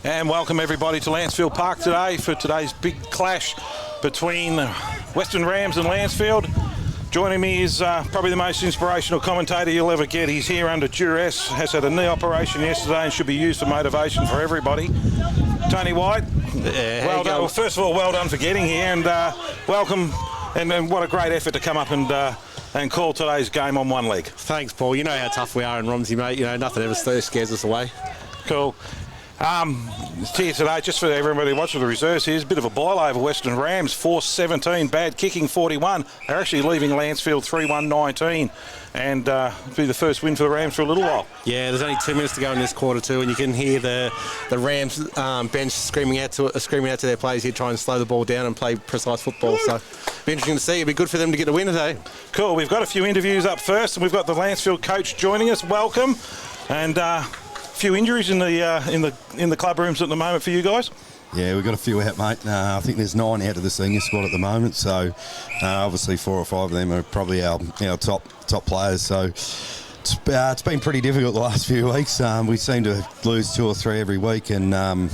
And welcome everybody to Lancefield Park today for today's big clash between Western Rams and Lancefield. Joining me is probably the most inspirational commentator you'll ever get. He's here under duress, has had a knee operation yesterday and should be used for motivation for everybody. Tony White, well done. Well, first of all, well done for getting here and welcome. And what a great effort to come up and call today's game on one leg. Thanks, Paul. You know how tough we are in Romsey, mate. You know, nothing ever scares us away. Cool. It's here today, just for everybody watching the reserves, here's a bit of a boil over Western Rams, 4-17, bad kicking 41. They're actually leaving Lancefield 3-1-19, and it'll be the first win for the Rams for a little while. Yeah, there's only 2 minutes to go in this quarter too, and you can hear the Rams bench screaming out to their players here, trying to slow the ball down and play precise football. So it'll be interesting to see. It'll be good for them to get a win today. Cool. We've got a few interviews up first, and we've got the Lancefield coach joining us. Welcome, and. Few injuries in the club rooms at the moment for you guys? Yeah, we've got a few out, mate. I think there's 9 out of the senior squad at the moment, so obviously 4 or 5 of them are probably our top players. So it's been pretty difficult the last few weeks. We seem to lose 2 or 3 every week, and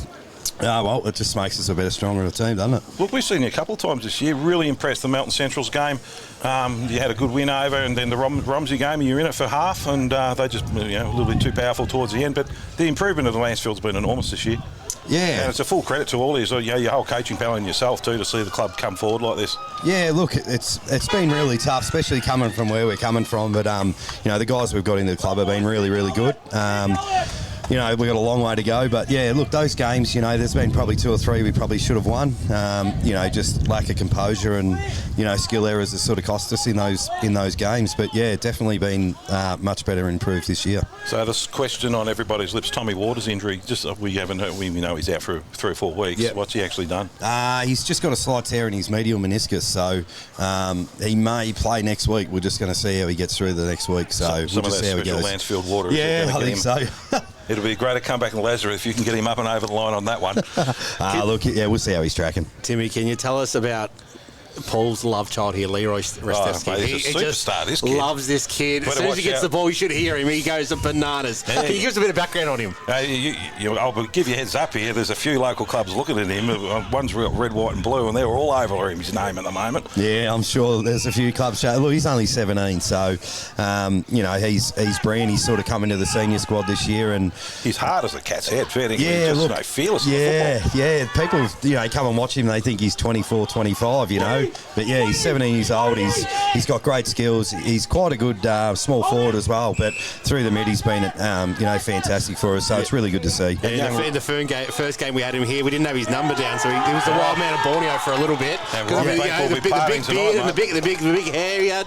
well, it just makes us a better, stronger team, doesn't it? Look, we've seen you a couple of times this year. Really impressed the Melton Central's game. You had a good win over, and then the Romsey game, you were in it for half, and they just a little bit too powerful towards the end. But the improvement of the Lancefield's been enormous this year. Yeah. And it's a full credit to all these, your whole coaching panel and yourself too, to see the club come forward like this. Yeah, look, it's been really tough, especially coming from where we're coming from. But the guys we've got in the club have been really, really good. We've got a long way to go, but yeah, look, those games, there's been probably 2 or 3 we probably should have won. Just lack of composure and, skill errors that sort of cost us in those games. But yeah, definitely been much better improved this year. So this question on everybody's lips, Tommy Waters' injury, we haven't heard, we know he's out for 3 or 4 weeks. Yep. What's he actually done? He's just got a slight tear in his medial meniscus, so he may play next week. We're just going to see how he gets through the next week. So we'll just see how he goes. Lancefield water. Yeah, I think so. It'll be a greater comeback in Lazarus if you can get him up and over the line on that one. We'll see how he's tracking. Timmy, can you tell us about Paul's love child here, Leroy Restevsky? He's a superstar, this kid. Loves this kid. As soon as he gets the ball, you should hear him. He goes bananas. Yeah. Can you give us a bit of background on him? I'll give you a heads up here. There's a few local clubs looking at him. One's red, white and blue, and they're all over his name at the moment. Yeah, I'm sure there's a few clubs. Look, he's only 17, so, he's brilliant. He's sort of come into the senior squad this year. And he's hard as a cat's head. Yeah, he's just fearless in football. Yeah. People, come and watch him, they think he's 24, 25, But yeah, he's 17 years old. He's got great skills. He's quite a good small forward as well. But through the mid, he's been fantastic for us. So it's really good to see. Yeah, in the first game we had him here, we didn't have his number down, so he was the wild man of Borneo for a little bit. The big beard and the big hair he had.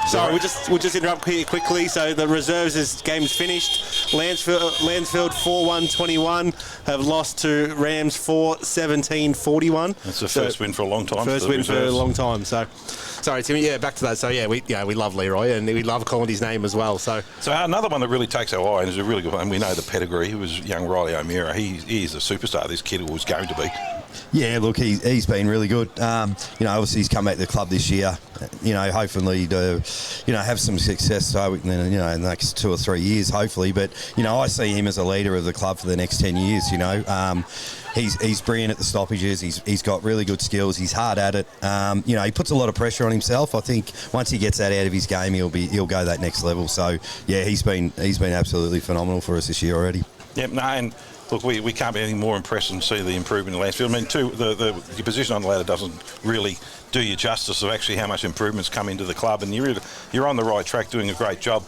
Sorry, we'll just interrupt here quickly. So the reserves' game's finished. Lancefield 4-1-21 have lost to Rams 4-17-41. That's the first win for a long time. First win for a long time. So, sorry, Timmy. Yeah, back to that. So we love Leroy and we love calling his name as well. So another one that really takes our eye and is a really good one. We know the pedigree. He was young Riley O'Meara. He is a superstar. This kid was going to be. Yeah, look, he's been really good. Obviously he's come back to the club this year. Hopefully to have some success. So in the next 2 or 3 years, hopefully. But I see him as a leader of the club for the next 10 years. He's brilliant at the stoppages. He's got really good skills. He's hard at it. He puts a lot of pressure on himself. I think once he gets that out of his game, he'll go that next level. So yeah, he's been absolutely phenomenal for us this year already. Yep. No, and look, we can't be any more impressed and see the improvement in Lancefield. I mean, the position on the ladder doesn't really do you justice of actually how much improvement's come into the club, and you're on the right track, doing a great job.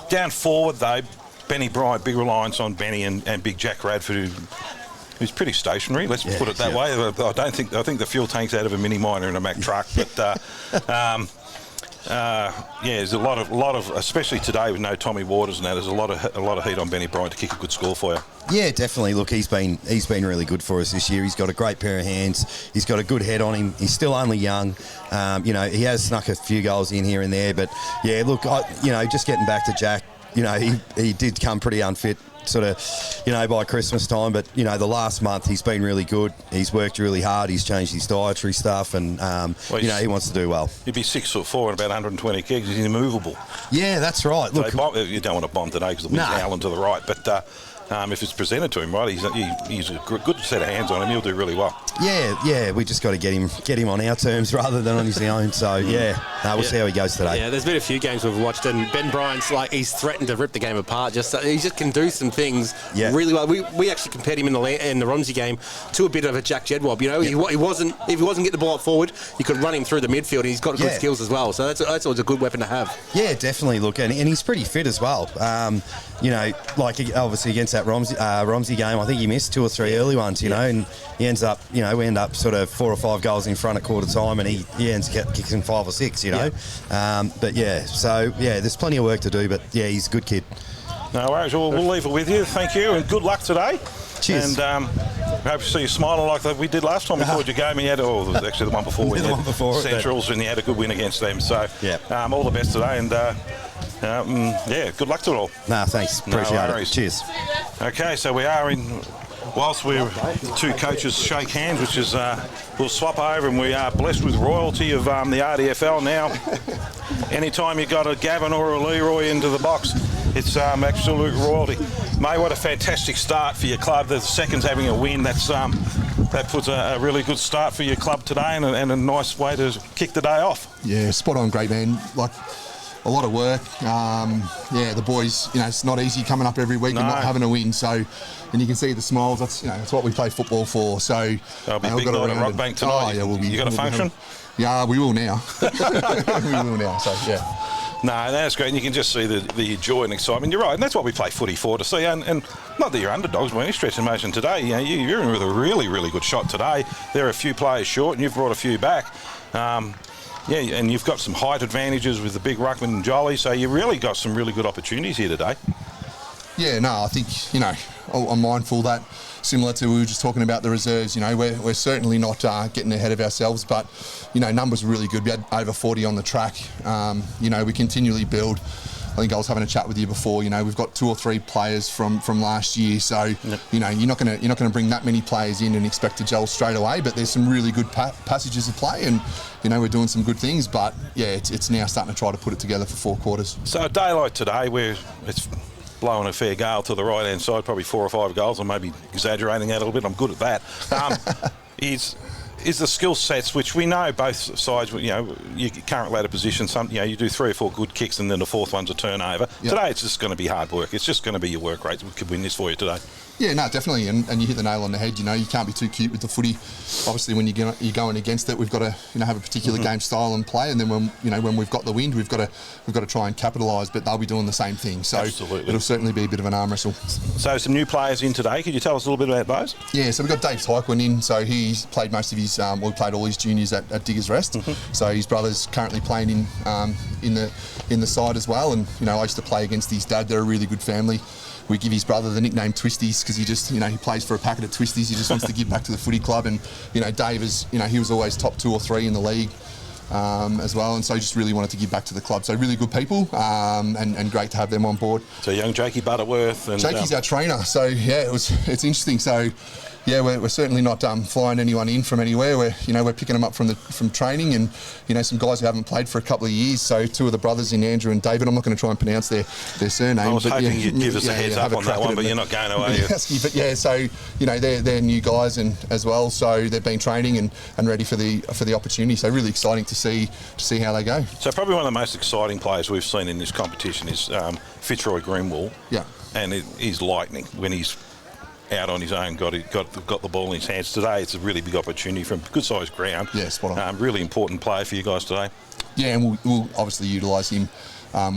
Down forward though, Benny Bryant, big reliance on Benny and Big Jack Radford, who's pretty stationary. Let's put it that way. I think the fuel tank's out of a mini miner in a Mack truck, but. There's a lot of, especially today with no Tommy Waters and that. There's a lot of heat on Benny Bryant to kick a good score for you. Yeah, definitely. Look, he's been really good for us this year. He's got a great pair of hands. He's got a good head on him. He's still only young. He has snuck a few goals in here and there, but yeah, look, just getting back to Jack. He did come pretty unfit sort of, by Christmas time. But, the last month he's been really good. He's worked really hard. He's changed his dietary stuff and, he wants to do well. He'd be 6'4" and about 120 kgs. He's immovable. Yeah, that's right. Look, you don't want to bomb today because the wind's howling to the right. But, if it's presented to him right. He's a good set of hands on him. He'll do really well. Yeah. We just got to get him on our terms rather than on his own. So we'll see how he goes today. Yeah, there's been a few games we've watched, and Ben Bryant's he's threatened to rip the game apart. He just can do some things really well. We actually compared him in the Romsey game to a bit of a Jack Jedwab. He wasn't if he wasn't getting the ball forward, you could run him through the midfield. And he's got good skills as well. So that's always a good weapon to have. Yeah, definitely. Look, and he's pretty fit as well. Obviously against that Romsey game, I think he missed 2 or 3 early ones, know, and he ends up, we end up sort of 4 or 5 goals in front at quarter time, and he ends up kicking 5 or 6, there's plenty of work to do, but he's a good kid. No worries, we'll leave it with you. Thank you, and good luck today. Cheers. And hope to see you smiling like we did last time before your game. It was actually the one before. The one before Centrals, and you had a good win against them. So all the best today, and good luck to it all. No, thanks. Appreciate it. Cheers. Okay, so we are in. Whilst the 2 coaches shake hands, which is we'll swap over, and we are blessed with royalty of the RDFL now. Anytime you got a Gavin or a Leroy into the box, it's absolute royalty. Mate, what a fantastic start for your club. The second's having a win. That puts a really good start for your club today, and a nice way to kick the day off. Yeah, spot on, great man. A lot of work. The boys, it's not easy coming up every week and not having a win. So, and you can see the smiles. That's what we play football for. So that'll be a big night at Rockbank tonight. You got a function? Yeah, we will now. We will now. So No, that's great. And you can just see the joy and excitement. You're right, and that's what we play footy for, to see. And not that you're underdogs by any stretch of motion today. You're in with a really, really good shot today. There are a few players short, and you've brought a few back. And you've got some height advantages with the big ruckman and Jolly, so you really got some really good opportunities here today. Yeah, no, I think, I'm mindful that, similar to we were just talking about the reserves, we're certainly not getting ahead of ourselves, but, numbers were really good. We had over 40 on the track. We continually build. I think I was having a chat with you before. We've got 2 or 3 players from last year, so you're not going to bring that many players in and expect to gel straight away. But there's some really good passages of play, and we're doing some good things. But it's now starting to try to put it together for 4 quarters. So a day like today, where it's blowing a fair gale to the right hand side, probably 4 or 5 goals. I may be exaggerating that a little bit. I'm good at that. Is the skill sets, which we know both sides, you current ladder position, you do 3 or 4 good kicks and then the 4th one's a turnover. Yep. Today it's just going to be hard work. It's just going to be your work rate that could win this for you today. Yeah, no, definitely, and you hit the nail on the head. You can't be too cute with the footy. Obviously, when you're going against it, we've got to have a particular game style and play. And then when we've got the wind, we've got to try and capitalise. But they'll be doing the same thing. So absolutely, it'll certainly be a bit of an arm wrestle. So some new players in today. Could you tell us a little bit about those? Yeah, so we've got Dave Tyquin in. So he's played most of his. We played all his juniors at Diggers Rest. So his brother's currently playing in the side as well. And I used to play against his dad. They're a really good family. We give his brother the nickname Twisties because he just, he plays for a packet of Twisties. He just wants to give back to the footy club. And, Dave is, he was always top 2 or 3 in the league as well. And so he just really wanted to give back to the club. So really good people and great to have them on board. So young Jakey Butterworth. And Jakey's our trainer. So, it's interesting. So, we're certainly not flying anyone in from anywhere. We're picking them up from training, and some guys who haven't played for a couple of years. So 2 of the brothers in Andrew and David. I'm not going to try and pronounce their surname. I was hoping you'd give us a heads up on that one, but you're not going to, are you? But so they're new guys and as well. So they've been training and ready for the opportunity. So really exciting to see how they go. So probably one of the most exciting players we've seen in this competition is Fitzroy Greenwall. Yeah, and he's lightning when he's out on his own, got the ball in his hands. Today it's a really big opportunity from good sized ground. Yeah, spot on. Really important player for you guys today. Yeah, and we'll obviously utilise him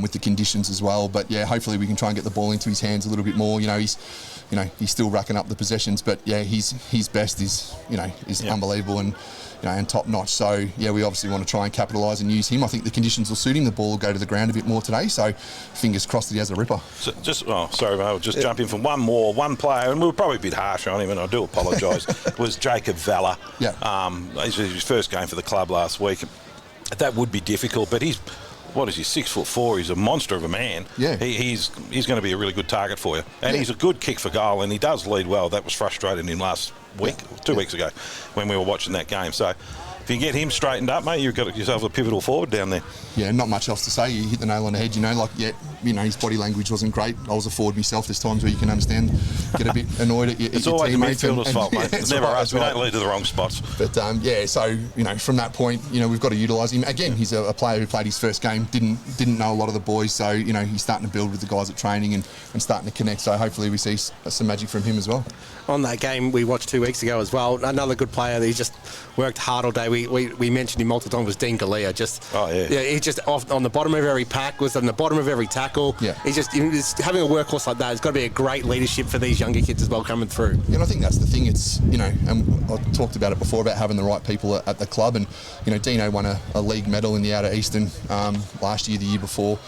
with the conditions as well. But hopefully we can try and get the ball into his hands a little bit more. He's still racking up the possessions, but his best is unbelievable and top notch. So we obviously want to try and capitalise and use him. I think the conditions will suit him. The ball will go to the ground a bit more today. So fingers crossed that he has a ripper. So I'll just jump in from one player, and we were probably a bit harsh on him, and I do apologise. Was Jacob Valla. Yeah. His first game for the club last week. That would be difficult, but he's 6'4". He's a monster of a man. Yeah. He's going to be a really good target for you, and he's a good kick for goal, and he does lead well. That was frustrating him last week, 2 weeks ago, when we were watching that game. So if you get him straightened up, mate, you've got yourself a pivotal forward down there. Yeah, not much else to say. You hit the nail on the head. His body language wasn't great. I was a forward myself. There's times where you can understand, get a bit annoyed at your It's your always the teammates. midfielder's fault, mate. It's never us. We don't lead to the wrong spots. But so from that point, we've got to utilise him. Again, he's a player who played his first game, didn't know a lot of the boys, so he's starting to build with the guys at training and starting to connect. So hopefully we see some magic from him as well. On that game we watched 2 weeks ago as well, another good player that he just worked hard all day. We mentioned him multiple times was Dean Galea. He's just off on the bottom of every pack, was on the bottom of every tackle. Yeah. He's just having a workhorse like that. It's got to be a great leadership for these younger kids as well coming through. And I think that's the thing. It's and I talked about it before about having the right people at the club. And Dino won a league medal in the Outer Eastern last year, the year before.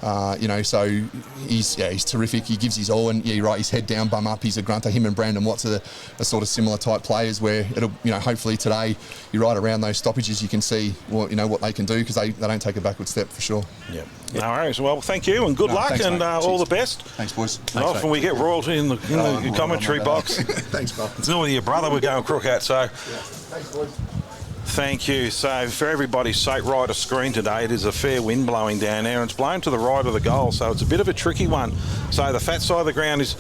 So he's terrific. He gives his all, and you're right, he's head down, bum up. He's a grunter. Him and Brandon Watts are sort of similar type players where it'll, hopefully today you're right around those stoppages. You can see what they can do because they don't take a backward step for sure. Yeah. No worries. Well, thank you and good luck, thanks, and all the best. Thanks, boys. Often we get royalty in the commentary box. Thanks, Bob. It's normally your brother we're going crook at, so. Yeah. Thanks, boys. Thank you. So for everybody's sake, right of screen today, it is a fair wind blowing down there, and it's blown to the right of the goal, so it's a bit of a tricky one. So the fat side of the ground is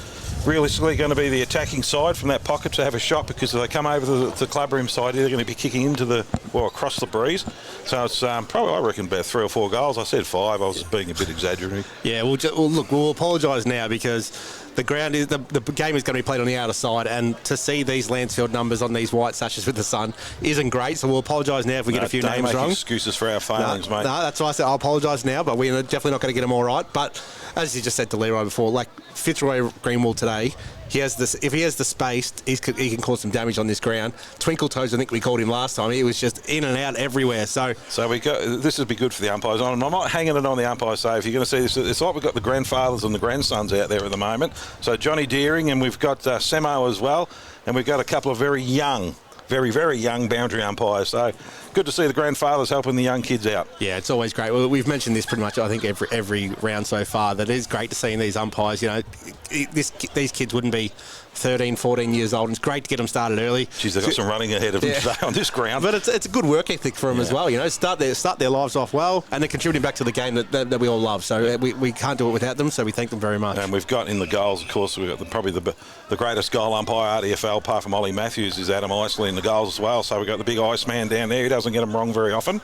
realistically going to be the attacking side from that pocket to have a shot, because if they come over the club room side, they're going to be kicking into across the breeze. So it's probably, I reckon, about 3 or 4 goals. I said 5. I was being a bit exaggerating. Yeah, we'll apologise now because the ground is the game is going to be played on the outer side, and to see these Lancefield numbers on these white sashes with the sun isn't great. So we'll apologise now if we get a few names wrong. Excuses for our failings, mate. No, that's why I said I'll apologise now, but we're definitely not going to get them all right. But as you just said to Leroy before, like Fitzroy Greenwald today, he has this. If he has the space, he can cause some damage on this ground. Twinkle Toes, I think we called him last time. He was just in and out everywhere. So this would be good for the umpires. And I'm not hanging it on the umpires. So if you're going to see this, it's like we've got the grandfathers and the grandsons out there at the moment. So Johnny Deering, and we've got Samo as well, and we've got a couple of very young, very, very young boundary umpires. So good to see the grandfathers helping the young kids out. Yeah, it's always great. Well, we've mentioned this pretty much, I think, every round so far, that it is great to see in these umpires. These kids wouldn't be 13, 14 years old. It's great to get them started early. Geez, they've got some running ahead of them today on this ground. But it's a good work ethic for them as well. Start their lives off well, and they're contributing back to the game that we all love. So we can't do it without them, so we thank them very much. And we've got in the goals, of course, we've got probably the greatest goal umpire RDFL, apart from Ollie Matthews, is Adam Isley in the goals as well. So we've got the big Iceman down there. He doesn't get them wrong very often.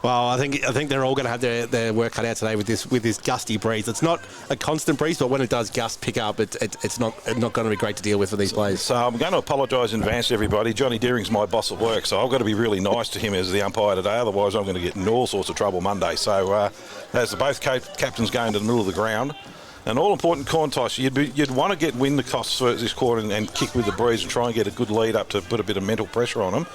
Well, I think they're all going to have their work cut out today with this gusty breeze. It's not a constant breeze, but when it does gust pick up, it's not going to be great to deal with for these players. So I'm going to apologise in advance to everybody. Johnny Deering's my boss at work, so I've got to be really nice to him as the umpire today. Otherwise, I'm going to get in all sorts of trouble Monday. So as both captains going to the middle of the ground. An all-important coin toss. You'd want to win the toss for this quarter and kick with the breeze and try and get a good lead up to put a bit of mental pressure on them.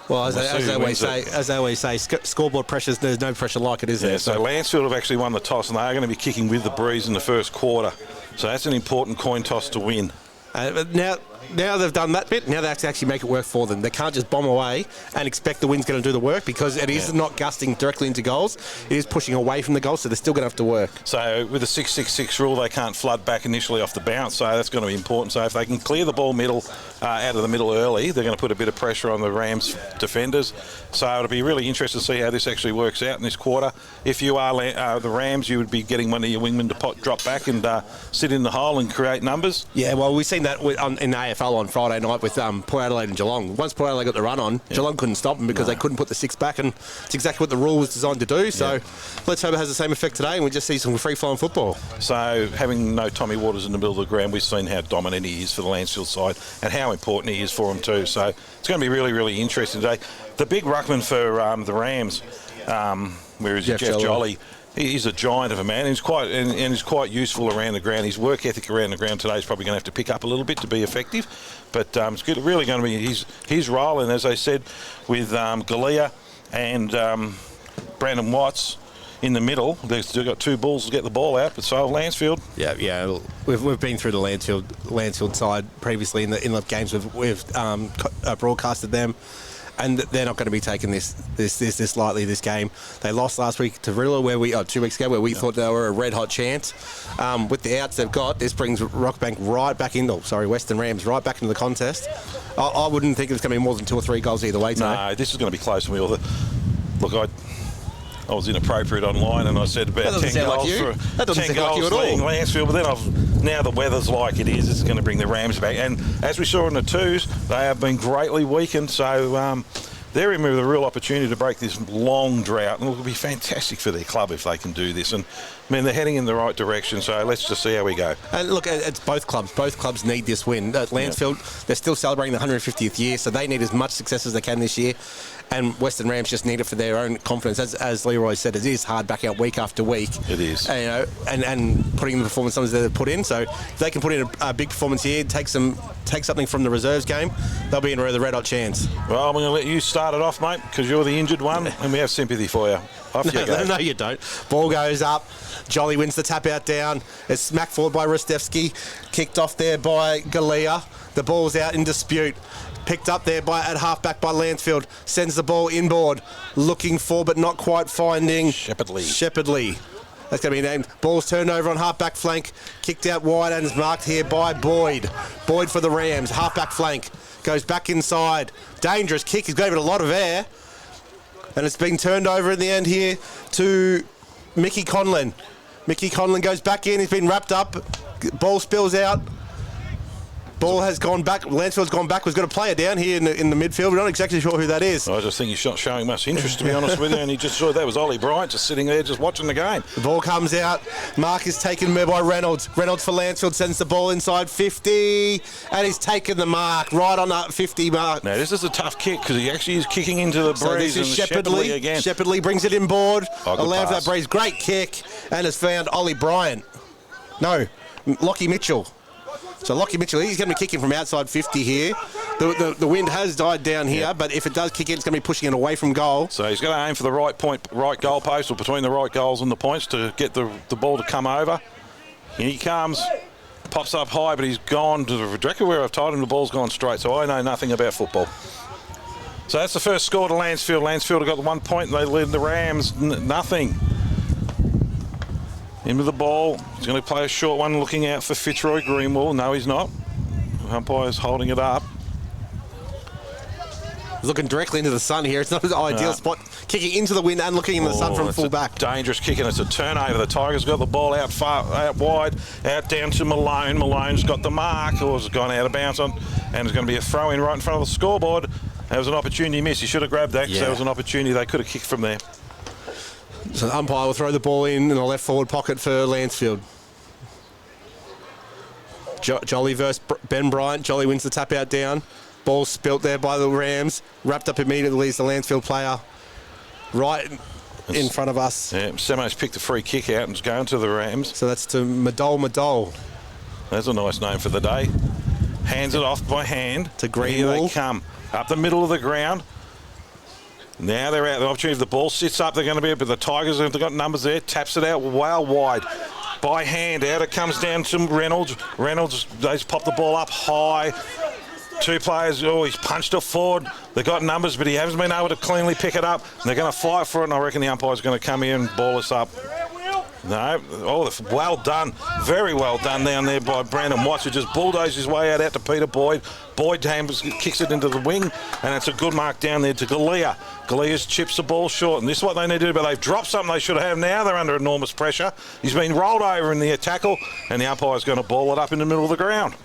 Well, as they always say, scoreboard pressures, there's no pressure like it, is there? So Lancefield have actually won the toss, and they are going to be kicking with the breeze in the first quarter. So that's an important coin toss to win. Now they've done that bit, now they have to actually make it work for them. They can't just bomb away and expect the wind's going to do the work, because it is not gusting directly into goals. It is pushing away from the goal, so they're still going to have to work. So with the 6-6-6 rule, they can't flood back initially off the bounce, so that's going to be important. So if they can clear the ball out of the middle early, they're going to put a bit of pressure on the Rams defenders. So it'll be really interesting to see how this actually works out in this quarter. If you are the Rams, you would be getting one of your wingmen to drop back and sit in the hole and create numbers. Yeah, well, we've seen that in the AFL on Friday night with Port Adelaide and Geelong. Once Port Adelaide got the run on, Geelong couldn't stop them because they couldn't put the 6 back, and it's exactly what the rule was designed to do. So let's hope it has the same effect today and we just see some free-flowing football. So having no Tommy Waters in the middle of the ground, we've seen how dominant he is for the Lancefield side and how important he is for them too. So it's going to be really, really interesting today. The big ruckman for the Rams, where is Jeff Jolly? He's a giant of a man. He's quite useful around the ground. His work ethic around the ground today is probably going to have to pick up a little bit to be effective. But it's really going to be his role. And as I said, with Galea and Brandon Watts in the middle, they've still got 2 balls to get the ball out. But so have Lancefield. Yeah. We've been through the Lancefield side previously in the games we've broadcasted them. and they're not going to be taking this lightly. This game, they lost last week to Rilla, 2 weeks ago, where we thought they were a red hot chance. With the outs they've got, this brings Rockbank right back into, Western Rams right back into the contest. I wouldn't think it's going to be more than 2 or 3 goals either way today. No, this is going to be close. And look, I was inappropriate online, and I said about 10 goals for that doesn't 10 sound like you at all. Lancefield. But then now the weather's like it is. It's going to bring the Rams back. And as we saw in the twos, they have been greatly weakened. So they're in with a real opportunity to break this long drought, and it'll be fantastic for their club if they can do this. And I mean, they're heading in the right direction. So let's just see how we go. And look, it's both clubs. Both clubs need this win. At Lancefield, they're still celebrating the 150th year, so they need as much success as they can this year. And Western Rams just need it for their own confidence. As Leroy said, it is hard backing up week after week. It is. And putting the performance numbers they've put in. So if they can put in a big performance here, take something from the reserves game, they'll be in the red hot chance. Well, I'm going to let you start it off, mate, because you're the injured one, and we have sympathy for you. Off you go. No, you don't. Ball goes up. Jolly wins the tap out down. It's smacked forward by Rostevsky. Kicked off there by Galea. The ball's out in dispute. Picked up there at half-back by Lancefield. Sends the ball inboard. Looking for, but not quite finding. Shepherdley. That's going to be named. Ball's turned over on half-back flank. Kicked out wide and is marked here by Boyd. Boyd for the Rams. Half-back flank. Goes back inside. Dangerous kick. He's given it a lot of air. And it's been turned over in the end here to Mickey Conlon. Mickey Conlon goes back in. He's been wrapped up. Ball spills out. Ball has gone back. Lancefield's gone back. We've got a player down here in the midfield. We're not exactly sure who that is. I just think he's not showing much interest, to be honest with you. And he just saw that was Ollie Bryant just sitting there just watching the game. The ball comes out. Mark is taken by Reynolds. Reynolds for Lancefield sends the ball inside 50. And he's taken the mark right on that 50 mark. Now, this is a tough kick because he actually is kicking into the breeze. So this is Shepherdley again. Shepherdley brings it inboard. Allowed that breeze. Great kick. And has found Ollie Bryant. No, Lockie Mitchell. So Lockie Mitchell, he's going to be kicking from outside 50 here. The wind has died down here, but if it does kick in, it's going to be pushing it away from goal. So he's going to aim for the right point, right goal post, or between the right goals and the points to get the ball to come over. Here he comes, pops up high, but he's gone to directly where I've told him the ball's gone straight, so I know nothing about football. So that's the first score to Lancefield. Lancefield have got the 1 point, and they lead the Rams nothing. Into the ball. He's going to play a short one, looking out for Fitzroy Greenwall. No, he's not. The umpire's holding it up. He's looking directly into the sun here. It's not an ideal spot. Kicking into the wind and looking in the sun from full back. Dangerous kick, and it's a turnover. The Tigers got the ball out wide, out down to Malone. Malone's got the mark, or has gone out of bounds on, and it's going to be a throw in right in front of the scoreboard. That was an opportunity miss. He should have grabbed that because that was an opportunity they could have kicked from there. So the umpire will throw the ball in the left forward pocket for Lancefield. Jolly versus Ben Bryant. Jolly wins the tap out down. Ball spilt there by the Rams. Wrapped up immediately as the Lancefield player right in front of us. Yeah, Samo's picked a free kick out and is going to the Rams. So that's to Madole. That's a nice name for the day. Hands it off by hand. To Greenwall. Here they come. Up the middle of the ground. Now they're out. The opportunity if the ball sits up, they're going to be, but the Tigers have got numbers there. Taps it out well wide. By hand, out it comes down to Reynolds. Reynolds, they've popped the ball up high. 2 players, he's punched it forward. They've got numbers, but he hasn't been able to cleanly pick it up. And they're going to fight for it, and I reckon the umpire's going to come in and ball us up. No, well done. Very well done down there by Brandon Watts, who just bulldozed his way out to Peter Boyd. Boyd kicks it into the wing, and it's a good mark down there to Galea. Galea's chips the ball short, and this is what they need to do, but they've dropped something they should have. Now they're under enormous pressure. He's been rolled over in the tackle, and the umpire's going to ball it up in the middle of the ground.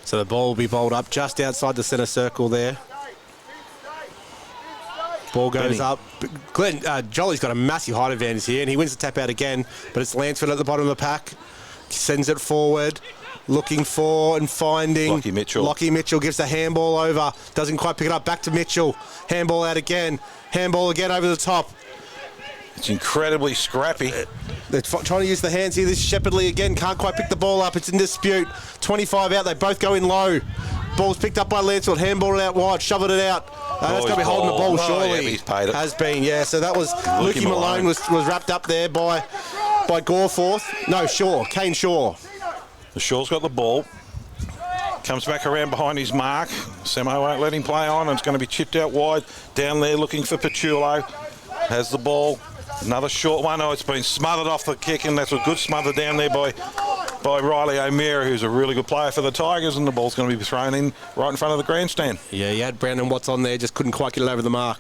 So the ball will be bowled up just outside the centre circle there. Ball goes up. Glenn, Jolly's got a massive height advantage here, and he wins the tap out again, but it's Lancefield at the bottom of the pack. Sends it forward, looking for and finding. Lockie Mitchell. Lockie Mitchell gives the handball over. Doesn't quite pick it up. Back to Mitchell. Handball out again. Handball again over the top. It's incredibly scrappy. They're trying to use the hands here. This Shepherdley again can't quite pick the ball up. It's in dispute. 25 out. They both go in low. Ball's picked up by Lancefield. Handball it out wide. Shoveled it out. That's going to be holding the ball, surely. Yeah, he's paid it. Has been, yeah. So that was Lukey Malone was wrapped up there by Goreforth. No, Shaw. Kane Shaw. The Shaw's got the ball. Comes back around behind his mark. Semo won't let him play on, and it's going to be chipped out wide. Down there looking for Pachulo. Has the ball. Another short one. Oh, it's been smothered off the kick, and that's a good smother down there by Riley O'Meara, who's a really good player for the Tigers, and the ball's going to be thrown in right in front of the grandstand. Yeah, he had Brandon Watts on there, just couldn't quite get it over the mark.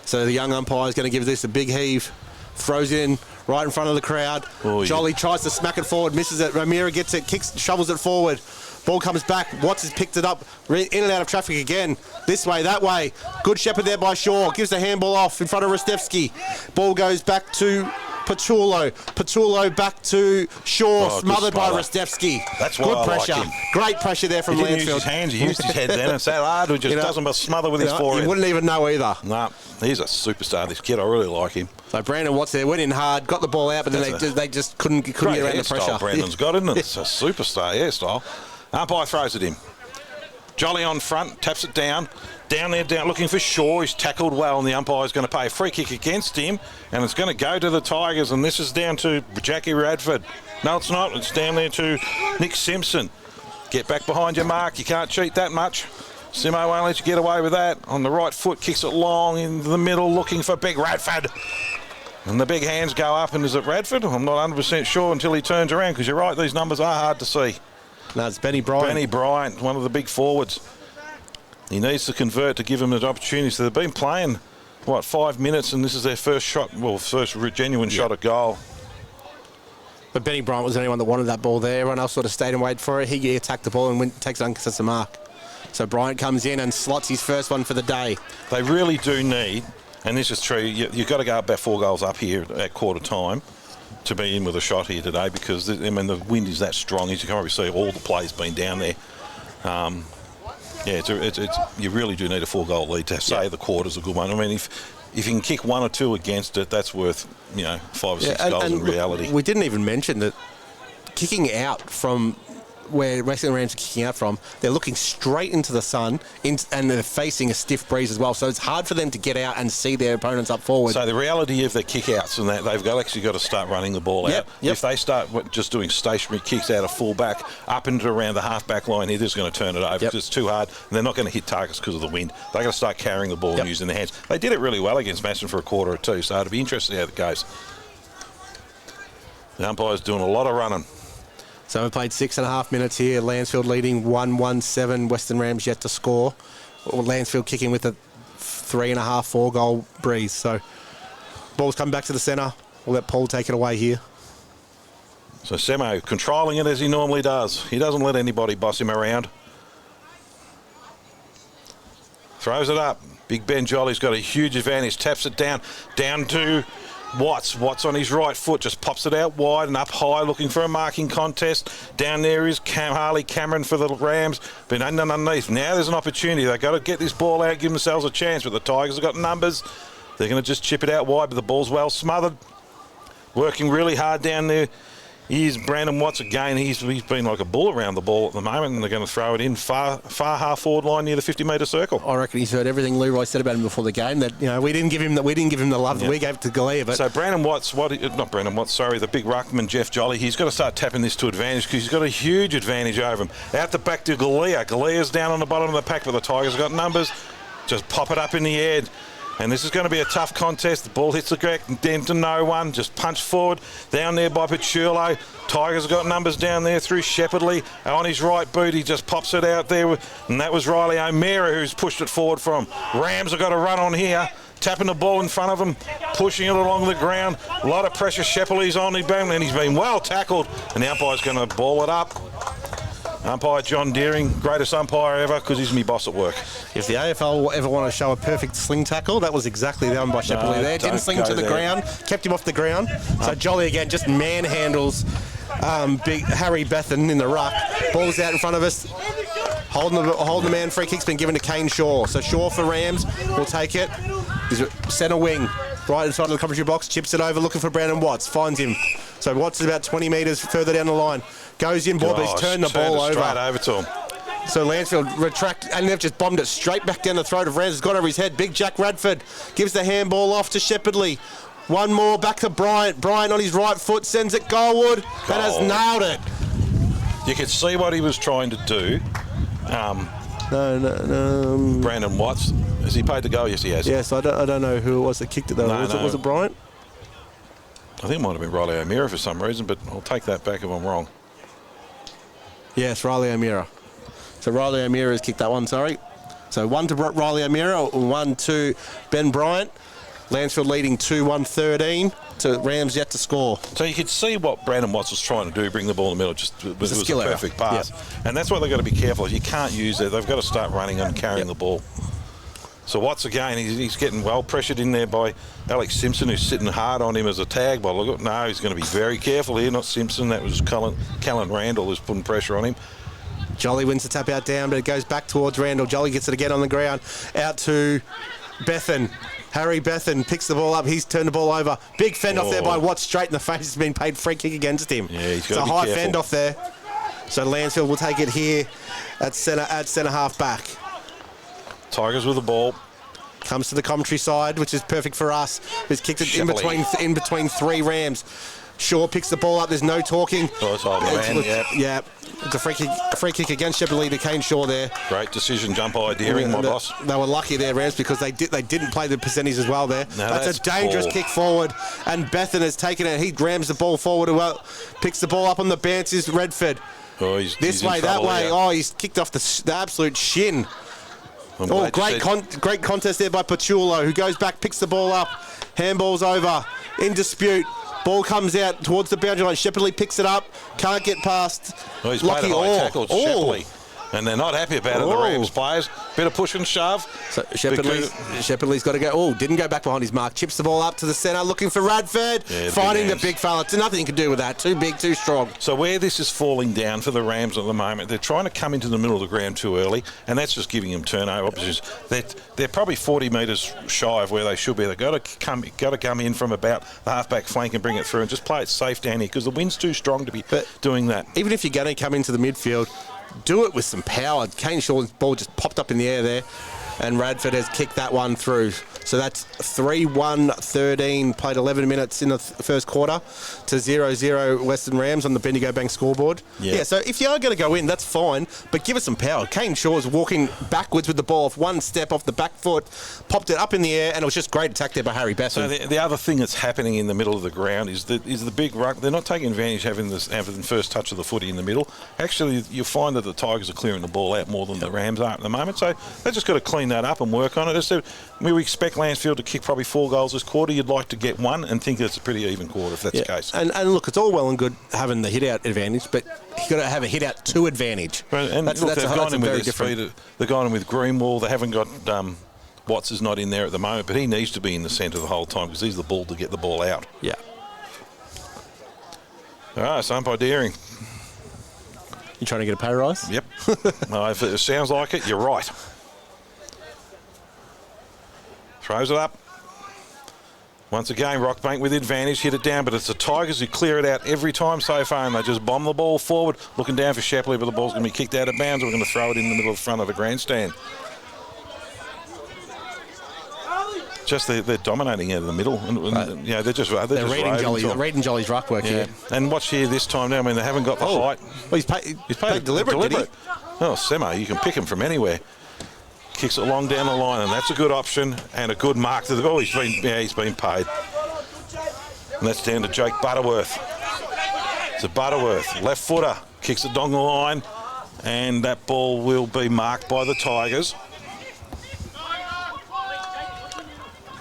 So the young umpire is going to give this a big heave. Throws in right in front of the crowd. Oh, yeah. Jolly tries to smack it forward, misses it. O'Meara gets it, kicks, shovels it forward. Ball comes back. Watts has picked it up. In and out of traffic again. This way, that way. Good shepherd there by Shaw. Gives the handball off in front of Rostevsky. Ball goes back to Pachulo. Pachulo back to Shaw. Smothered by Rostevsky. That's why good I pressure. like him. Great pressure there from He Lancefield. didn't use his hands. He used his head then. And Salard, who just doesn't but smother with his forehead. You wouldn't even know either. No, he's a superstar, this kid. I really like him. So Brandon Watts there went in hard, got the ball out, but then they just couldn't get around the pressure. Brandon's got, isn't it? It's a superstar hairstyle. Umpire throws it in. Jolly on front, taps it down. Down there, looking for Shaw. He's tackled well, and the umpire's going to pay a free kick against him, and it's going to go to the Tigers, and this is down to Jackie Radford. No, it's not. It's down there to Nick Simpson. Get back behind your mark. You can't cheat that much. Simo won't let you get away with that. On the right foot, kicks it long into the middle, looking for big Radford. And the big hands go up, and is it Radford? I'm not 100% sure until he turns around, because you're right, these numbers are hard to see. No, it's Benny Bryant. Benny Bryant, one of the big forwards. He needs to convert to give him an opportunity. So they've been playing, 5 minutes, and this is their first shot, first genuine shot at goal. But Benny Bryant was the only one that wanted that ball there. Everyone else sort of stayed and waited for it. He attacked the ball and takes it uncontested mark. So Bryant comes in and slots his first one for the day. They really do need, and this is true, you've got to go about 4 goals up here at quarter time to be in with a shot here today, because the wind is that strong. As you can probably see, all the play's been down there. You really do need a 4-goal lead to say the quarter's a good one. I mean, if you can kick 1 or 2 against it, that's worth 5 or 6 goals in reality. We didn't even mention that kicking out from where Western Rams are kicking out from, they're looking straight into the sun, and they're facing a stiff breeze as well. So it's hard for them to get out and see their opponents up forward. So the reality of their kick-outs and that, they've actually got to start running the ball out. If they start just doing stationary kicks out of full-back, up into around the half-back line here, they're just going to turn it over because it's too hard, and they're not going to hit targets because of the wind. They've got to start carrying the ball and using their hands. They did it really well against Masson for a quarter or 2, so it'll be interesting how it goes. The umpire's doing a lot of running. So we've played 6.5 minutes here. Lancefield leading 1-1-7. Western Rams yet to score. Lancefield kicking with a 3.5, 4 goal breeze. So ball's coming back to the centre. We'll let Paul take it away here. So Semo controlling it as he normally does. He doesn't let anybody boss him around. Throws it up. Big Ben Jolly's got a huge advantage. Taps it down to Watts. Watts on his right foot just pops it out wide and up high, looking for a marking contest. Down there is Harley Cameron for the Rams, but underneath. Now there's an opportunity. They've got to get this ball out, give themselves a chance, but the Tigers have got numbers. They're going to just chip it out wide, but the ball's well smothered. Working really hard down there. Here's Brandon Watts again. He's been like a bull around the ball at the moment, and they're going to throw it in far half forward line near the 50-metre circle. I reckon he's heard everything Leroy said about him before the game. That we didn't give him the love that we gave to Galea. But so Brandon Watts, the big ruckman Jeff Jolly. He's got to start tapping this to advantage because he's got a huge advantage over him. Out the back to Galea. Galea's down on the bottom of the pack, but the Tigers have got numbers. Just pop it up in the air. And this is going to be a tough contest. The ball hits the ground, down to no one. Just punch forward. Down there by Pachulo. Tigers have got numbers down there through Shepherdley. On his right boot, he just pops it out there. And that was Riley O'Meara who's pushed it forward for him. Rams have got to run on here. Tapping the ball in front of him. Pushing it along the ground. A lot of pressure. Shepherdley's on him. And he's been well tackled. And the umpire's going to ball it up. Umpire John Deering, greatest umpire ever, because he's my boss at work. If the AFL ever want to show a perfect sling tackle, that was exactly the one by Shepherdley there. Didn't sling to the ground, kept him off the ground. So Jolly again just manhandles big Harry Bethan in the ruck. Ball's out in front of us. Holding the man, free kick's been given to Kane Shaw. So Shaw for Rams will take it. He's centre wing, right inside of the commentary box, chips it over, looking for Brandon Watts, finds him. So Watts is about 20 metres further down the line. Goes in, but he's turned the ball over. Straight over to him. So Lancefield retract, and they've just bombed it straight back down the throat of Rams. It's got over his head. Big Jack Radford gives the handball off to Shepherdley. One more back to Bryant. Bryant on his right foot sends it goalward and has nailed it. You could see what he was trying to do. No. Brandon Watts. Has he paid the goal? Yes, he has. Yes, I don't know who it was that kicked it though. Was it Bryant? I think it might have been Riley O'Meara for some reason, but I'll take that back if I'm wrong. Yes, Riley O'Meara. So Riley O'Meara has kicked that one, sorry. So 1 to Riley O'Meara, 1 to Ben Bryant. Lancefield leading 2-1-13 to Rams yet to score. So you could see what Brandon Watts was trying to do, bring the ball in the middle, it was a perfect pass. Yeah. And that's what they've got to be careful of. You can't use it. They've got to start running and carrying the ball. So Watts again, he's getting well pressured in there by Alex Simpson, who's sitting hard on him as a tag ball. No, he's going to be very careful here, not Simpson. That was Callan Randall who's putting pressure on him. Jolly wins the tap out down, but it goes back towards Randall. Jolly gets it again on the ground. Out to Bethan. Harry Bethan picks the ball up. He's turned the ball over. Big fend off there by Watts, straight in the face. Has been paid free kick against him. Yeah, he's got to be It's a high careful. fend off there. So Lancefield will take it here at centre half back. Tigers with the ball. Comes to the commentary side, which is perfect for us. He's kicked it in between 3 Rams. Shaw picks the ball up. There's no talking. Oh, it's old man, yeah. It's a free kick against Shepherdly to Kane Shaw there. Great decision, jump by Deering, my boss. They were lucky there, Rams, because they didn't play the percentage as well there. No, that's a dangerous kick forward, and Bethan has taken it. He rams the ball forward, picks the ball up on the bounce. Is Redford. Oh, he's way, in that trouble way. here. Oh, he's kicked off the absolute shin. Great contest there by Pachulo, who goes back, picks the ball up. Handball's over. In dispute. Ball comes out towards the boundary line. Shepherdly picks it up. Can't get past. Well, he's played a high tackle, Shepherdly. And they're not happy about it, the Rams players. Bit of push and shove. So Shepherdly's got to go. Oh, didn't go back behind his mark. Chips the ball up to the centre, looking for Radford. Yeah, finding the big fella. There's nothing you can do with that. Too big, too strong. So where this is falling down for the Rams at the moment, they're trying to come into the middle of the ground too early, and that's just giving them turnover opportunities. They're probably 40 metres shy of where they should be. They've got to come in from about the half-back flank and bring it through and just play it safe down here because the wind's too strong to be doing that. Even if you're going to come into the midfield, do it with some power. Kane Shaw's ball just popped up in the air there, and Radford has kicked that one through. So that's 3-1-13, played 11 minutes in the first quarter to 0-0 Western Rams on the Bendigo Bank scoreboard. Yeah, so if you are going to go in, that's fine, but give us some power. Kane Shaw's walking backwards with the ball off one step off the back foot, popped it up in the air, and it was just great attack there by Harry Besson. So the other thing that's happening in the middle of the ground is the big ruck. They're not taking advantage of having the first touch of the footy in the middle. Actually, you'll find that the Tigers are clearing the ball out more than the Rams are at the moment. So they've just got to clean that up and work on it. We expect Lancefield to kick probably 4 goals this quarter. You'd like to get 1 and think it's a pretty even quarter if that's the case. And look, it's all well and good having the hit-out advantage, but you've got to have a hit-out 2 advantage. And they've gone in with speed. They've gone in with Greenwall. They haven't got... Watts is not in there at the moment, but he needs to be in the centre the whole time because he's the bull to get the ball out. Yeah. All right, so umpire Deering. You trying to get a pay rise? Yep. If it sounds like it, you're right. Throws it up. Once again, Rockbank with the advantage, hit it down, but it's the Tigers who clear it out every time so far, and they just bomb the ball forward, looking down for Shepley, but the ball's going to be kicked out of bounds. We're going to throw it in the middle of the front of the grandstand. Just they're dominating out of the middle. They're reading Jolly's ruck work here. And watch here this time now. I mean, they haven't got the height. Well, he's paid deliberate, did he? Oh, Semo, you can pick him from anywhere. Kicks it long down the line, and that's a good option and a good mark to the ball. He's been paid. And that's down to Jake Butterworth. So Butterworth, left footer, kicks it down the line, and that ball will be marked by the Tigers.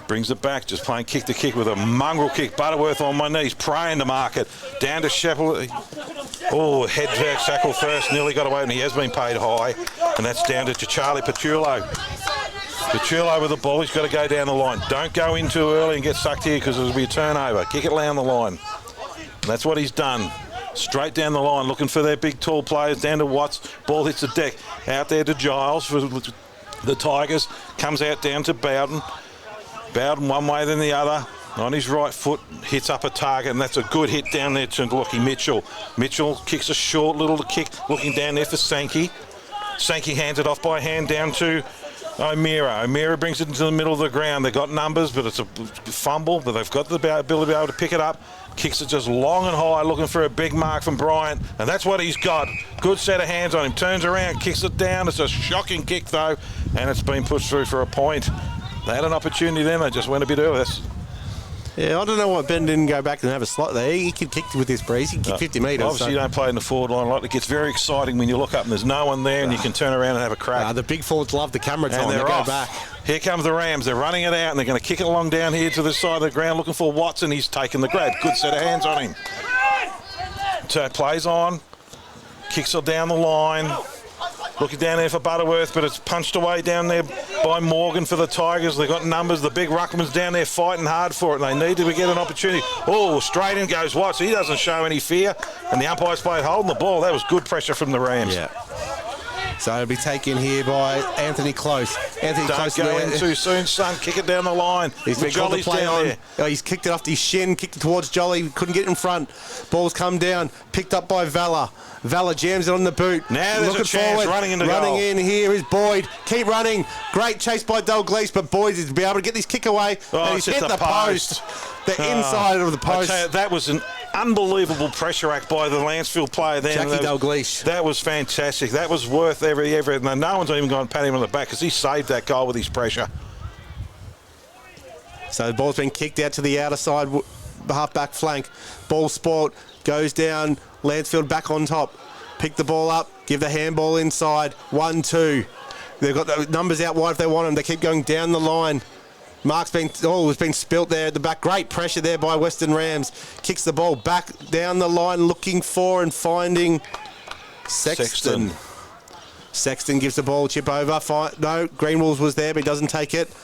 Brings it back, just playing kick to kick with a mongrel kick. Butterworth on one knee, praying to mark it. Down to Sheppel. Oh, head tackle first, nearly got away, and he has been paid high. And that's down to Charlie Pachulo. Pachulo with the ball, he's got to go down the line. Don't go in too early and get sucked here because there'll be a turnover. Kick it down the line. And that's what he's done. Straight down the line, looking for their big, tall players. Down to Watts, ball hits the deck. Out there to Giles for the Tigers. Comes out down to Bowden. Bowden one way then the other, on his right foot, hits up a target, and that's a good hit down there to Lockie Mitchell. Mitchell kicks a short little kick, looking down there for Sankey. Sankey hands it off by hand down to O'Meara. O'Meara brings it into the middle of the ground. They've got numbers, but it's a fumble, but they've got the ability to be able to pick it up. Kicks it just long and high, looking for a big mark from Bryant, and that's what he's got. Good set of hands on him. Turns around, kicks it down. It's a shocking kick, though, and it's been pushed through for a point. They had an opportunity then. They just went a bit early. Yeah, I don't know why Ben didn't go back and have a slot there. He could kick with this breeze. He can kick 50 metres. Obviously, you don't play in the forward line a lot. It gets very exciting when you look up and there's no one there and you can turn around and have a crack. The big forwards love the camera time. And they're they off. go back. Here comes the Rams. They're running it out and they're going to kick it along down here to the side of the ground looking for Watson. He's taken the grab. Good set of hands on him. So plays on. Kicks it down the line. Looking down there for Butterworth, but it's punched away down there by Morgan for the Tigers. They've got numbers. The big ruckman's down there fighting hard for it, and they need to get an opportunity. Oh, straight in goes Watts. He doesn't show any fear, and the umpire's played holding the ball. That was good pressure from the Rams. Yeah. So it'll be taken here by Anthony Close. Anthony Don't Close go in too soon, son. Kick it down the line. He's been called to play on. Oh, he's kicked it off his shin, kicked it towards Jolly. Couldn't get in front. Ball's come down. Picked up by Valla. Valla jams it on the boot. Now there's looking a chance forward. running into Running goal. in here is Boyd. Keep running. Great chase by Dalglish, but Boyd is to be able to get this kick away. Oh, and he's it's hit the the post. The inside of the I post. tell you, that was an unbelievable pressure act by the Lancefield player there. Jackie Dalglish. That was fantastic. That was worth every. No one's even gone pat him on the back because he saved that goal with his pressure. So the ball's been kicked out to the outer side, half-back flank. Ball sport goes down. Lancefield back on top. Pick the ball up. Give the handball inside. 1-2. They've got the numbers out wide if they want them. They keep going down the line. Mark's been, it's been spilt there at the back. Great pressure there by Western Rams. Kicks the ball back down the line, looking for and finding Sexton. Sexton gives the ball, chip over. No, Greenwalls was there, but he doesn't take it.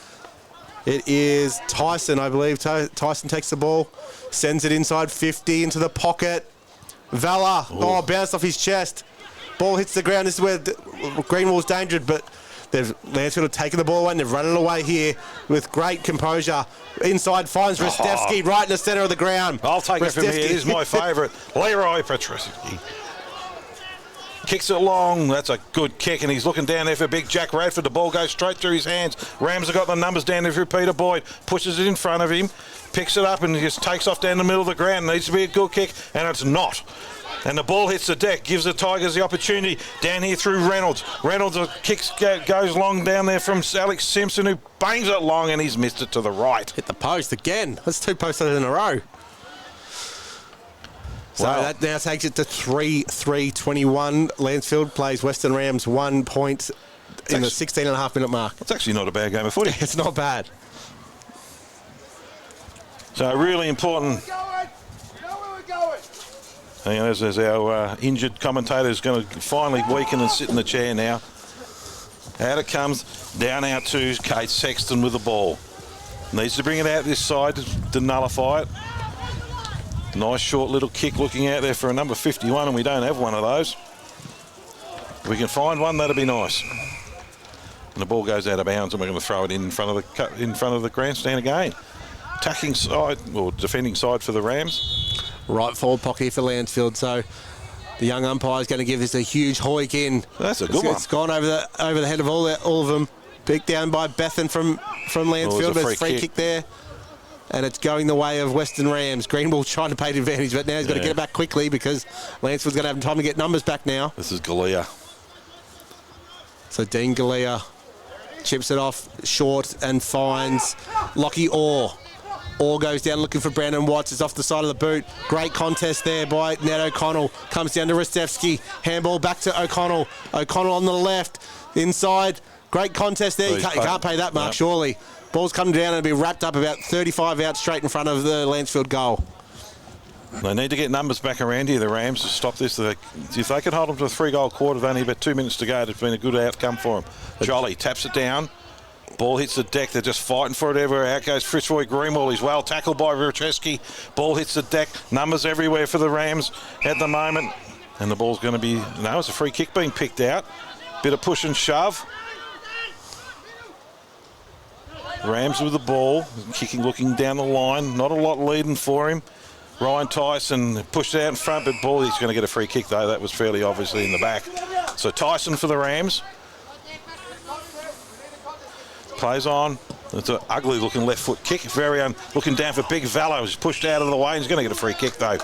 It is Tyson, I believe. Tyson takes the ball, sends it inside 50 into the pocket. Valla, bounced off his chest. Ball hits the ground. This is where Greenwall's dangerous, but Lancefield have taken the ball away and they've run it away here with great composure. Inside finds Rastevsky right in the centre of the ground. I'll take it from here. It is my favourite. Leroy Petrosky. Kicks it long. That's a good kick, and he's looking down there for big Jack Radford. The ball goes straight through his hands. Rams have got the numbers down there through Peter Boyd. Pushes it in front of him. Picks it up and just takes off down the middle of the ground. Needs to be a good kick, and it's not. And the ball hits the deck, gives the Tigers the opportunity down here through Reynolds. Reynolds goes long down there from Alex Simpson, who bangs it long, and he's missed it to the right. Hit the post again. That's 2 posts in a row. So that now takes it to 3-3-21. Lansfield plays Western Rams 1 point in the 16.5-minute mark. It's actually not a bad game of footy. It's not bad. So really important. And as our injured commentator is going to finally weaken and sit in the chair now. Out it comes, down out to Kate Sexton with the ball. Needs to bring it out this side to nullify it. Nice short little kick looking out there for a number 51, and we don't have one of those. If we can find one, that'd be nice. And the ball goes out of bounds, and we're going to throw it in front of the grandstand again. Attacking side, or defending side for the Rams. Right forward pocket here for Lancefield, so the young umpire is going to give this a huge hoik in. That's a good one. It's gone over the head of all of them. Picked down by Bethan from Lancefield. There's a free kick there. And it's going the way of Western Rams. Greenwald trying to pay the advantage, but now he's got to get it back quickly because Lancefield's going to have time to get numbers back now. This is Galea. So Dean Galea chips it off short and finds Lockie Orr. Orr goes down looking for Brandon Watts. It's off the side of the boot. Great contest there by Ned O'Connell. Comes down to Rastevsky. Handball back to O'Connell. O'Connell on the left. Inside. Great contest there. You can't pay that mark, surely. Ball's come down and be wrapped up about 35 out straight in front of the Lancefield goal. They need to get numbers back around here, the Rams, to stop this. If they could hold them to a 3-goal quarter with only about 2 minutes to go, it's been a good outcome for them. Jolly taps it down. Ball hits the deck. They're just fighting for it everywhere. Out goes Fitzroy Greenwall. He's well tackled by Rucheski. Ball hits the deck. Numbers everywhere for the Rams at the moment. And the ball's going to be... No, it's a free kick being picked out. Bit of push and shove. Rams with the ball, kicking, looking down the line. Not a lot leading for him. Ryan Tyson pushed it out in front, but ball, he's going to get a free kick, though. That was fairly obviously in the back. So Tyson for the Rams. Plays on. It's an ugly looking left foot kick. Varian looking down for Big Valor. He's pushed out of the way. He's going to get a free kick though.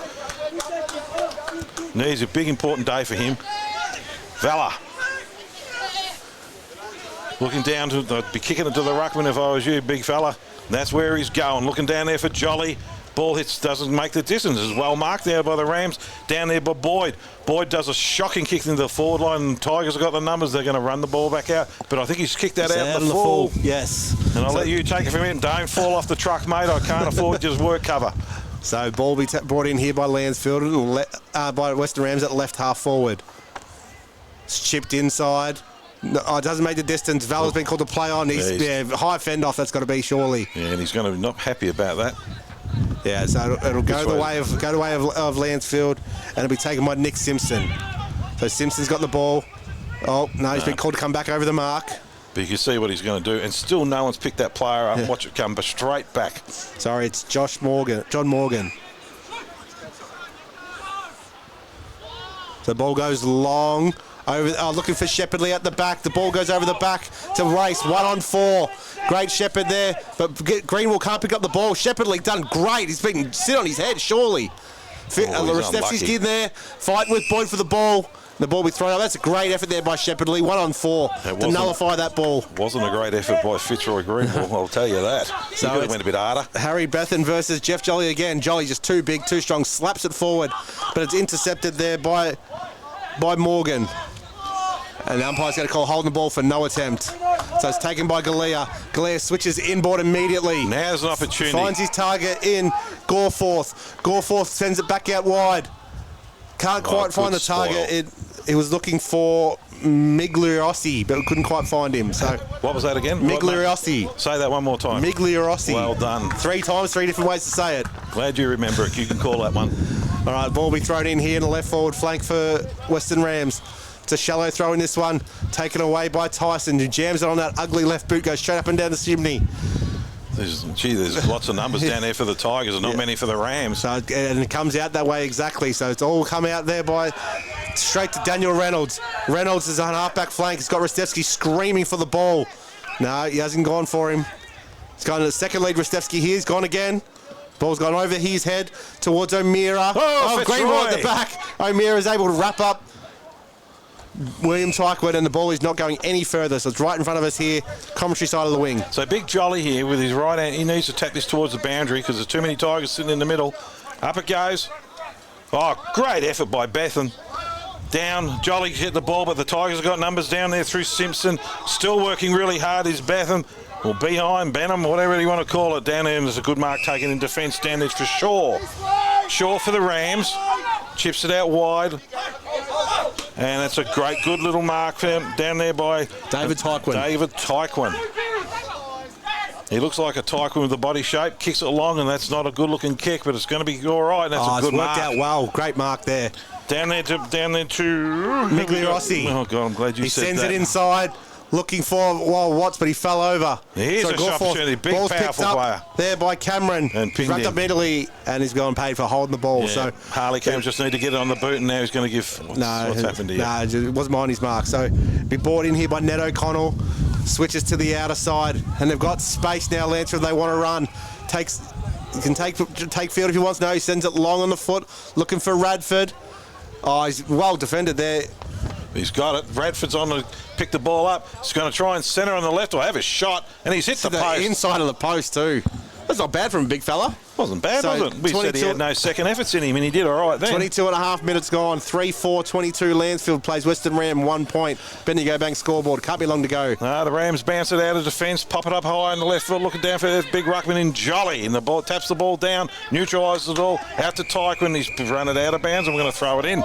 Needs a big important day for him. Valor. Looking down to, I'd be kicking it to the ruckman if I was you, big fella. That's where he's going. Looking down there for Jolly. Ball hits, doesn't make the distance. It's well marked there by the Rams. Down there by Boyd. Boyd does a shocking kick into the forward line. Tigers have got the numbers. They're going to run the ball back out. But I think he's kicked that out in the full. Yes. And I'll let you take it from here. Don't fall off the truck, mate. I can't afford just work cover. So ball will be brought in here by Lancefield, by Western Rams at left half forward. It's chipped inside. No, it doesn't make the distance. Valor's been called to play on. He's high fend off. That's got to be surely. Yeah, and he's going to be not happy about that. Yeah, so it'll go the way of Lancefield, and it'll be taken by Nick Simpson. So Simpson's got the ball. Oh no, he's been called to come back over the mark. But you can see what he's going to do, and still no one's picked that player up. Watch it come straight back. Sorry, it's John Morgan. So the ball goes long. Looking for Shepherdley at the back. The ball goes over the back to Race. 1-on-4. Great Shepherd there, but Greenwell can't pick up the ball. Shepherdley done great. He's been sit on his head, surely. Restevsky's in there, fighting with Boyd for the ball. The ball be thrown out. That's a great effort there by Shepherdley. 1-on-4 to nullify that ball. Wasn't a great effort by Fitzroy Greenwell, I'll tell you that. He could have went a bit harder. Harry Bethan versus Jeff Jolly again. Jolly just too big, too strong, slaps it forward, but it's intercepted there by Morgan. And the umpire's going to call holding the ball for no attempt. So it's taken by Galea. Galea switches inboard immediately. Now's an opportunity. Finds his target in Goreforth. Goreforth sends it back out wide. Can't quite find the target. He was looking for Migliorossi, but we couldn't quite find him. So what was that again? Migliorossi. Say that one more time. Migliorossi. Well done. 3 times, 3 different ways to say it. Glad you remember it. You can call that one. All right, ball will be thrown in here in the left forward flank for Western Rams. It's a shallow throw in this one, taken away by Tyson, who jams it on that ugly left boot, goes straight up and down the chimney. There's lots of numbers down there for the Tigers and not many for the Rams. So, and it comes out that way exactly. So it's all come out there by straight to Daniel Reynolds. Reynolds is on half-back flank. He's got Restevsky screaming for the ball. No, he hasn't gone for him. He's gone to the second lead. Restevsky here. He's gone again. Ball's gone over his head towards O'Meara. Greenwell at the back. O'Meara is able to wrap up William Tyquid, and the ball is not going any further, so it's right in front of us here, commentary side of the wing. So Big Jolly here with his right hand. He needs to tap this towards the boundary because there's too many Tigers sitting in the middle. Up it goes. Oh, great effort by Bethan. Down, Jolly hit the ball, but the Tigers have got numbers down there through Simpson. Still working really hard is Bethan. Or behind Benham, whatever you want to call it. Down there, and there's a good mark taken in defence. Down there for Shaw. Shaw for the Rams. Chips it out wide. And that's a great, good little mark for him down there by David Tyquin. He looks like a Tyquin with a body shape. Kicks it along, and that's not a good-looking kick, but it's going to be all right. And that's a good mark. It's worked out well. Great mark there. Down there to Migliorossi. Oh God, I'm glad you said that. He sends it inside, looking for Watts, but he fell over. Here's a shot opportunity. Big, ball's powerful player. There by Cameron. And pinged wrapped up immediately, and he's gone paid for holding the ball. Yeah. So Harley Cams just need to get it on the boot, and now he's going to give. What's happened here? No, it wasn't behind his mark. So be brought in here by Ned O'Connell. Switches to the outer side, and they've got space now. Lancefield, they want to run. He can take field if he wants. No, he sends it long on the foot, looking for Radford. Oh, he's well defended there. He's got it. Radford's on to pick the ball up. He's going to try and centre on the left or have a shot, and he's hit the post. Inside of the post too. That's not bad from a big fella. Wasn't bad, was it? We said he had no second efforts in him, and he did all right then. 22 and a half minutes gone. 3-4-22. Lancefield plays Western Ram 1 point. Bendigo Bank scoreboard. Can't be long to go. The Rams bounce it out of defence, pop it up high on the left foot, looking down for the big ruckman in Jolly. And the ball taps the ball down, neutralises it all. Out to Tyquin. He's run it out of bounds, and we're going to throw it in.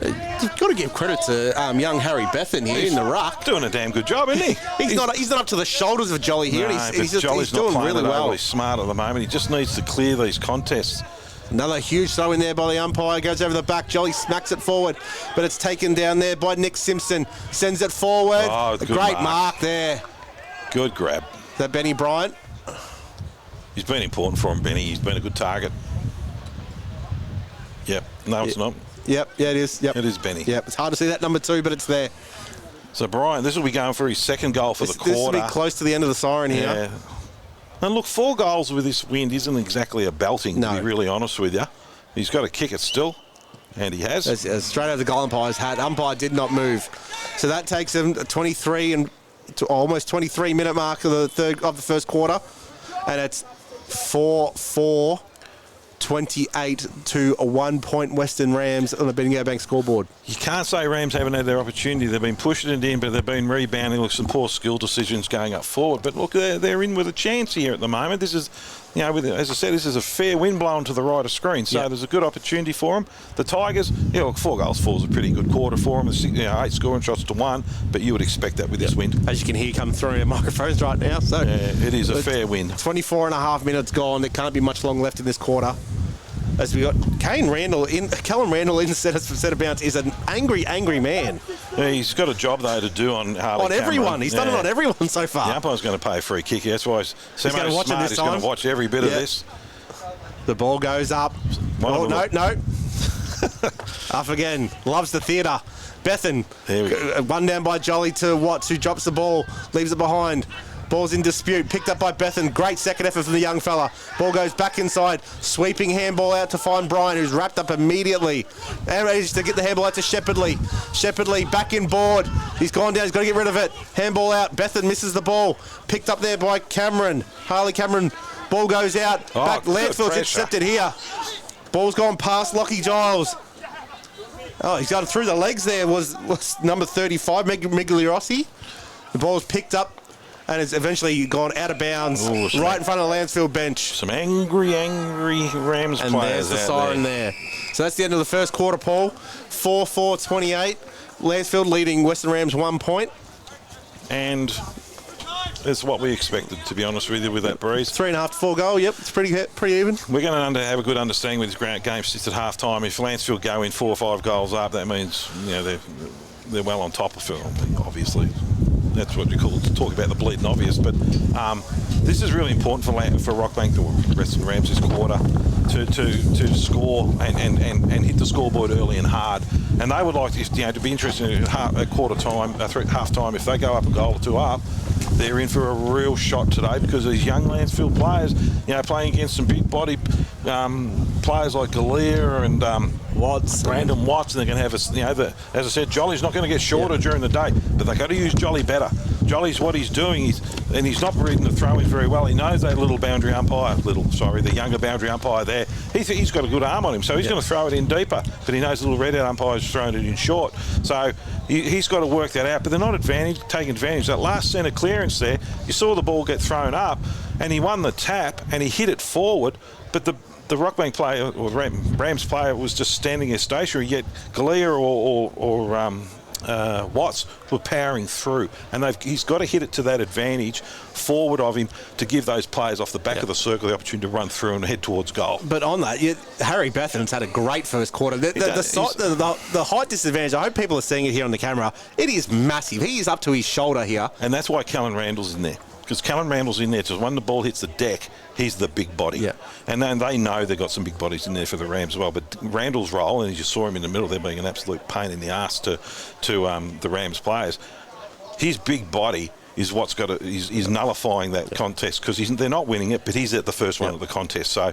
You've got to give credit to young Harry Bethan here in the ruck. Doing a damn good job, isn't he? He's not up to the shoulders of Jolly here. No, he's doing really well. He's smart at the moment. He just needs to clear these contests. Another huge throw in there by the umpire. Goes over the back. Jolly smacks it forward, but it's taken down there by Nick Simpson. Sends it forward. Oh, a great mark there. Good grab. Is that Benny Bryant? He's been important for him, Benny. He's been a good target. Yep. No, it's not. Yep, yeah, it is. Yep. It is Benny. Yep, it's hard to see that number 2, but it's there. So Brian, this will be going for his second goal for the quarter. This will be close to the end of the siren here. Yeah. And look, 4 goals with this wind isn't exactly a belting, to be really honest with you. He's got to kick it still, and he has. As straight out of the goal umpire's hat. Umpire did not move. So that takes him 23 and to almost 23-minute mark of the first quarter. And it's 4-4. 28 to a 1-point Western Rams on the Bendigo Bank scoreboard. You can't say Rams haven't had their opportunity. They've been pushing it in, but they've been rebounding with some poor skill decisions going up forward. But look, they're in with a chance here at the moment. This is, as I said, this is a fair wind blowing to the right of screen, so there's a good opportunity for them. The Tigers, look, 4 goals, 4 is a pretty good quarter for them. 8 scoring shots to 1, but you would expect that with this wind. As you can hear come through your microphones right now. So it is a fair wind. 24 and a half minutes gone. There can't be much long left in this quarter. As we got Callum Randall in set of bounce is an angry man. Yeah, he's got a job though to do on Harley on everyone. Cameron. He's done it on everyone so far. The umpire's going to pay a free kick. That's why he's going to watch it this time. He's going to watch every bit of this. The ball goes up. No. Up again. Loves the theatre. Bethan. One down by Jolly to Watts, who drops the ball, leaves it behind. Ball's in dispute, picked up by Bethan. Great second effort from the young fella. Ball goes back inside, sweeping handball out to find Brian, who's wrapped up immediately. And manages to get the handball out to Shepherdley. Shepherdley back in board. He's gone down, he's got to get rid of it. Handball out, Bethan misses the ball. Picked up there by Cameron. Harley Cameron. Ball goes out. Back, Lancefield's intercepted here. Ball's gone past Lockie Giles. Oh, he's got through the legs there, was number 35, Migliorossi. The ball's picked up. And it's eventually gone out of bounds right in front of the Lancefield bench. Some angry Rams and players. And there's the siren there. So that's the end of the first quarter, Paul. 4-4-28. Lansfield leading Western Rams 1 point. And it's what we expected, to be honest with you, with that breeze. 3.5 to 4 goal. Yep, it's pretty even. We're going to have a good understanding with this game sits at half time. If Lancefield go in 4 or 5 goals up, that means they're well on top of it, obviously. That's what you talk about the bleeding obvious. But this is really important for Rockbank, the Western Rams this quarter, to score and hit the scoreboard early and hard. And they would like to be interested at quarter time, half time. If they go up a goal or 2 up, they're in for a real shot today because these young Lancefield players, playing against some big body players like Galea and Brandon Watts, and they're going to have as I said, Jolly's not going to get shorter during the day, but they've got to use Jolly better. Jolly's what he's doing, he's not reading the throw-in very well. He knows that the younger boundary umpire there. He's got a good arm on him, so he's going to throw it in deeper, but he knows the little red-out umpire's throwing it in short. So he's got to work that out, but they're not taking advantage. That last centre clearance there, you saw the ball get thrown up, and he won the tap, and he hit it forward, but the Rockbank player, or Rams player, was just standing there stationary, yet Galea or Watts were powering through, and he's got to hit it to that advantage forward of him to give those players off the back of the circle the opportunity to run through and head towards goal. But on that, Harry Bethan's had a great first quarter. The height disadvantage, I hope people are seeing it here on the camera, it is massive. He is up to his shoulder here. And that's why Callan Randall's in there. Because Callan Randall's in there, because when the ball hits the deck, he's the big body. Yeah. And then they know they've got some big bodies in there for the Rams as well. But Randall's role, and you saw him in the middle there being an absolute pain in the arse to the Rams players, his big body is what's got is nullifying that contest, because they're not winning it, but he's at the first one of the contest. So,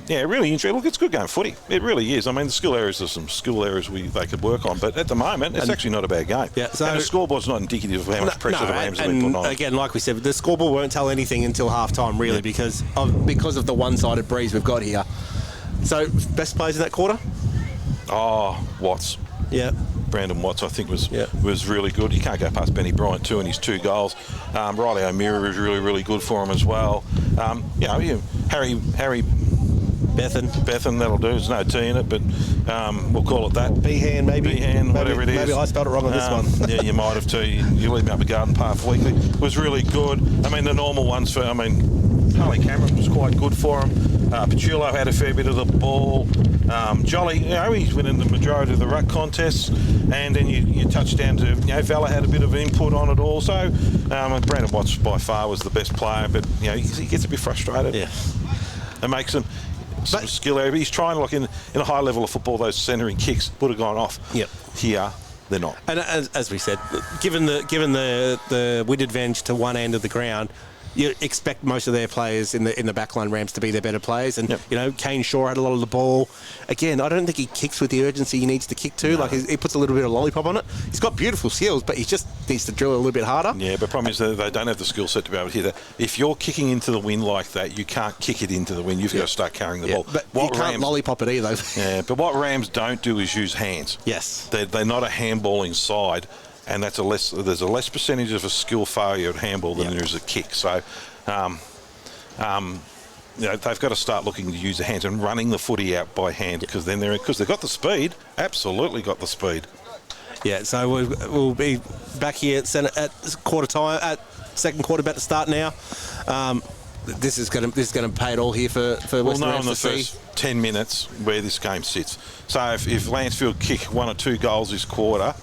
really interesting. Look, it's good game footy. It really is. I mean, the skill areas are some skill areas they could work on, but at the moment, it's actually not a bad game. Yeah, so and the scoreboard's not indicative of how much pressure the Rams have been putting on. Again, like we said, the scoreboard won't tell anything until half-time, really, because of the one-sided breeze we've got here. So, best players in that quarter? Watts. Yeah. Brandon Watts, I think, was really good. You can't go past Benny Bryant too, and his 2 goals. Riley O'Meara was really, really good for him as well. Harry Bethan, that'll do. There's no T in it, but we'll call it that. Behan, maybe. Behan, whatever it is. Maybe I spelled it wrong on this one. Yeah, you might have too. You leave me up a garden path weekly. It was really good. I mean, the normal ones Harley Cameron was quite good for him. Pachulo had a fair bit of the ball. Jolly, he's winning the majority of the ruck contests. And then you touch down to, Vella had a bit of input on it also. Brandon Watts by far was the best player, but, he gets a bit frustrated. Yeah. It makes him some skill area. He's trying, in a high level of football, those centering kicks would have gone off. Yep. Here, They're not. And as we said, given the wind advantage to one end of the ground, you expect most of their players in the backline Rams to be their better players. And, Kane Shaw had a lot of the ball. Again, I don't think he kicks with the urgency he needs to kick to. No. Like, he puts a little bit of lollipop on it. He's got beautiful skills, but he just needs to drill a little bit harder. Yeah, but the problem is that they don't have the skill set to be able to hit that. If you're kicking into the wind like that, you can't kick it into the wind. You've got to start carrying the ball. But you can't lollipop it either. Yeah, but what Rams don't do is use hands. Yes. They're not a handballing side, and there's a less percentage of a skill failure at handball than there is a kick. So... they've got to start looking to use the hands and running the footy out by hand because they've got the speed, absolutely got the speed. Yeah, so we'll be back here at quarter time, at second quarter, about to start now. This is going to pay it all here for Western Rams to see. We'll know in the first 10 minutes where this game sits. So if Lancefield kick 1 or 2 goals this quarter,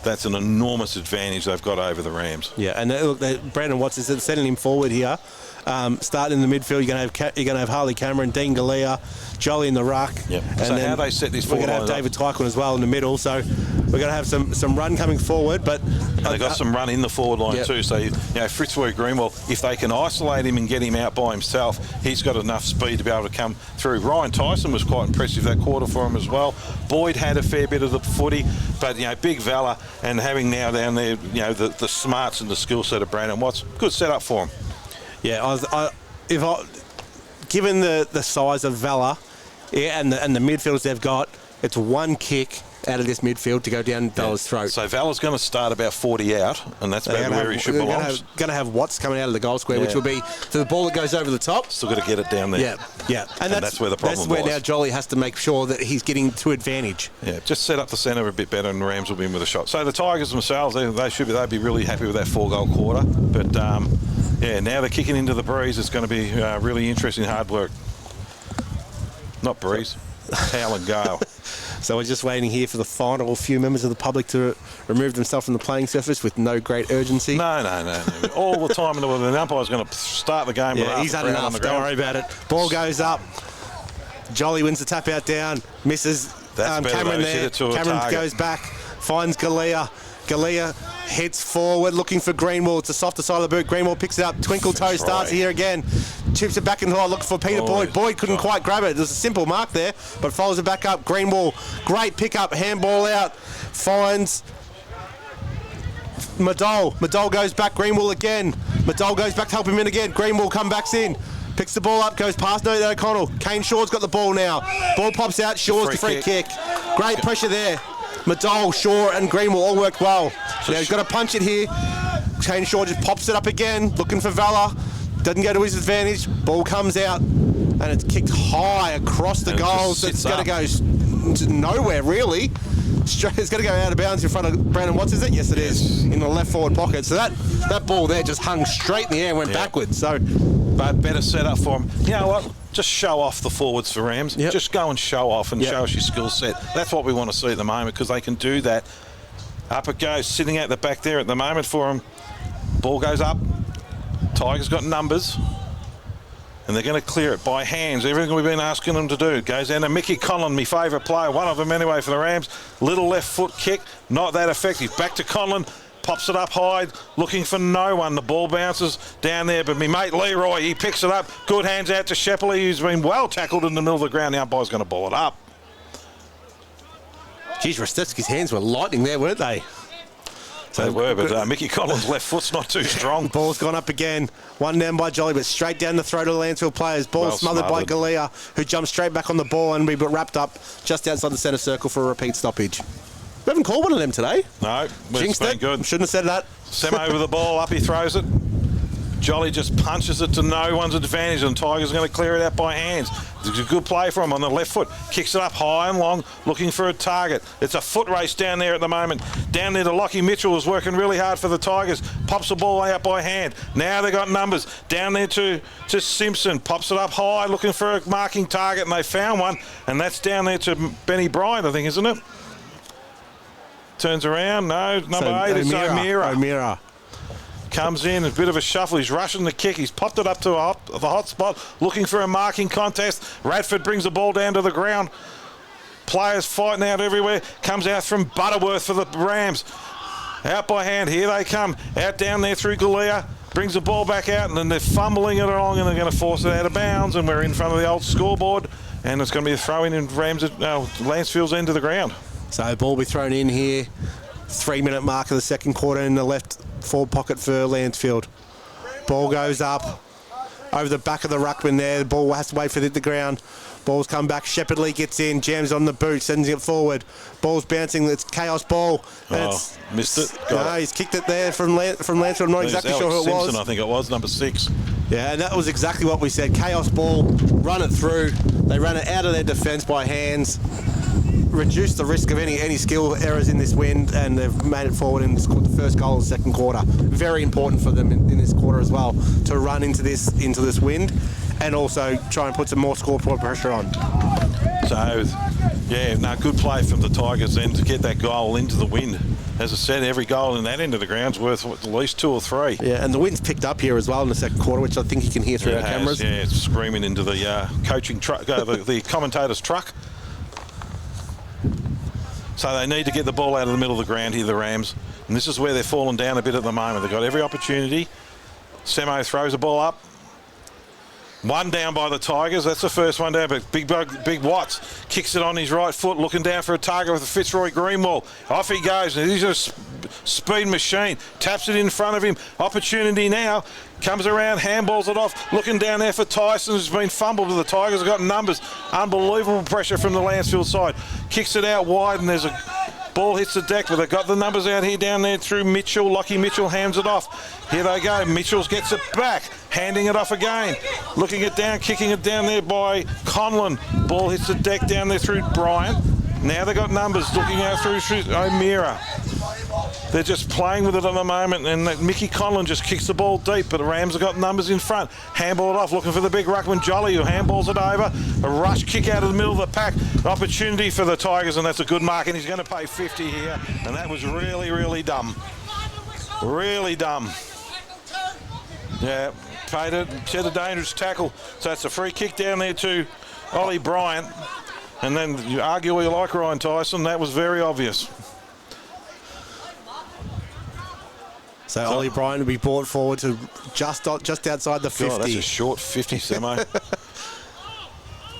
that's an enormous advantage they've got over the Rams. Yeah, and Brandon Watts is sending him forward here. Starting in the midfield, you're going to have Harley Cameron, Dean Galea, Jolly in the ruck. Yep. And so how they set this forward? We're going to have David Tyquin as well in the middle. So we're going to have some run coming forward, but they've got some run in the forward line too. So Fitzroy Greenwell, if they can isolate him and get him out by himself, he's got enough speed to be able to come through. Ryan Tyson was quite impressive that quarter for him as well. Boyd had a fair bit of the footy, but big Valor and having now down there the smarts and the skill set of Brandon Watts, good setup for him. Yeah, given the size of Valor, and the midfielders they've got, it's one kick out of this midfield to go down Valor's throat. So Valor's going to start about 40 out, and that's about where he should belong. Going to have Watts coming out of the goal square, which will be for the ball that goes over the top. Still got to get it down there. Yeah. And that's where the problem That's where now Jolly has to make sure that he's getting to advantage. Yeah, just set up the centre a bit better, and the Rams will be in with a shot. So the Tigers themselves, they'd be really happy with that 4-goal quarter. But now they're kicking into the breeze. It's going to be really interesting, hard work. Not breeze, Howell and Gale. So we're just waiting here for the final few members of the public to remove themselves from the playing surface with no great urgency. No. All the time, the umpire's going to start the game. Yeah, he's had enough. Don't worry about it. Ball goes up. Jolly wins the tap out down. Misses Cameron there. Cameron goes back. Finds Galea. Galea heads forward looking for Greenwell. It's the softer side of the boot. Greenwell picks it up. Twinkle Toe starts here again. Chips it back in the hole looking for Peter Boyd. Boyd couldn't quite grab it. There's a simple mark there, but follows it back up. Greenwell, great pick-up. Handball out. Finds Madole. Madole goes back. Greenwell again. Madole goes back to help him in again. Greenwell comes back in. Picks the ball up, goes past Nathan O'Connell. Kane Shaw's got the ball now. Ball pops out. Shaw's the free kick. Great pressure there. Madole, Shaw and Greenwell all worked well. Now he's got to punch it here. Kane Shaw just pops it up again, looking for Valor. Doesn't go to his advantage. Ball comes out and it's kicked high across the goals. It's going to go to nowhere, really. It's going to go out of bounds in front of Brandon Watts, is it? Yes, it is. In the left forward pocket. So that ball there just hung straight in the air and went backwards. So, but better set up for him. You know what? Just show off the forwards for Rams. Yep. Just go and show off and show us your skill set. That's what we want to see at the moment because they can do that. Up it goes, sitting at the back there at the moment for him. Ball goes up. Tigers got numbers. And they're going to clear it by hands. Everything we've been asking them to do. Goes down to Mickey Conlon, my favourite player. One of them anyway for the Rams. Little left foot kick. Not that effective. Back to Conlon. Pops it up high, looking for no one. The ball bounces down there, but me mate Leroy, he picks it up. Good hands out to Shepley, who's been well tackled in the middle of the ground. The umpire's going to ball it up. Geez, Rostevski's hands were lightning there, weren't they? They were, but Mickey Collins' left foot's not too strong. Ball's gone up again. One down by Jolly, but straight down the throat of the Lancefield players. Ball smothered by Galea, who jumped straight back on the ball and we got wrapped up just outside the centre circle for a repeat stoppage. We haven't called one of them today. No, it's been good. Shouldn't have said that. Sem over the ball, up he throws it. Jolly just punches it to no one's advantage, and Tigers are going to clear it out by hands. It's a good play for him on the left foot. Kicks it up high and long, looking for a target. It's a foot race down there at the moment. Down there to Lockie Mitchell, is working really hard for the Tigers. Pops the ball out by hand. Now they got numbers. Down there to Simpson. Pops it up high, looking for a marking target, and they found one. And that's down there to Benny Bryant, I think, isn't it? Turns around. No, number 8 is O'Meara. Comes in, a bit of a shuffle. He's rushing the kick. He's popped it up to the hot spot, looking for a marking contest. Radford brings the ball down to the ground. Players fighting out everywhere. Comes out from Butterworth for the Rams. Out by hand. Here they come. Out down there through Galea. Brings the ball back out, and then they're fumbling it along, and they're going to force it out of bounds, and we're in front of the old scoreboard, and it's going to be a throw-in in Lancefield's end of the ground. So ball will be thrown in here. 3-minute mark of the second quarter in the left forward pocket for Lancefield. Ball goes up over the back of the ruckman there. The ball has to wait for it to hit the ground. Ball's come back. Shepherdley gets in, jams on the boot, sends it forward. Ball's bouncing. It's chaos ball. Missed it. He's kicked it there from Lancefield. I'm not exactly sure who it was. I think it was number 6. Yeah, and that was exactly what we said. Chaos ball, run it through. They ran it out of their defence by hands, reduced the risk of any skill errors in this wind, and they've made it forward and scored the first goal of the second quarter. Very important for them in this quarter as well to run into this wind, and also try and put some more scoreboard pressure on. So, good play from the Tigers then to get that goal into the wind. As I said, every goal in that end of the ground's worth at least 2 or 3. Yeah, and the wind's picked up here as well in the second quarter, which I think you can hear through our cameras. Yeah, it's screaming into the coaching truck, the commentator's truck. So they need to get the ball out of the middle of the ground here, the Rams. And this is where they're falling down a bit at the moment. They've got every opportunity. Semo throws the ball up. One down by the Tigers. That's the first one down. But Big Watts kicks it on his right foot, looking down for a target with Fitzroy Greenwall. Off he goes. And he's a speed machine. Taps it in front of him. Opportunity now. Comes around, handballs it off. Looking down there for Tyson, who's been fumbled. The Tigers have got numbers. Unbelievable pressure from the Lancefield side. Kicks it out wide, and there's a ball hits the deck, but they've got the numbers out here down there through Mitchell. Lockie Mitchell hands it off. Here they go. Mitchell gets it back, handing it off again. Looking it down, kicking it down there by Conlon. Ball hits the deck down there through Bryant. Now they've got numbers looking out through O'Meara. They're just playing with it at the moment, and Mickey Conlon just kicks the ball deep, but the Rams have got numbers in front. Handball it off, looking for the big ruckman Jolly, who handballs it over. A rush kick out of the middle of the pack. Opportunity for the Tigers, and that's a good mark, and he's going to pay 50 here, and that was really, really dumb. Really dumb. Yeah, paid it, set a dangerous tackle. So it's a free kick down there to Ollie Bryant, and then you argue what you like, Ryan Tyson, that was very obvious. So Ollie Bryant will be brought forward to just outside the 50. God, that's a short 50, Semo.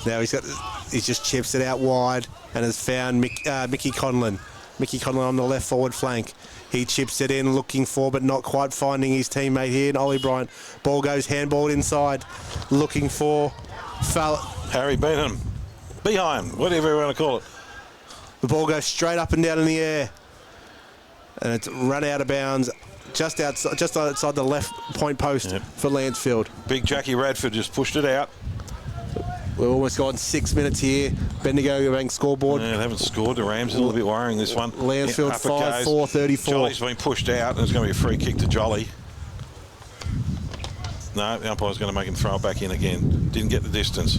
Now he just chips it out wide and has found Mickey Conlon. Mickey Conlon on the left forward flank. He chips it in, looking for, but not quite finding his teammate here. And Ollie Bryant, ball goes handballed inside, looking for Harry Benham. Behind, whatever you want to call it. The ball goes straight up and down in the air, and it's run out of bounds. Just outside the left point post for Lancefield. Big Jackie Radford just pushed it out. We've almost gone 6 minutes here. Bendigo bank scoreboard. Yeah, they haven't scored. The Rams are a little bit worrying this one. Lancefield 5-4-34. Jolly's been pushed out, and it's going to be a free kick to Jolly. No, the umpire's going to make him throw it back in again. Didn't get the distance.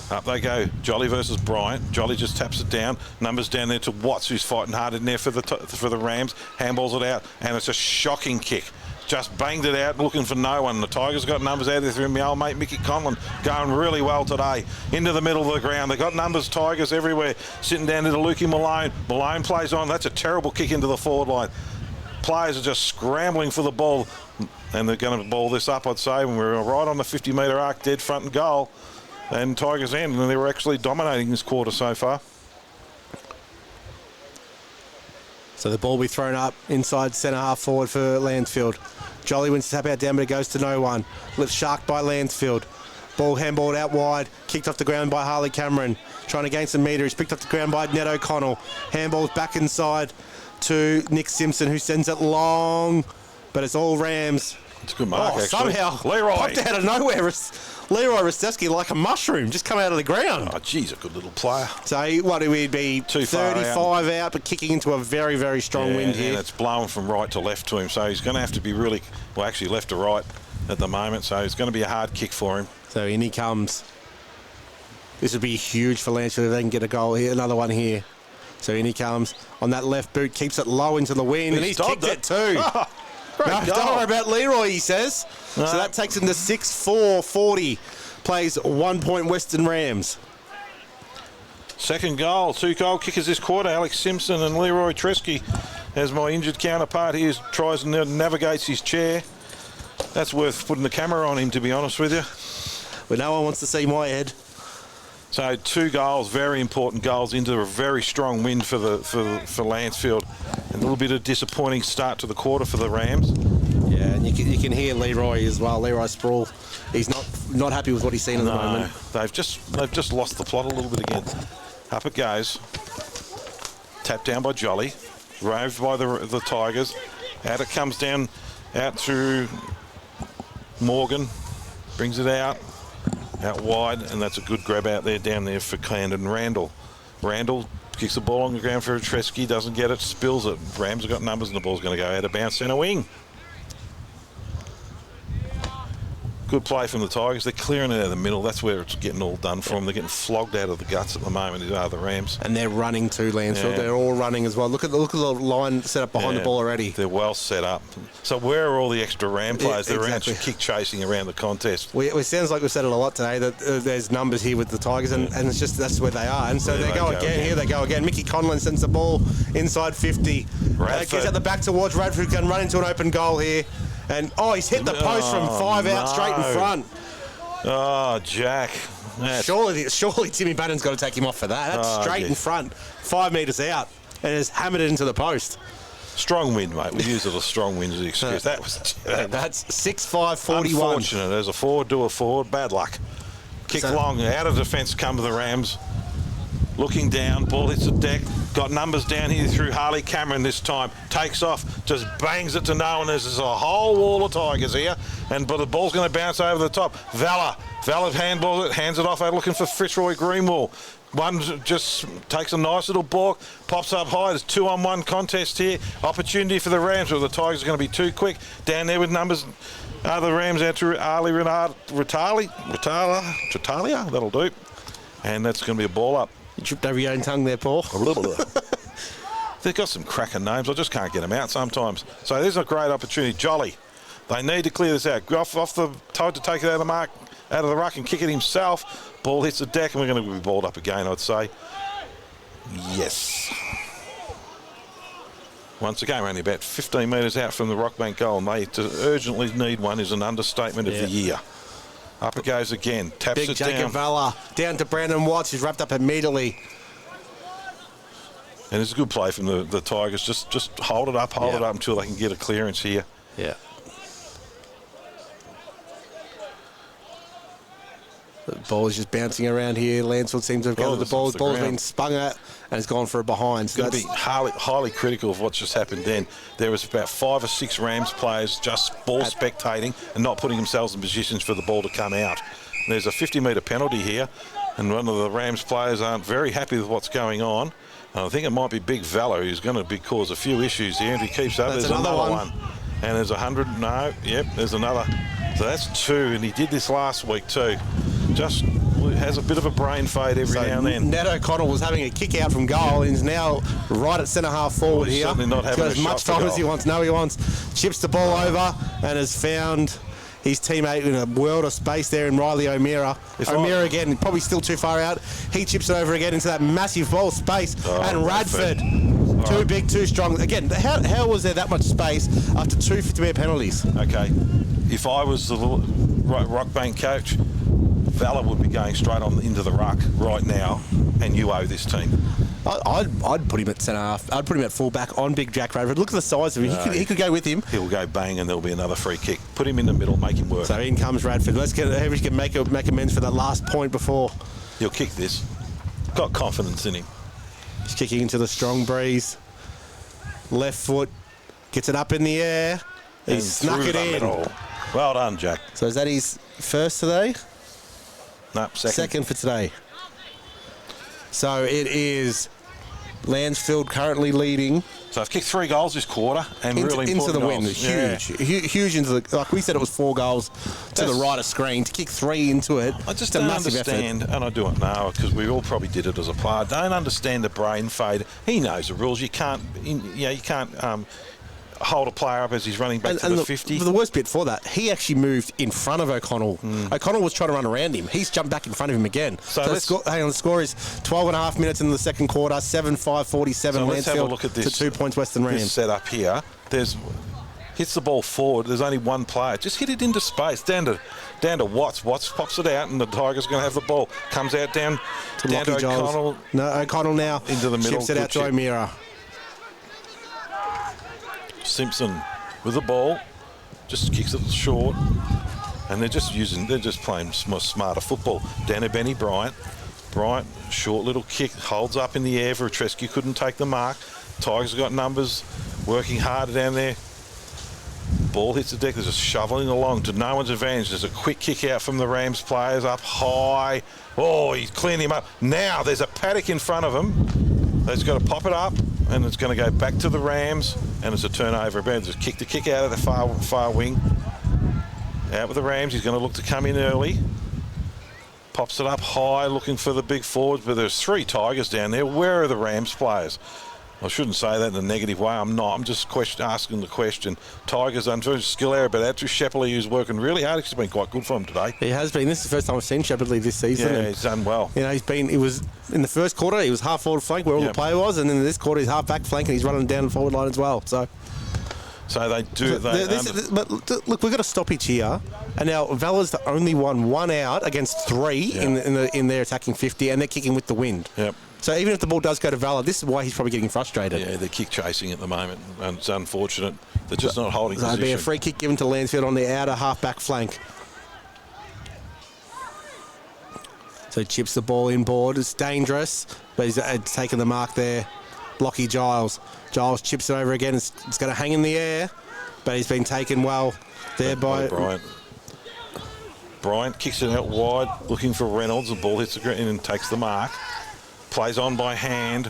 Up they go. Jolly versus Bryant. Jolly just taps it down. Numbers down there to Watts, who's fighting hard in there for the Rams. Handballs it out, and it's a shocking kick. Just banged it out, looking for no one. The Tigers got numbers out there through my old mate Mickey Conlon, going really well today. Into the middle of the ground. They got numbers, Tigers everywhere. Sitting down into Lukey Malone. Malone plays on. That's a terrible kick into the forward line. Players are just scrambling for the ball, and they're going to ball this up, I'd say, when we're right on the 50-metre arc, dead front and goal. And Tigers end, and they were actually dominating this quarter so far. So the ball will be thrown up inside centre half forward for Lancefield. Jolly wins the tap out down, but it goes to no one. Left shark by Lancefield. Ball handballed out wide, kicked off the ground by Harley Cameron. Trying to gain some metre. He's picked up the ground by Ned O'Connell. Handballs back inside to Nick Simpson, who sends it long, but it's all Rams. It's a good mark, actually. Somehow Leroy popped out of nowhere. Leroy Rostowski like a mushroom, just come out of the ground. Oh, geez, a good little player. So what do we be? 35 out, but kicking into a very, very strong wind here. And it's blowing from right to left to him, so he's going to have to be really, well, actually left to right at the moment, so it's going to be a hard kick for him. So in he comes. This would be huge for Lancefield if they can get a goal here, another one here. So in he comes on that left boot, keeps it low into the wind, and he's kicked it too. No, don't worry about Leroy, he says. No. So that takes him to 6-4-40. Plays 1 point Western Rams. Second goal, 2 goal kickers this quarter, Alex Simpson and Leroy Tresky. As my injured counterpart here tries and navigates his chair. That's worth putting the camera on him, to be honest with you. But no one wants to see my head. So 2 goals, very important goals into a very strong win for Lancefield. And a little bit of disappointing start to the quarter for the Rams. Yeah, and you can hear Leroy as well. Leroy Sproul, he's not happy with what he's seen at the moment. They've just lost the plot a little bit again. Up it goes. Tapped down by Jolly. Roved by the Tigers. Out it comes down, out through Morgan. Brings it out wide, and that's a good grab out there, down there for Clandon Randall. Randall kicks the ball on the ground for Tresky, doesn't get it, spills it. Rams have got numbers, and the ball's going to go out of bounds, centre wing. Good play from the Tigers. They're clearing it out of the middle. That's where it's getting all done for them. They're getting flogged out of the guts at the moment, the Rams. And they're running too, Lancefield. Yeah. They're all running as well. Look at the line set up behind the ball already. They're well set up. So where are all the extra Ram players? They're actually kick chasing around the contest. It sounds like we've said it a lot today, that there's numbers here with the Tigers, and it's just that's where they are. And so they go again. Here they go again. Mickey Conlon sends the ball inside 50. Gets at the back towards Radford, can run into an open goal here. And, he's hit the post from 5 out straight in front. Oh, Jack. Surely Timmy Bannon's got to take him off for that. That's straight in front, 5 metres out, and has hammered it into the post. Strong wind, mate. We use it as strong wind as an excuse. That's 6-5-41. Unfortunate. As a forward, do a forward. Bad luck. Kick long. Out of defence come the Rams. Looking down. Ball hits the deck. Got numbers down here through Harley Cameron this time. Takes off. Just bangs it to no one. There's a whole wall of Tigers here. But the ball's going to bounce over the top. Valor handballs it. Hands it off out looking for Fitzroy Greenwall. One just takes a nice little balk. Pops up high. There's 2-on-1 contest here. Opportunity for the Rams. But the Tigers are going to be too quick. Down there with numbers. The Rams out to Ali Ritalia. That'll do. And that's going to be a ball up. You tripped over your own tongue there, Paul. They've got some cracking names. I just can't get them out sometimes. So there's a great opportunity. Jolly. They need to clear this out. Off the toe to take it out of the ruck and kick it himself. Ball hits the deck, and we're going to be balled up again, I'd say. Yes. Once again, we're only about 15 metres out from the Rockbank goal, and they to urgently need one is an understatement of the year. Up it goes again. Taps Big it Jacob down. Vella down to Brandon Watts. He's wrapped up immediately. And it's a good play from the Tigers. Just hold it up until they can get a clearance here. Yeah. The ball is just bouncing around here. Lancefield seems to have gathered the ball. The ball's been spun at and it's gone for a behind. So it's going to be highly critical of what's just happened then. There was about 5 or 6 Rams players just ball spectating and not putting themselves in positions for the ball to come out. There's a 50-metre penalty here, and one of the Rams players aren't very happy with what's going on. And I think it might be Big Valor who's going to cause a few issues here. If he keeps up, there's another one. And there's 100. No, yep, there's another. So that's 2, and he did this last week too. Just has a bit of a brain fade every now and then. Ned O'Connell was having a kick out from goal and is now right at centre half forward here. Certainly not having as much time as he wants. No, he wants. Chips the ball over and has found his teammate in a world of space there in Riley O'Meara. O'Meara again, probably still too far out. He chips it over again into that massive ball space. And Radford. Too big, too strong. Again, how was there that much space after 2 50-metre penalties? Okay. If I was the Rockbank coach, Valor would be going straight on into the ruck right now, and you owe this team. I'd put him at centre half. I'd put him at full-back on Big Jack Radford. Look at the size of him. He could go with him. He'll go bang, and there'll be another free kick. Put him in the middle, make him work. So in comes Radford. Let's get how we can make amends for that last point before. He'll kick this. Got confidence in him. He's kicking into the strong breeze. Left foot. Gets it up in the air. He's snuck it in. Well done, Jack. So is that his first today? No, second for today. So it is Lancefield currently leading. So I've kicked 3 goals this quarter and really into the win. Goals. Huge into the. Like we said, it was 4 goals to the right of screen. To kick 3 into it, I just don't understand, effort. and I do it now because we all probably did it as a player. I don't understand the brain fade. He knows the rules. You can't. hold a player up as he's running back to the 50. The worst bit for that, he actually moved in front of O'Connell. O'Connell was trying to run around him. He's jumped back in front of him again. So the score is 12 and a half minutes in the second quarter, 7-5-47 So let's have a Lansfield look at this, to 2 points Western Rams. This setup here. Hits the ball forward. There's only one player. Just hit it into space. Down to Watts. Watts pops it out, and the Tigers are going to have the ball. Comes out down to O'Connell. No, O'Connell now. Into the middle. Chips it out to O'Meara. Simpson with the ball. Just kicks it short. And they're just playing smarter football. Down to Benny Bryant. Bryant, short little kick. Holds up in the air. Vitrescu couldn't take the mark. Tigers have got numbers. Working hard down there. Ball hits the deck. There's just shoveling along to no one's advantage. There's a quick kick out from the Rams players up high. Oh, he's cleaning him up. Now there's a paddock in front of him. They've got to pop it up, and it's going to go back to the Rams, and it's a turnover. Just kick the kick out of the far wing. Out with the Rams. He's going to look to come in early. Pops it up high, looking for the big forwards, but there's 3 Tigers down there. Where are the Rams players? I shouldn't say that in a negative way. I'm not. I'm just asking the question. Tigers under skill error, but Andrew Shepley, who's working really hard, he's been quite good for him today. He has been. This is the first time I've seen Shepley this season. Yeah, he's done well. You know, he was in the first quarter. He was half forward flank where all the play was, and then in this quarter he's half back flank and he's running down the forward line as well. So they do. But look, we've got a stoppage here, and now Vala's the only one out against 3 in their attacking 50, and they're kicking with the wind. Yep. So even if the ball does go to Vala, this is why he's probably getting frustrated. Yeah, they're kick chasing at the moment, and it's unfortunate. They're just not holding position. There'll be a free kick given to Lancefield on the outer half-back flank. So chips the ball inboard. It's dangerous, but he's taken the mark there. Blocky Giles. Giles chips it over again. It's going to hang in the air, but he's been taken well there by Bryant. Bryant kicks it out wide, looking for Reynolds. The ball hits the ground and takes the mark. Plays on by hand.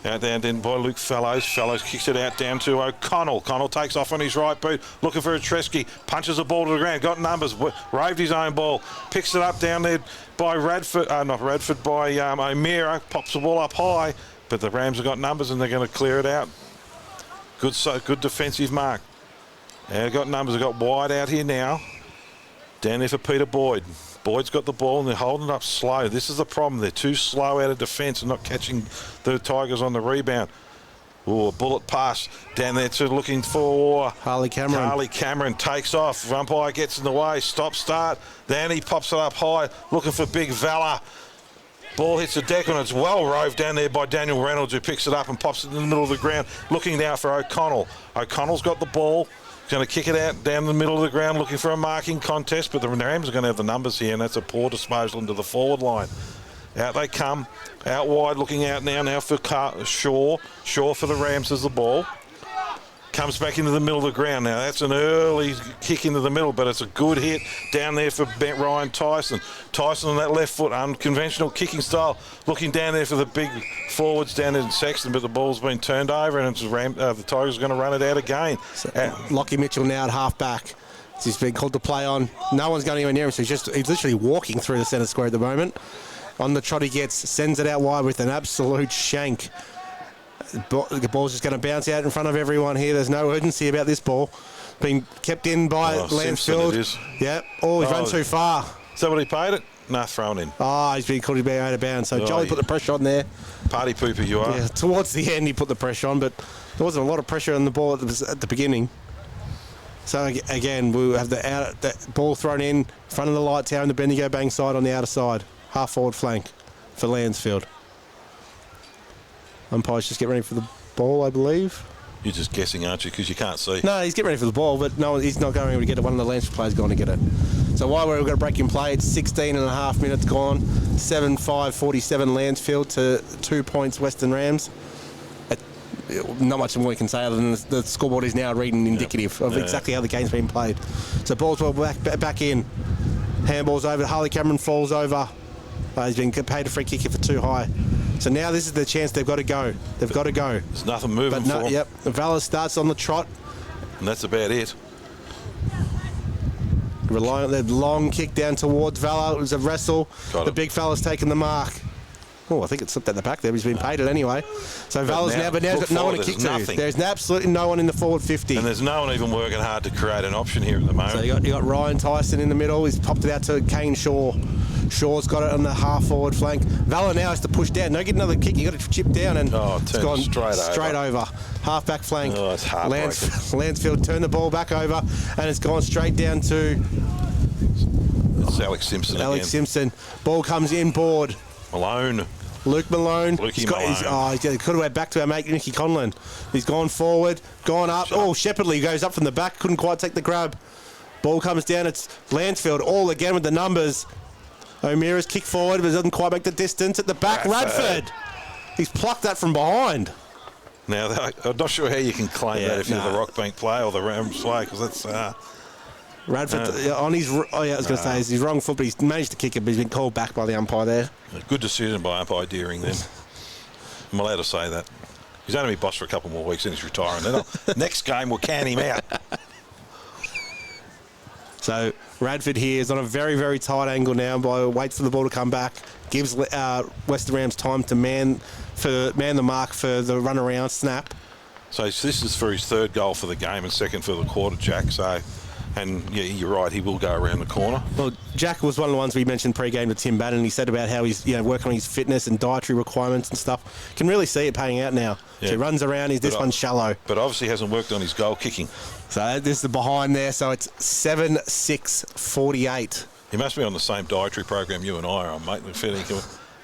Out down then by Luke Fellows. Fellows kicks it out down to O'Connell. Connell takes off on his right boot, looking for a Tresky. Punches the ball to the ground. Got numbers. Raved his own ball. Picks it up down there by by O'Meara. Pops the ball up high. But the Rams have got numbers and they're going to clear it out. Good defensive mark. They've got numbers. They've got wide out here now. Down there for Peter Boyd. Boyd's got the ball and they're holding it up slow. This is the problem. They're too slow out of defence and not catching the Tigers on the rebound. Oh, a bullet pass down there to looking for Harley Cameron. Harley Cameron takes off. Umpire gets in the way. Stop, start. Then he pops it up high, looking for Big Valor. Ball hits the deck and it's well roved down there by Daniel Reynolds, who picks it up and pops it in the middle of the ground. Looking now for O'Connell. O'Connell's got the ball. Going to kick it out down the middle of the ground, looking for a marking contest, but the Rams are going to have the numbers here, and that's a poor disposal into the forward line. Out they come, out wide, looking out now for Shaw. Shaw for the Rams as the ball. Comes back into the middle of the ground now. That's an early kick into the middle, but it's a good hit down there for Ryan Tyson. Tyson on that left foot, unconventional kicking style, looking down there for the big forwards down in Sexton, but the ball's been turned over and it's the Tigers are going to run it out again. So, Lockie Mitchell now at half back. He's been called to play on. No one's going anywhere near him, so he's literally walking through the centre square at the moment. On the trot he gets, sends it out wide with an absolute shank. The ball's just going to bounce out in front of everyone here. There's no urgency about this ball. Being kept in by Lancefield. Yep. Oh, he's run too far. Is that what he paid it? Nah, thrown in. Oh, he's been called to be out of bounds. So Jolly put the pressure on there. Party pooper you are. Yeah, towards the end he put the pressure on, but there wasn't a lot of pressure on the ball at the beginning. So again, we have the ball thrown in front of the light tower and the Bendigo Bang side on the outer side. Half forward flank for Lancefield. Umpires just get ready for the ball, I believe. You're just guessing, aren't you? Because you can't see. No, he's getting ready for the ball, but no, he's not going to get it. One of the Lancefield players going to get it. So while we're going to break in play, it's 16 and a half minutes gone. 7-5-47 Lancefield to 2 points Western Rams. Not much more we can say other than the scoreboard is now reading indicative of exactly how the game's been played. So ball's well back in. Handball's over. Harley Cameron falls over. He's been paid a free kick for too high. So now this is the chance they've got to go. They've got to go. There's nothing moving for them. Yep. Valor starts on the trot. And that's about it. Relying on that long kick down towards Valor. It was a wrestle. The big fella's taken the mark. Oh, I think it slipped at the back there. He's been paid it anyway. So Vala's now got no one to kick to. There's absolutely no one in the forward 50. And there's no one even working hard to create an option here at the moment. So you got Ryan Tyson in the middle. He's popped it out to Kane Shaw. Shaw's got it on the half-forward flank. Vala now has to push down. No, get another kick. You got to chip down, and it's gone straight over. Half-back flank. Oh, it's heartbreaking. Lancefield turned the ball back over, and it's gone straight down to... It's Alex Simpson Alex again. Simpson. Ball comes in board. Malone. Luke Malone. Malone. He could have went back to our mate Nicky Conlon. He's gone forward, gone up. Oh, Shepherdley goes up from the back. Couldn't quite take the grab. Ball comes down. It's Lancefield all again with the numbers. O'Meara's kick forward, but doesn't quite make the distance. At the back, Radford. He's plucked that from behind. Now, I'm not sure how you can claim that if you're the Rockbank player or the Rams player, because that's... Radford on his... I was going to say, he's wrong foot, but he's managed to kick it, but he's been called back by the umpire there. Good decision by umpire Deering then. I'm allowed to say that. He's only been boss for a couple more weeks and he's retiring. Next game, we'll can him out. So Radford here is on a very, very tight angle now. Waits for the ball to come back. Gives Western Rams time to man the mark for the run around snap. So this is for his third goal for the game and second for the quarter, Jack. So, and yeah, you're right. He will go around the corner. Well, Jack was one of the ones we mentioned pre-game to Tim Bannon. He said about how he's working on his fitness and dietary requirements and stuff. Can really see it paying out now. Yeah. So he runs around. This one's shallow. But obviously hasn't worked on his goal kicking. So this is the behind there. So it's 7-6-48. He must be on the same dietary program you and I are on, mate. We're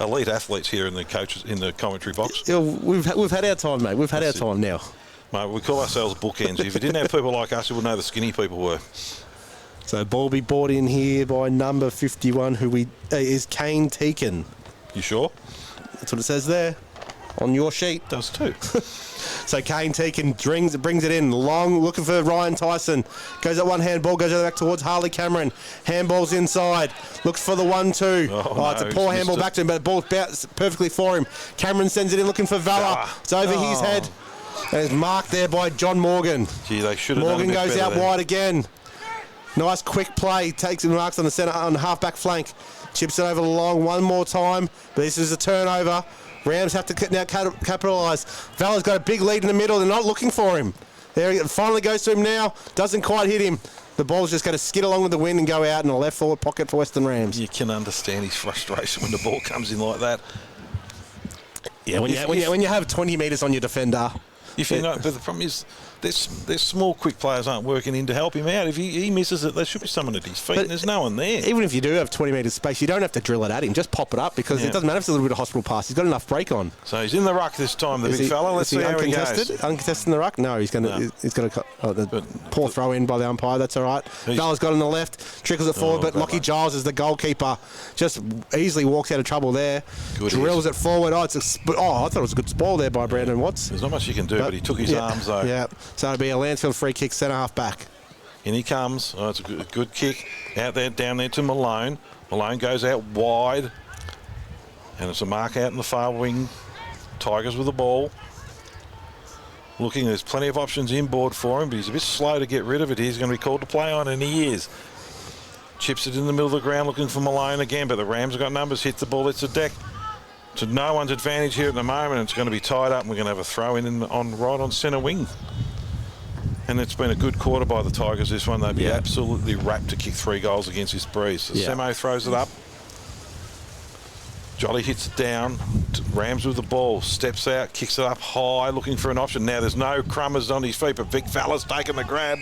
elite athletes here in the coaches in the commentary box. Yeah, we've had our time, mate. We've had our time now. Mate, we call ourselves bookends. If you didn't have people like us, you would know the skinny people were. So ball be brought in here by number 51, who is Kane Teakin. You sure? That's what it says there on your sheet. It does too. So Kane Teakin brings it in long, looking for Ryan Tyson. Goes at one handball, goes back towards Harley Cameron. Handball's inside. Looks for the 1-2. It's a poor handball back to him, but the ball's bounced perfectly for him. Cameron sends it in looking for Vala. It's over his head. And it's marked there by John Morgan. Gee, they should have Morgan done a bit goes out better wide again. Nice quick play. Takes and marks on the centre on half-back flank. Chips it over the long one more time. But this is a turnover. Rams have to now capitalise. Vala's got a big lead in the middle. They're not looking for him. There he finally goes to him now. Doesn't quite hit him. The ball's just going to skid along with the wind and go out in a left forward pocket for Western Rams. You can understand his frustration when the ball comes in like that. Yeah, when you have 20 metres on your defender. But the problem is, there's small, quick players aren't working in to help him out. If he misses it, there should be someone at his feet, and there's no one there. Even if you do have 20 metres space, you don't have to drill it at him. Just pop it up, because it doesn't matter if it's a little bit of hospital pass. He's got enough break on. So he's in the ruck this time, the big fella. Let's see how he goes. Uncontested in the ruck? No, he's going to... poor throw in by the umpire. That's all right. Vala's got on the left, trickles it forward, but Lockie Giles is the goalkeeper. Just easily walks out of trouble there. Drills it forward. I thought it was a good ball there by Brandon Watts. There's not much you can do, but he took his arms though. Yeah. So it'll be a Lancefield free kick, centre half back. In he comes. It's a good kick out there, down there to Malone. Malone goes out wide, and it's a mark out in the far wing. Tigers with the ball. Looking, there's plenty of options inboard for him, but he's a bit slow to get rid of it. He's going to be called to play on, and he is. Chips it in the middle of the ground, looking for Malone again, but the Rams have got numbers. Hits the ball, it's a deck. To no one's advantage here at the moment. It's going to be tied up, and we're going to have a throw in right on centre wing. And it's been a good quarter by the Tigers, this one. They'd be absolutely rapt to kick 3 goals against this breeze. So Semo throws it up. Jolly hits it down. Rams with the ball. Steps out, kicks it up high, looking for an option. Now there's no crummers on his feet, but Vic Vala's taking the grab.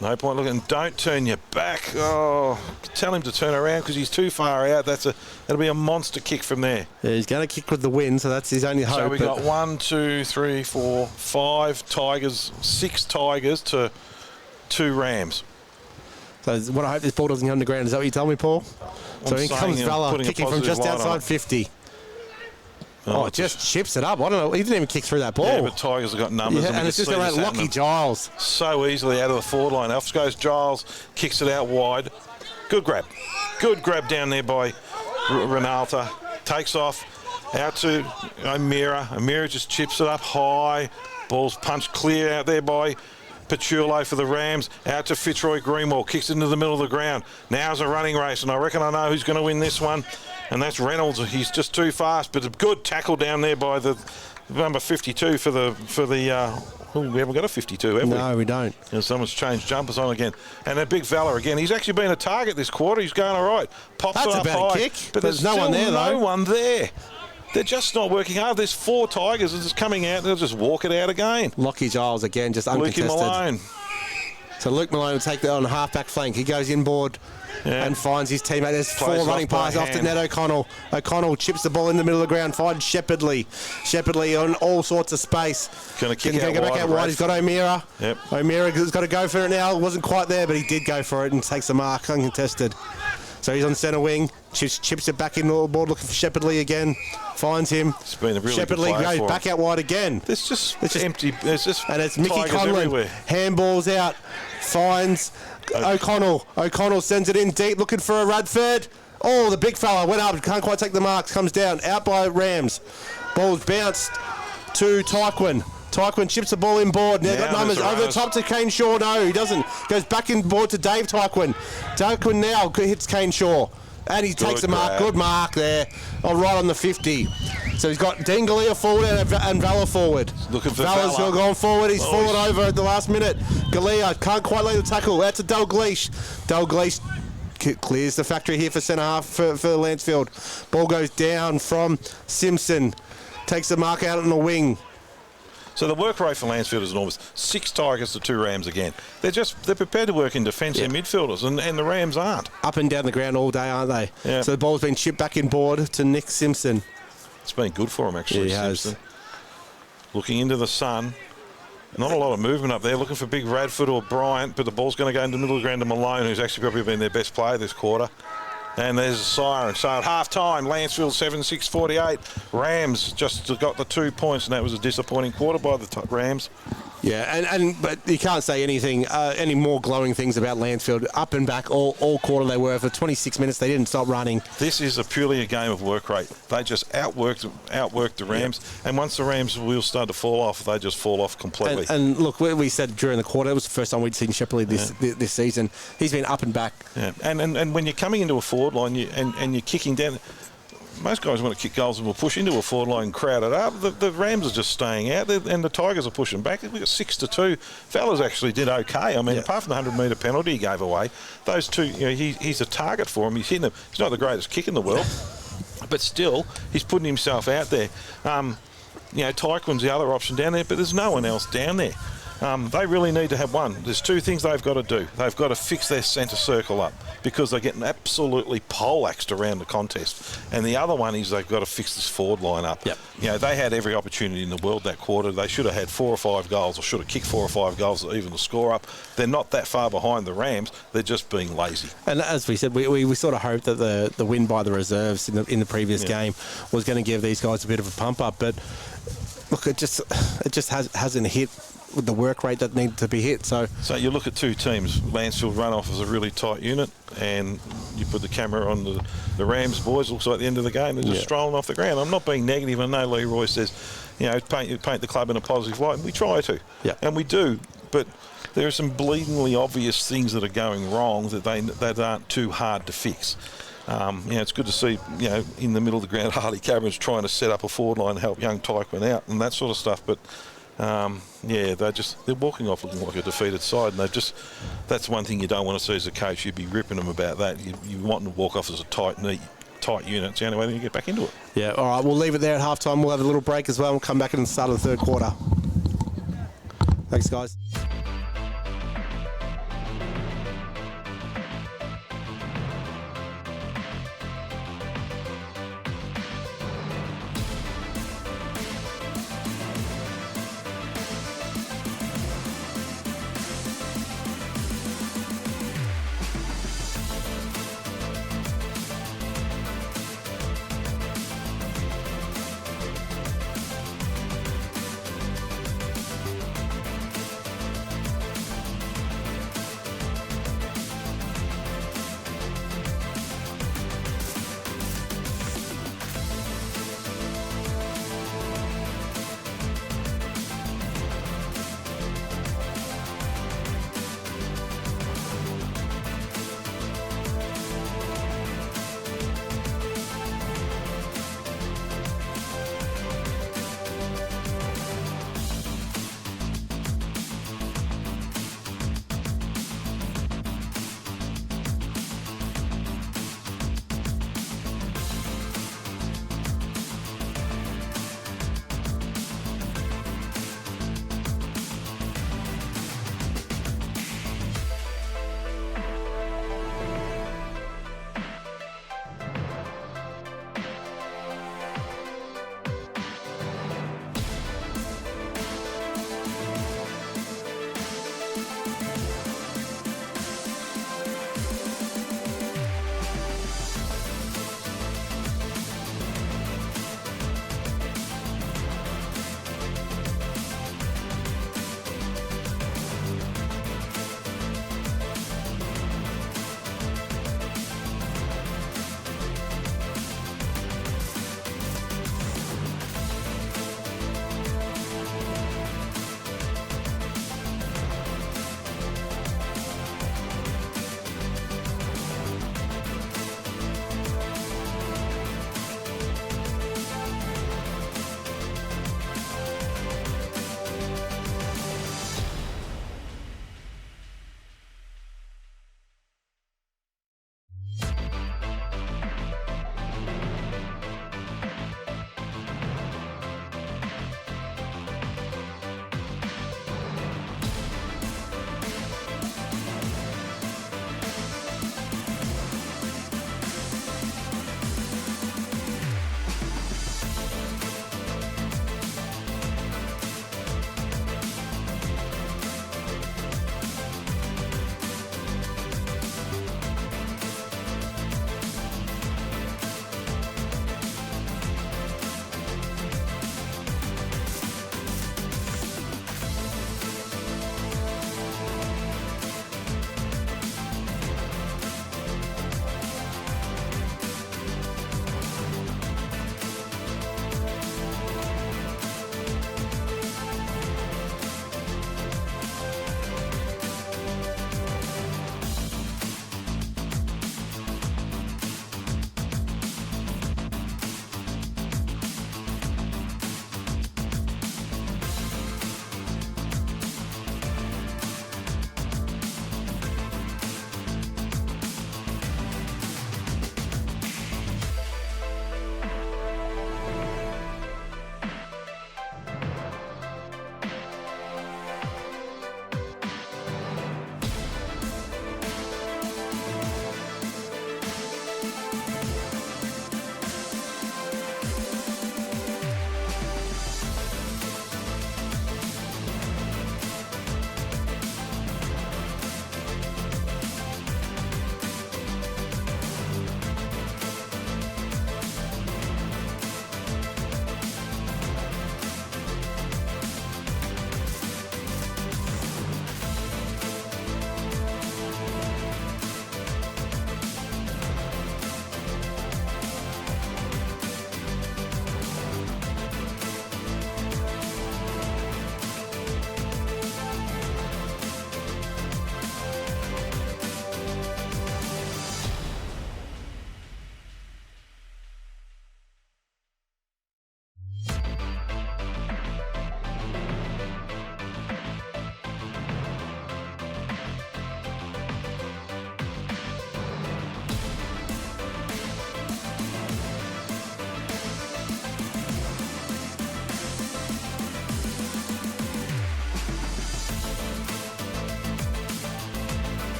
No point looking. Don't turn your back. Tell him to turn around because he's too far out. That'll be a monster kick from there. Yeah, he's going to kick with the wind, so that's his only hope. So we got 1, 2, 3, 4, 5 Tigers, 6 Tigers to 2 Rams. So what I hope this ball doesn't come to ground. Is that what you tell me, Paul? So in comes Vala, kicking from just outside 50. Just chips it up. I don't know. He didn't even kick through that ball. Yeah, but Tigers have got numbers. And it's just going to let Lockie Giles. So easily out of the forward line. Off goes Giles, kicks it out wide. Good grab. Good grab down there by Renalta. Takes off out to O'Meara. O'Meara just chips it up high. Ball's punched clear out there by Pachulo for the Rams, out to Fitzroy Greenwald, kicks into the middle of the ground. Now's a running race, and I reckon I know who's going to win this one, and that's Reynolds. He's just too fast, but a good tackle down there by the number 52 for the we haven't got a 52, have we? No, we don't. And someone's changed jumpers on again. And that big fella again. He's actually been a target this quarter. He's going all right. Pops That's it up about high. a kick. But there's no one there, though. No one there. They're just not working hard. There's 4 Tigers that's just coming out. They'll just walk it out again. Lockie Giles again, just uncontested. Luke Malone. So Luke Malone will take that on half-back flank. He goes inboard and finds his teammate. There's Plays 4 running off by passes off to hand. Ned O'Connell. O'Connell chips the ball in the middle of the ground, finds Shepherdley. Shepherdley on all sorts of space. Gonna kick Go out back wide out of wide. He's got O'Meara. Yep. O'Meara's got to go for it now. Wasn't quite there, but he did go for it and takes the mark uncontested. So he's on centre wing, chips it back in the board, looking for Shepherdley again. Finds him. It's been a really good Shepherdley play goes for back him. out wide again. It's just empty. It's just And it's Mickey Tigers Conlon. everywhere. Handballs out. Finds O'Connell. O'Connell sends it in deep, looking for a Radford. Oh, the big fella went up. Can't quite take the marks. Comes down. Out by Rams. Ball's bounced to Tyquin. Tyquin chips the ball in board. Now got numbers there's over the runners. top to Kane Shaw. No, he doesn't. Goes back in board to Dave Tyquin. Tyquin now hits Kane Shaw. And he takes the mark. grab. Good mark there. Oh, right on the 50. So he's got Dengalia forward and Valor forward. Looking for Valor's Valor. gone forward. He's Oh, fallen he's- over at the last minute. Galea can't quite lay the tackle. That's a Dalgleish. Dalgleish clears the factory here for centre half for Lancefield. Ball goes down from Simpson. Takes the mark out on the wing. So the work rate for Lancefield is enormous. 6 Tigers to 2 Rams again. They're prepared to work in defence and midfielders, and the Rams aren't. Up and down the ground all day, aren't they? Yeah. So the ball's been chipped back in board to Nick Simpson. It's been good for him, actually, Yeah, he has. Simpson. Looking into the sun. Not a lot of movement up there. Looking for big Radford or Bryant, but the ball's going to go into the middle of the ground to Malone, who's actually probably been their best player this quarter. And there's a siren. So at half-time, Lancefield 7-6-48. Rams just got the 2 points, and that was a disappointing quarter by the Rams. Yeah, but you can't say anything, any more glowing things about Lancefield. Up and back all quarter they were. For 26 minutes, they didn't stop running. This is purely a game of work rate. They just outworked the Rams, and once the Rams' wheels start to fall off, they just fall off completely. And look, we said during the quarter, it was the first time we'd seen Shepherdley this season. He's been up and back. Yeah, and when you're coming into a forward line and you're kicking down, most guys want to kick goals and will push into a forward line and crowd it up. The Rams are just staying out, and the Tigers are pushing back. We've got 6-2. Fellas actually did okay. I mean, apart from the 100-metre penalty he gave away, those two, he's a target for him. He's hitting them. He's not the greatest kick in the world, but still, he's putting himself out there. Tyquin's the other option down there, but there's no one else down there. They really need to have one. There's 2 things they've got to do. They've got to fix their centre circle up because they're getting absolutely poleaxed around the contest. And the other one is they've got to fix this forward line up. Yep. They had every opportunity in the world that quarter. They should have had 4 or 5 goals, or should have kicked 4 or 5 goals to even the score up. They're not that far behind the Rams. They're just being lazy. And as we said, we sort of hoped that the win by the reserves in the previous game was going to give these guys a bit of a pump up. But look, it just hasn't hit with the work rate that needed to be hit. So you look at 2 teams. Lancefield run off as a really tight unit, and you put the camera on the Rams boys. Looks like the end of the game. They're just strolling off the ground. I'm not being negative. I know Leroy says, paint the club in a positive light, and we try to, and we do. But there are some bleedingly obvious things that are going wrong that aren't too hard to fix. It's good to see, in the middle of the ground, Harley Cameron's trying to set up a forward line to help young Tyquin out and that sort of stuff. But they're walking off looking like a defeated side, and that's one thing you don't want to see as a coach. You'd be ripping them about that. You want them to walk off as a tight unit. It's the only way you get back into it. yeah, all right, we'll leave it there at halftime. We'll have a little break as well. We'll come back in the start of the third quarter. Thanks, guys.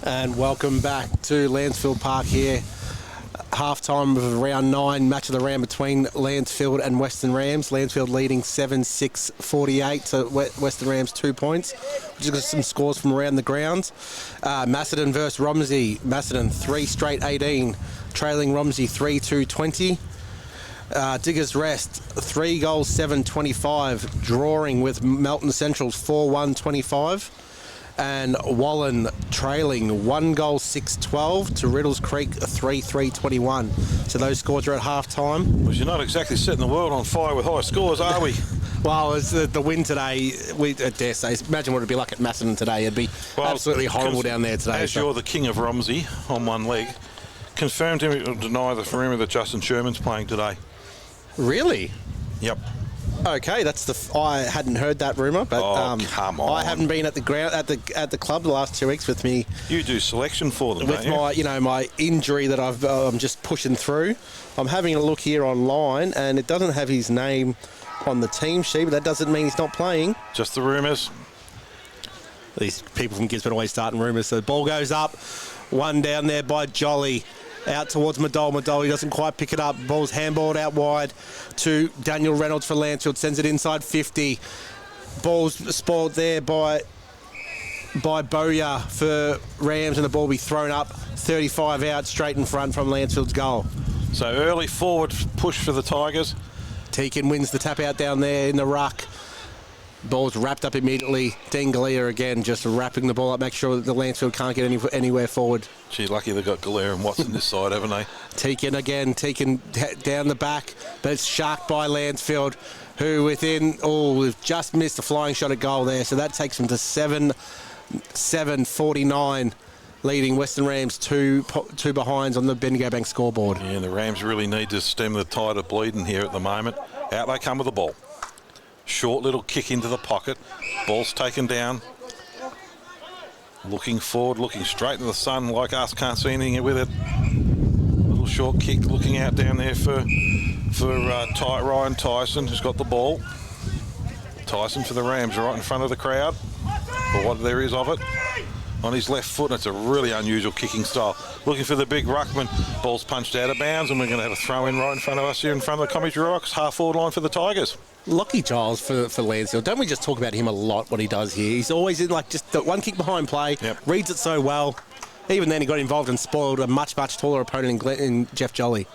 And welcome back to Lancefield Park here. Half-time of round 9, match of the round between Lancefield and Western Rams. Lancefield leading 7-6-48 to Western Rams 2 points. We just got some scores from around the grounds. Macedon versus Romsey. Macedon 3 straight 18, trailing Romsey 3-2-20. Diggers Rest 3 goals 7-25, drawing with Melton Central's 4-1-25. And Wallen trailing 1 goal 6-12 to Riddles Creek 3-3-21. So those scores are at half time. Well, you're not exactly setting the world on fire with high scores, are we? Well, it's the win today. I dare say, imagine what it'd be like at Macedon today. It'd be absolutely horrible down there today. As you're the king of Romsey on one leg, confirmed him or deny the rumour that Justin Sherman's playing today. Really? Yep. Okay, I hadn't heard that rumour, but come on. I haven't been at the ground at the club the last 2 weeks with me. You do selection for them, with don't you? my injury that I'm just pushing through. I'm having a look here online, and it doesn't have his name on the team sheet, but that doesn't mean he's not playing. Just the rumours. These people from Gisborne always starting rumours. So the ball goes up, one down there by Jolly. Out towards Madole. He doesn't quite pick it up. Ball's handballed out wide to Daniel Reynolds for Lancefield. Sends it inside 50. Ball's spoiled there by Bowyer for Rams, and the ball will be thrown up 35 out straight in front from Lancefield's goal. So early forward push for the Tigers. Teakin wins the tap out down there in the ruck. Ball's wrapped up immediately. Dean Galea again just wrapping the ball up, make sure that the Lancefield can't get anywhere forward. Gee, lucky they've got Galea and Watson this side, haven't they? Teakin down the back, but it's sharked by Lancefield, who we've just missed a flying shot at goal there, so that takes them to 7-49, leading Western Rams two behinds on the Bendigo Bank scoreboard. Yeah, the Rams really need to stem the tide of bleeding here at the moment. Out they come with the ball. Short little kick into the pocket. Ball's taken down. Looking forward, looking straight into the sun like us, can't see anything with it. Little short kick looking out down there for Ryan Tyson, who's got the ball. Tyson for the Rams right in front of the crowd, for what there is of it. On his left foot, and it's a really unusual kicking style. Looking for the big ruckman. Ball's punched out of bounds, and we're going to have a throw in right in front of us here in front of the Comedy Rocks, half forward line for the Tigers. Lockie Giles for Lancefield. Don't we just talk about him a lot, what he does here? He's always in just the one kick behind play, reads it so well. Even then he got involved and spoiled a much taller opponent in Jeff Jolly.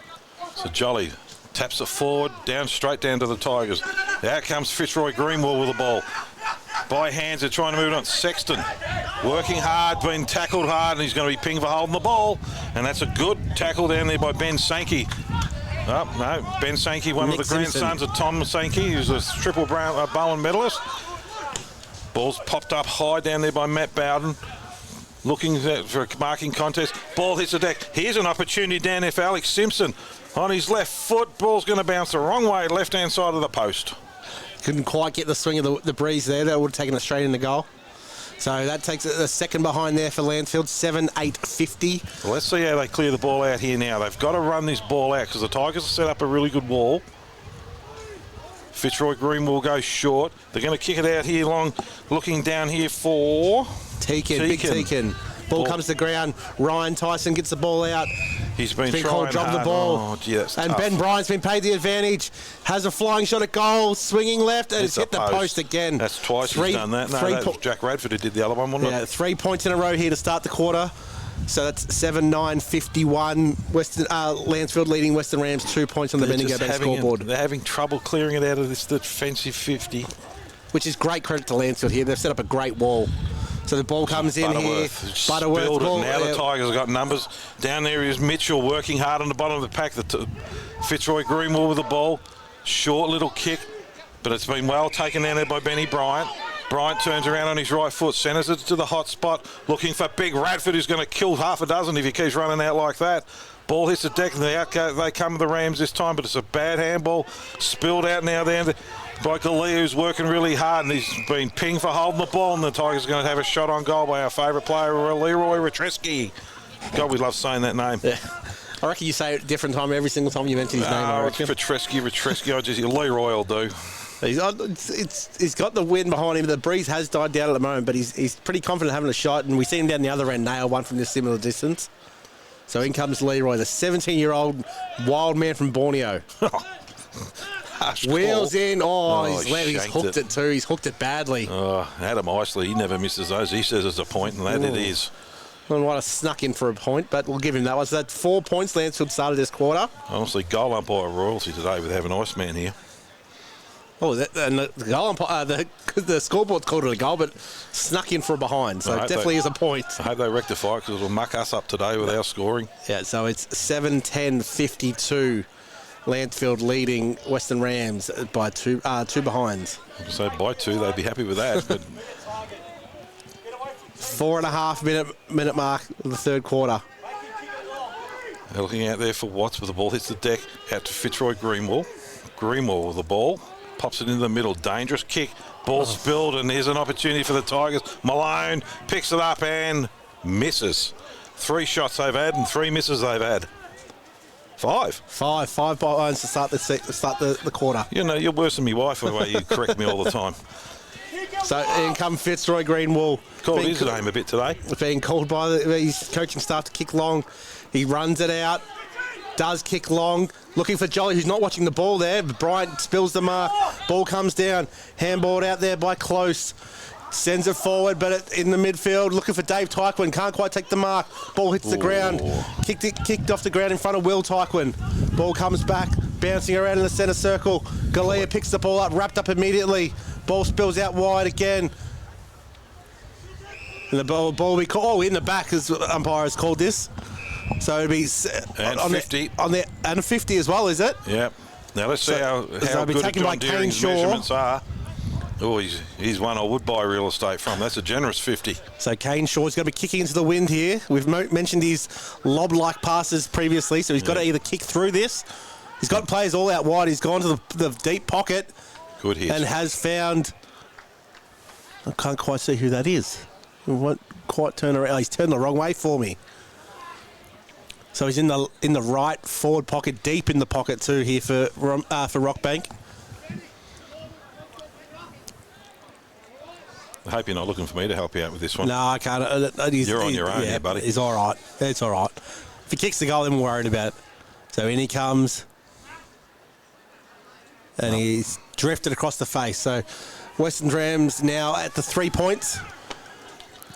So Jolly taps it forward, straight down to the Tigers. Out comes Fitzroy Greenwall with the ball. By hands, they're trying to move it on. Sexton working hard, being tackled hard, and he's going to be pinged for holding the ball. And that's a good tackle down there by Ben Sankey. Oh, no, Ben Sankey, one of the grandsons of Tom Sankey, who's a triple Bowen medalist. Ball's popped up high down there by Matt Bowden. Looking for a marking contest. Ball hits the deck. Here's an opportunity down there for Alex Simpson. On his left foot, ball's going to bounce the wrong way, left-hand side of the post. Couldn't quite get the swing of the breeze there. That would have taken it straight in the goal. So that takes it a second behind there for Lancefield, 7-8-50. Well, let's see how they clear the ball out here now. They've got to run this ball out because the Tigers have set up a really good wall. Fitzroy Green will go short. They're going to kick it out here long, looking down here for Teakin. Big Teakin. Ball comes to the ground. Ryan Tyson gets the ball out. He's been called drop the ball. Oh, gee, that's and tough. Ben Bryant's been paid the advantage. Has a flying shot at goal, swinging left, and it's hit the post again. That's twice he's done that. No, that was Jack Radford who did the other one, wasn't it? 3 points in a row here to start the quarter. So that's 7-9-51. Lancefield leading Western Rams 2 points on the Bendigo Bank scoreboard. They're having trouble clearing it out of this defensive 50. Which is great credit to Lancefield here. They've set up a great wall. So the ball comes in here. Butterworth. Ball, now the Tigers have got numbers. Down there is Mitchell working hard on the bottom of the pack. Fitzroy Greenwall with the ball. Short little kick, but it's been well taken down there by Benny Bryant. Bryant turns around on his right foot, centres it to the hot spot, looking for Big Radford, who's going to kill half a dozen if he keeps running out like that. Ball hits the deck, and they come with the Rams this time, but it's a bad handball. Spilled out now there by Galea, who's working really hard, and he's been pinged for holding the ball, and the Tigers are going to have a shot on goal by our favourite player, Leroy Retreski. God, we love saying that name. Yeah. I reckon you say it a different time every single time you mention his name. It's Retreski. I just Leroy will do. He's got the wind behind him. The breeze has died down at the moment, but he's pretty confident having a shot, and we see him down the other end nail one from this similar distance. So in comes Leroy, the 17-year-old wild man from Borneo. Wheels in. He's hooked it too. He's hooked it badly. Adam Isley, he never misses those. He says it's a point, and that it is. Well, might have snuck in for a point, but we'll give him that one. So that's 4 points Lancefield started this quarter. Honestly, goal umpire royalty today with having Iceman here. Oh, and the goal umpire, the scoreboard's called it a goal, but snuck in for a behind. So it definitely is a point. I hope they rectify it because it'll muck us up today with our scoring. Yeah, so it's 7-10-52. Lancefield leading Western Rams by two behinds. So by 2, they'd be happy with that. But 4.5 minute mark of the third quarter. They're looking out there for Watts, but the ball hits the deck out to Fitzroy Greenwall. Greenwall with the ball, pops it into the middle. Dangerous kick, ball spilled, and here's an opportunity for the Tigers. Malone picks it up and misses. 3 shots they've had and 3 misses they've had. 5 behinds to start the quarter. You know, you're worse than my wife the way you correct me all the time. So in come Fitzroy Greenwall. Called his name a bit today. Being called by his coaching staff to kick long. He runs it out, does kick long, looking for Jolly, who's not watching the ball there. Bryant spills the mark. Ball comes down. Handballed out there by Close. Sends it forward, but in the midfield, looking for Dave Tyquin. Can't quite take the mark. Ball hits the ground. Kicked off the ground in front of Will Tyquin. Ball comes back, bouncing around in the centre circle. Galea picks the ball up, wrapped up immediately. Ball spills out wide again. And the ball will be called in the back, as umpire has called this. So it'll be and on 50 and 50 as well, is it? Yep. Now let's see how good John Deering's measurements are. Oh, he's one I would buy real estate from. That's a generous 50. So Kane Shaw's going to be kicking into the wind here. We've mentioned his lob-like passes previously, so he's got to either kick through this. He's got players all out wide. He's gone to the deep pocket. Good hit. And has found... I can't quite see who that is. He won't quite turn around. He's turned the wrong way for me. So he's in the right forward pocket, deep in the pocket too here for Rockbank. I hope you're not looking for me to help you out with this one. No, I can't. You're on your own here, buddy. He's all right. It's all right. If he kicks the goal, then we're worried about it. So in he comes. And he's drifted across the face. So Western Rams now at the 3 points.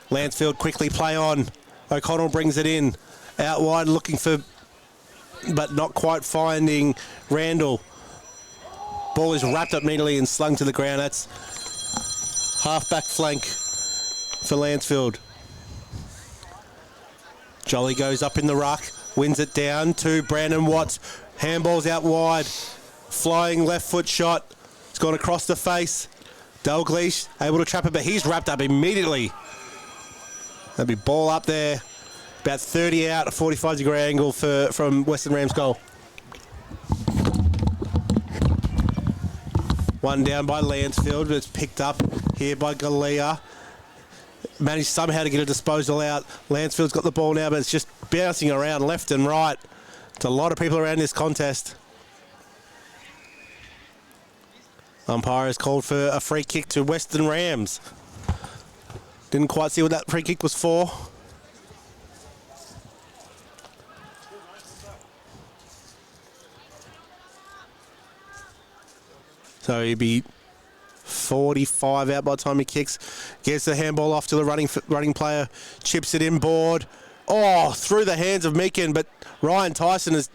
Lancefield quickly play on. O'Connell brings it in. Out wide looking for, but not quite finding Randall. Ball is wrapped up immediately and slung to the ground. That's half-back flank for Lancefield. Jolly goes up in the ruck, wins it down to Brandon Watts. Handballs out wide, flying left foot shot. It's gone across the face. Dalglish able to trap it, but he's wrapped up immediately. There'll be ball up there, about 30 out, a 45-degree angle from Western Rams goal. One down by Lancefield, but it's picked up here by Galea. Managed somehow to get a disposal out. Lancefield's got the ball now, but it's just bouncing around left and right. It's a lot of people around this contest. Umpire has called for a free kick to Western Rams. Didn't quite see what that free kick was for. So he'd be 45 out by the time he kicks. Gets the handball off to the running player. Chips it inboard. Oh, through the hands of Meekin, but Ryan Tyson has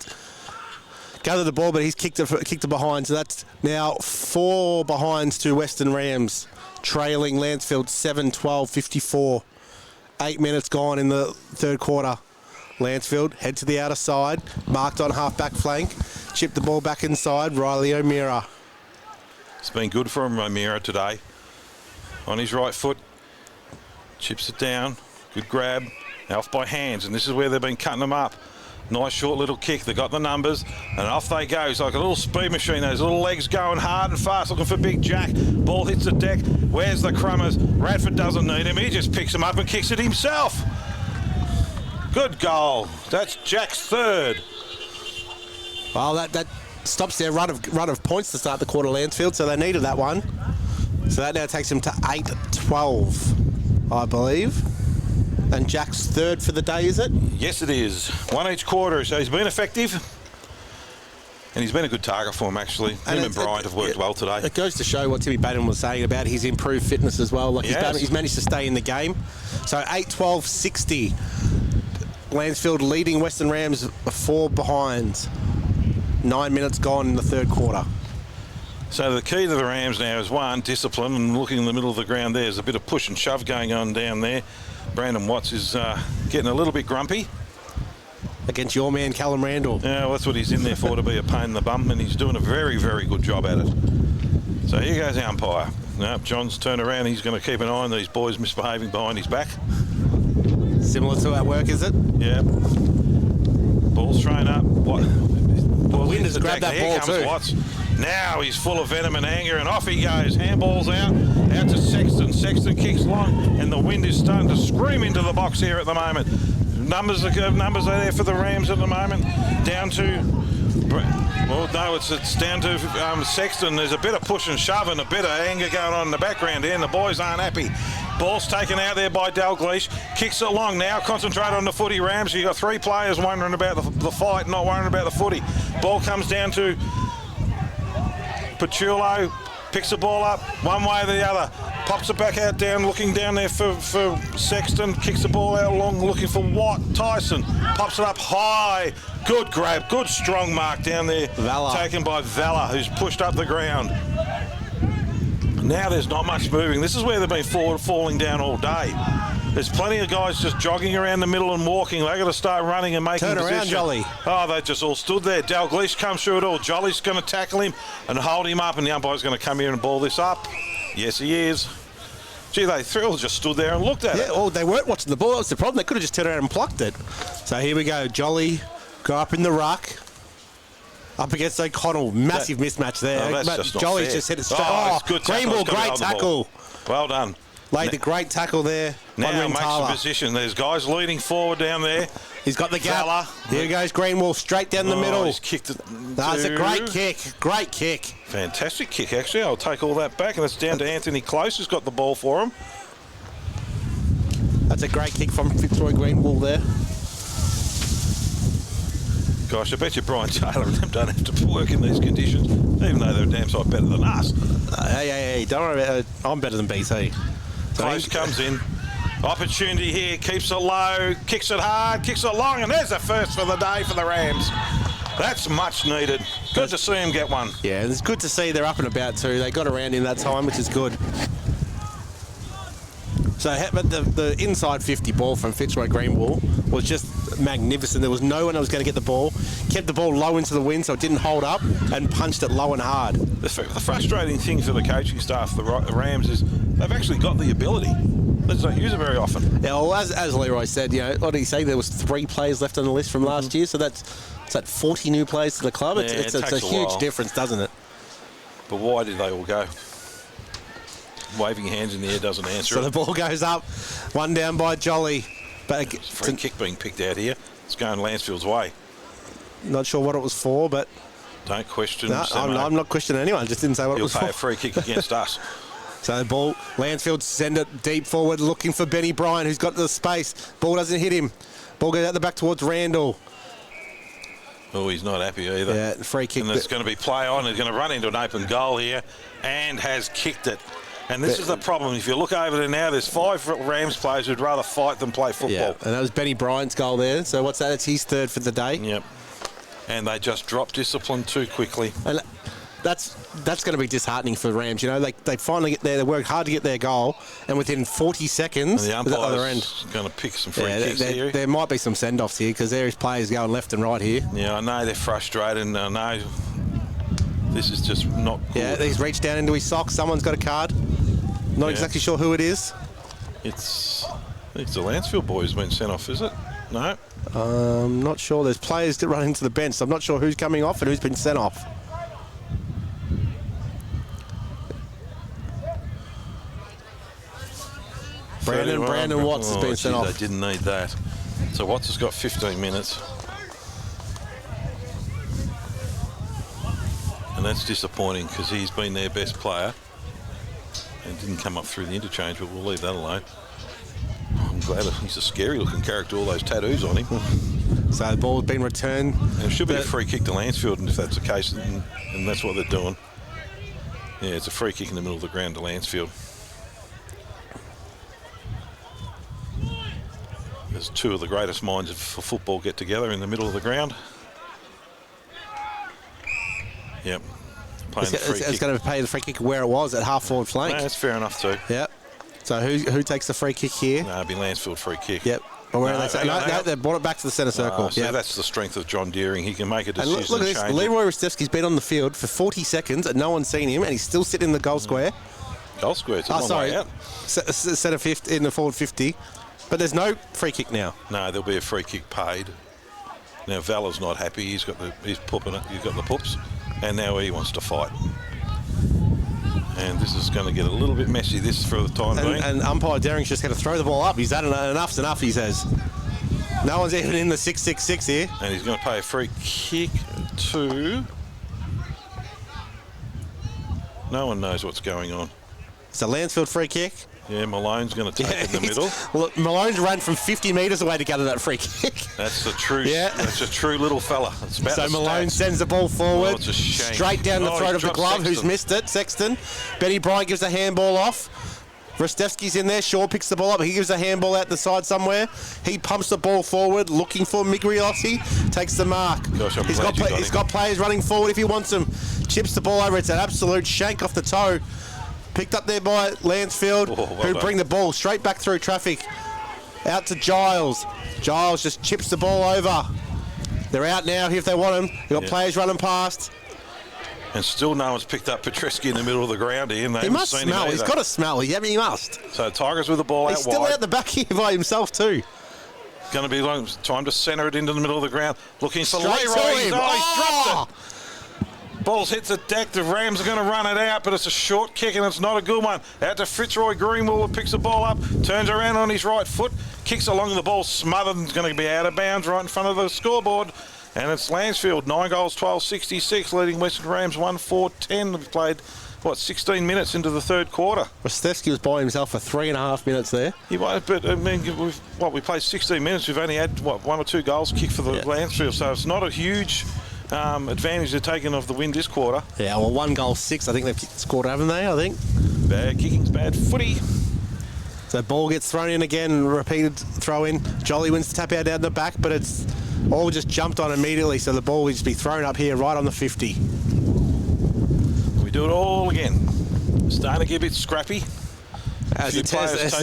gathered the ball, but he's kicked it behind. So that's now 4 behinds to Western Rams, trailing Lancefield 7-12-54. 8 minutes gone in the third quarter. Lancefield head to the outer side, marked on half-back flank. Chip the ball back inside. Riley O'Meara. It's been good for him, O'Meara, today. On his right foot, chips it down. Good grab. Off by hands, and this is where they've been cutting them up. Nice short little kick. They got the numbers, and off they go. It's like a little speed machine. Those little legs going hard and fast, looking for Big Jack. Ball hits the deck. Where's the Crummers? Radford doesn't need him. He just picks him up and kicks it himself. Good goal. That's Jack's third. Well, that stops their run of points to start the quarter, Lancefield, so they needed that one. So that now takes them to 8-12, I believe. And Jack's third for the day, is it? Yes, it is. One each quarter, so he's been effective. And he's been a good target for him, actually. Him and Bryant have worked well today. It goes to show what Timmy Bannon was saying about his improved fitness as well. Like he's managed to stay in the game. So 8-12-60. Lancefield leading Western Rams 4 behind. 9 minutes gone in the third quarter. So the key to the Rams now is, one, discipline, and looking in the middle of the ground there's a bit of push and shove going on down there. Brandon Watts is getting a little bit grumpy. Against your man, Callum Randall. Yeah, well, that's what he's in there for, to be a pain in the bum, and he's doing a very, very good job at it. So here goes the umpire. Nope, John's turned around. He's going to keep an eye on these boys misbehaving behind his back. Similar to our work, is it? Yeah. Ball's thrown up. What? Wind has grabbed that ball comes too. Watts. Now he's full of venom and anger, and off he goes. Handball's out to Sexton. Sexton kicks long, and the wind is starting to scream into the box here at the moment. Numbers are there for the Rams at the moment. Down to, well, no, it's down to Sexton. There's a bit of push and shove and a bit of anger going on in the background here, and the boys aren't happy. Ball's taken out there by Dalglish. Kicks it long now. Concentrate on the footy, Rams. You've got 3 players wondering about the fight, not worrying about the footy. Ball comes down to Pachulo. Picks the ball up one way or the other. Pops it back out down, looking down there for Sexton. Kicks the ball out long, looking for Watt. Tyson pops it up high. Good grab, good strong mark down there. Valla. Taken by Valla, who's pushed up the ground. Now there's not much moving. This is where they've been falling down all day. There's plenty of guys just jogging around the middle and walking. They've got to start running and making Turn position. around, Jolly. Oh, they just all stood there. Dalglish comes through it all. Jolly's going to tackle him and hold him up, and the umpire's going to come here and ball this up. Yes, he is. Gee, they all just stood there and looked at it. Yeah, well, they weren't watching the ball. That was the problem. They could have just turned around and plucked it. So here we go. Jolly go up in the ruck. Up against O'Connell. Massive mismatch there. No, that's just not Jolly's fair. just hit it straight. Oh, good tackle. Greenwell, great tackle. Well done. Laid the great tackle there. Now on makes Rintala. the position. There's guys leading forward down there. He's got the gap. Valla. Here goes Greenwell straight down the middle. He's kicked it. That's a great kick. Great kick. Fantastic kick, actually. I'll take all that back, and it's down to Anthony Close, who's got the ball for him. That's a great kick from Fitzroy Greenwell there. Gosh, I bet you Brian Taylor and them don't have to work in these conditions, even though they're a damn sight better than us. Hey, don't worry about it. I'm better than BC. Close comes in. Opportunity here, keeps it low, kicks it hard, kicks it long, and there's the first for the day for the Rams. That's much needed. Good to see him get one. Yeah, it's good to see they're up and about too. They got around in that time, which is good. So but the inside 50 ball from Fitzroy Greenwell was just magnificent. There was no one that was going to get the ball. Kept the ball low into the wind so it didn't hold up, and punched it low and hard. The frustrating thing for the coaching staff, the Rams, is they've actually got the ability. They just don't use it very often. Yeah, well, as Leroy said, what did he say? There was 3 players left on the list from last year, so that's 40 new players to the club. It's a huge difference, doesn't it? But why did they all go? Waving hands in the air doesn't answer So it. the ball goes up, one down by Jolly. But Free kick being picked out here. It's going Lancefield's way. Not sure what it was for, but Don't question. no, I'm not questioning anyone. I just didn't say what it was He'll pay for. a free kick against us. So the ball, Lancefield send it deep forward, looking for Benny Bryan, who's got the space. Ball doesn't hit him. Ball goes out the back towards Randall. Oh, he's not happy either. Yeah, free kick. And there's going to be play on. He's going to run into an open goal here and has kicked it. And this is the problem. If you look over there now, there's 5 Rams players who'd rather fight than play football. Yeah, and that was Benny Bryan's goal there. So what's that? It's his third for the day. Yep. And they just dropped discipline too quickly. And that's going to be disheartening for the Rams. You know, they finally get there. They worked hard to get their goal, and within 40 seconds, And the at the other end, umpire's going to pick some free kicks here. there might be some send-offs here because there is players going left and right here. Yeah, I know they're frustrated, and I know this is just not good. Yeah, he's reached down into his socks. Someone's got a card. Not exactly sure who it is. I think it's the Lancefield boy who's been sent off, is it? No. I'm not sure. There's players that run into the bench, so I'm not sure who's coming off and who's been sent off. Brandon Watts has been sent off. They didn't need that. So Watts has got 15 minutes. that's disappointing because he's been their best player and didn't come up through the interchange, but we'll leave that alone. I'm glad he's a scary-looking character, all those tattoos on him. So the ball's been returned. And it should be a free kick to Lancefield, and if that's the case, and that's what they're doing. Yeah, it's a free kick in the middle of the ground to Lancefield. There's two of the greatest minds for football get together in the middle of the ground. Yep. It's going to pay the free kick where it was at half-forward flank. No, that's fair enough too. Yep. So who takes the free kick here? No, it'll be Lancefield free kick. Yep. But where no, they brought it back to the centre circle. So that's the strength of John Deering. He can make a decision. And look at this. Leroy Rostevski's been on the field for 40 seconds and no one's seen him, and he's still sitting in the goal square. Goal square. It's a long way out. Centre 50 in the forward 50. But there's no free kick now. No, there'll be a free kick paid. Now Vala's not happy. He's got the poops, and now he wants to fight. And this is going to get a little bit messy, this, for the time being. And umpire Dering's just going to throw the ball up. He's had enough's enough, he says. No one's even in the 6-6-6 here. And he's going to pay a free kick to... No one knows what's going on. It's a Lancefield free kick. Yeah, Malone's going to take it in the middle. Well, Malone's ran from 50 metres away to get to that free kick. That's the true. Yeah. That's a true little fella. It's about so Malone sends the ball forward, it's a shame. Straight down the throat of the glove. Sexton. Who's missed it? Sexton. Benny Bryant gives a handball off. Rostevski's in there. Shaw picks the ball up. He gives a handball out the side somewhere. He pumps the ball forward, looking for Migliotti. Takes the mark. Gosh, he's got players running forward if he wants them. Chips the ball over. It's an absolute shank off the toe. Picked up there by Lancefield, who bring the ball straight back through traffic. Out to Giles. Giles just chips the ball over. They're out now if they want him. They've got players running past. And still no one's picked up Petreski in the middle of the ground here. And he must smell. He's got to smell. He must. So Tigers with the ball He's out still wide. out the back here by himself too. Going to be long time to centre it into the middle of the ground. Looking for Straight Leroy. to him. He's dropped it. Ball's hits the deck. The Rams are going to run it out, but it's a short kick and it's not a good one. Out to Fitzroy Greenwald, picks the ball up, turns around on his right foot, kicks along, the ball smothered and it's going to be out of bounds right in front of the scoreboard. And it's Lancefield, 9 goals, 12-66, leading Western Rams 1-4-10. We've played, 16 minutes into the third quarter. Rostevski was by himself for 3.5 minutes there. He was, but I mean, we played 16 minutes. We've only had, 1 or 2 goals kicked for the Lancefield, so it's not a huge advantage they're taking of the win this quarter. Yeah, well, 1 goal, 6. I think they've scored, haven't they? I think. Bad kicking's bad footy. So ball gets thrown in again, repeated throw in. Jolly wins the tap out down the back, but it's all just jumped on immediately, so the ball will just be thrown up here right on the 50. We do it all again. Starting to get a bit scrappy. As the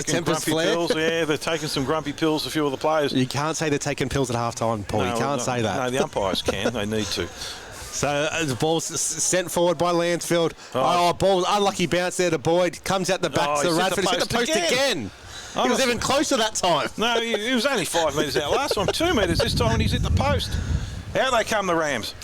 tempers flare. Pills. Yeah, they're taking some grumpy pills, a few of the players. You can't say they're taking pills at half-time, Paul. You can't say that. No, the umpires can. They need to. So the ball's sent forward by Lancefield. Ball, unlucky bounce there to Boyd. Comes out the back to Radford. He's hit the post again. He was even closer that time. No, he was only 5 metres out last time. 2 metres this time, and he's hit the post. Out they come, the Rams.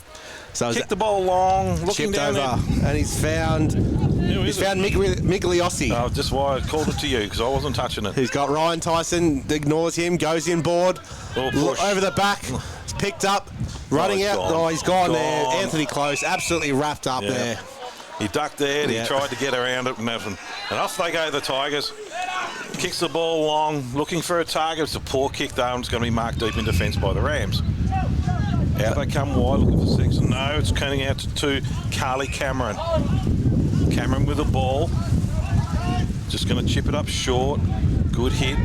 So kick the ball long, looking down over, there. and he's found Migliotti. Oh, just why I called it to you, because I wasn't touching it. He's got Ryan Tyson, ignores him, goes inboard, over the back, it's picked up, running out. Gone. He's gone there. Anthony Close, absolutely wrapped up there. He ducked there and he tried to get around it and nothing. And off they go, the Tigers. Kicks the ball long, looking for a target. It's a poor kick though, and it's going to be marked deep in defence by the Rams. Out they come wide, looking for Sexton. No, it's turning out to Carly Cameron. Cameron with the ball. Just going to chip it up short. Good hit.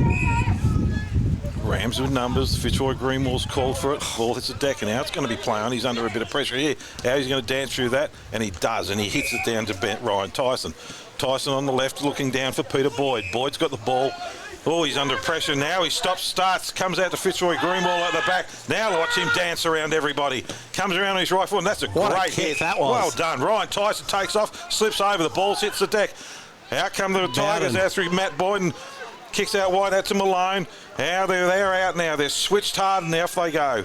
Rams with numbers. Fitzroy Greenwald's called for it. Ball hits the deck, and now it's going to be play on. He's under a bit of pressure here. How he's going to dance through that, and he does, and he hits it down to Ryan Tyson. Tyson on the left, looking down for Peter Boyd. Boyd's got the ball. Oh, he's under pressure now. He stops, starts, comes out to Fitzroy Greenwald at the back. Now watch him dance around everybody. Comes around on his right foot, and that's a great hit. That was. Well done. Ryan Tyson takes off, slips over, the ball hits the deck. Out come the Tigers out through Matt Boyd and kicks out wide out to Malone. Now they're out now. They're switched hard, and off they go.